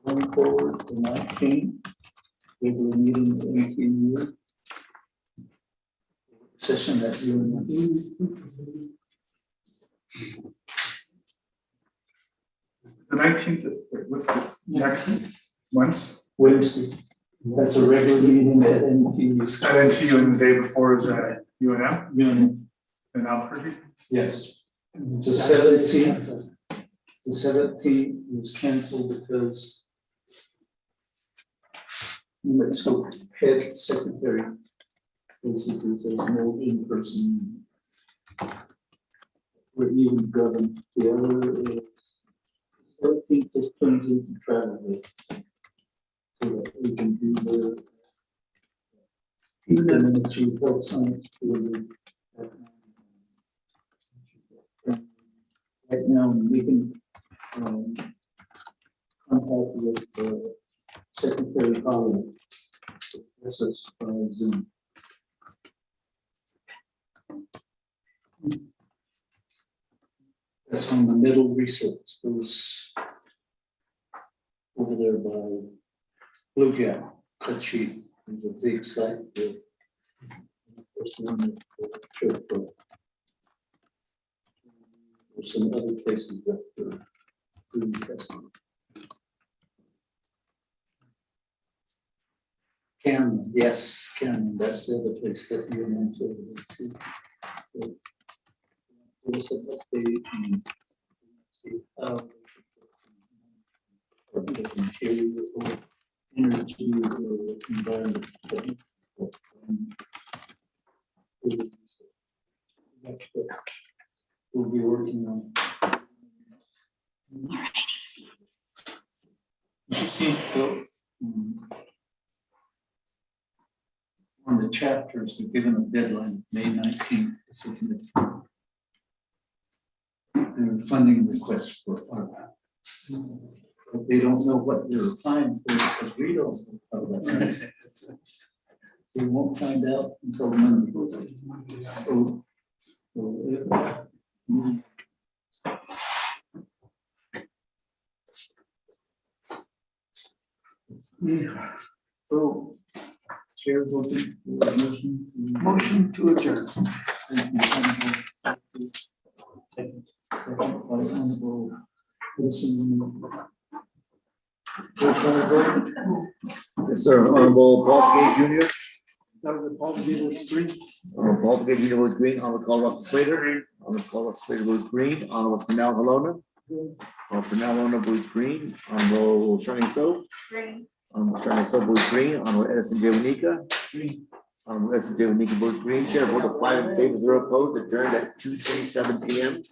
Speaker 8: Going forward, the 19th, regular meeting of NTU. Session that you.
Speaker 7: The 19th, what's the next once?
Speaker 8: Wednesday. That's a regular meeting at NTU.
Speaker 7: At NTU and the day before is at UNM?
Speaker 8: UNM.
Speaker 7: In Albuquerque?
Speaker 8: Yes. The 17th. The 17th was canceled because let's go head secretary. Basically, there's no in-person. We're even governed. The other is 17th just turns into travel day. So that we can do the even then the chief health science for the right now we can contact with Secretary Holland. This is Zoom. That's on the middle research. It was over there by Blue Gap, cut sheet. There's a big site there. First one at the church. There's some other places that are doing testing. Cameron, yes, Cameron, that's the other place that you went to. So, we'll set that page and see how material or energy or environment. That's what we'll be working on. All right. On the chapters, they're given a deadline, May 19th. They're funding requests for ARPA. But they don't know what they're applying for because we don't know how that is. We won't find out until Monday. So, Chair voting for
Speaker 6: Motion to adjourn.
Speaker 8: Second by Honorable Wilson. Roll call vote.
Speaker 14: Yes, sir. Honorable Paul Gay Junior.
Speaker 13: Honorable Paul Gay votes green.
Speaker 14: Honorable Paul Gay Junior votes green. Honorable Colorado Slater. Honorable Colorado Slater votes green. Honorable Canal Helona. Honorable Canal Helona votes green. Honorable Shani So.
Speaker 17: Green.
Speaker 14: Shani So votes green. Honorable Edison J. Wanika. Green. Edison J. Wanika votes green. Chair vote of 5 in favor, 0 opposed, adjourned at 2:27 p.m.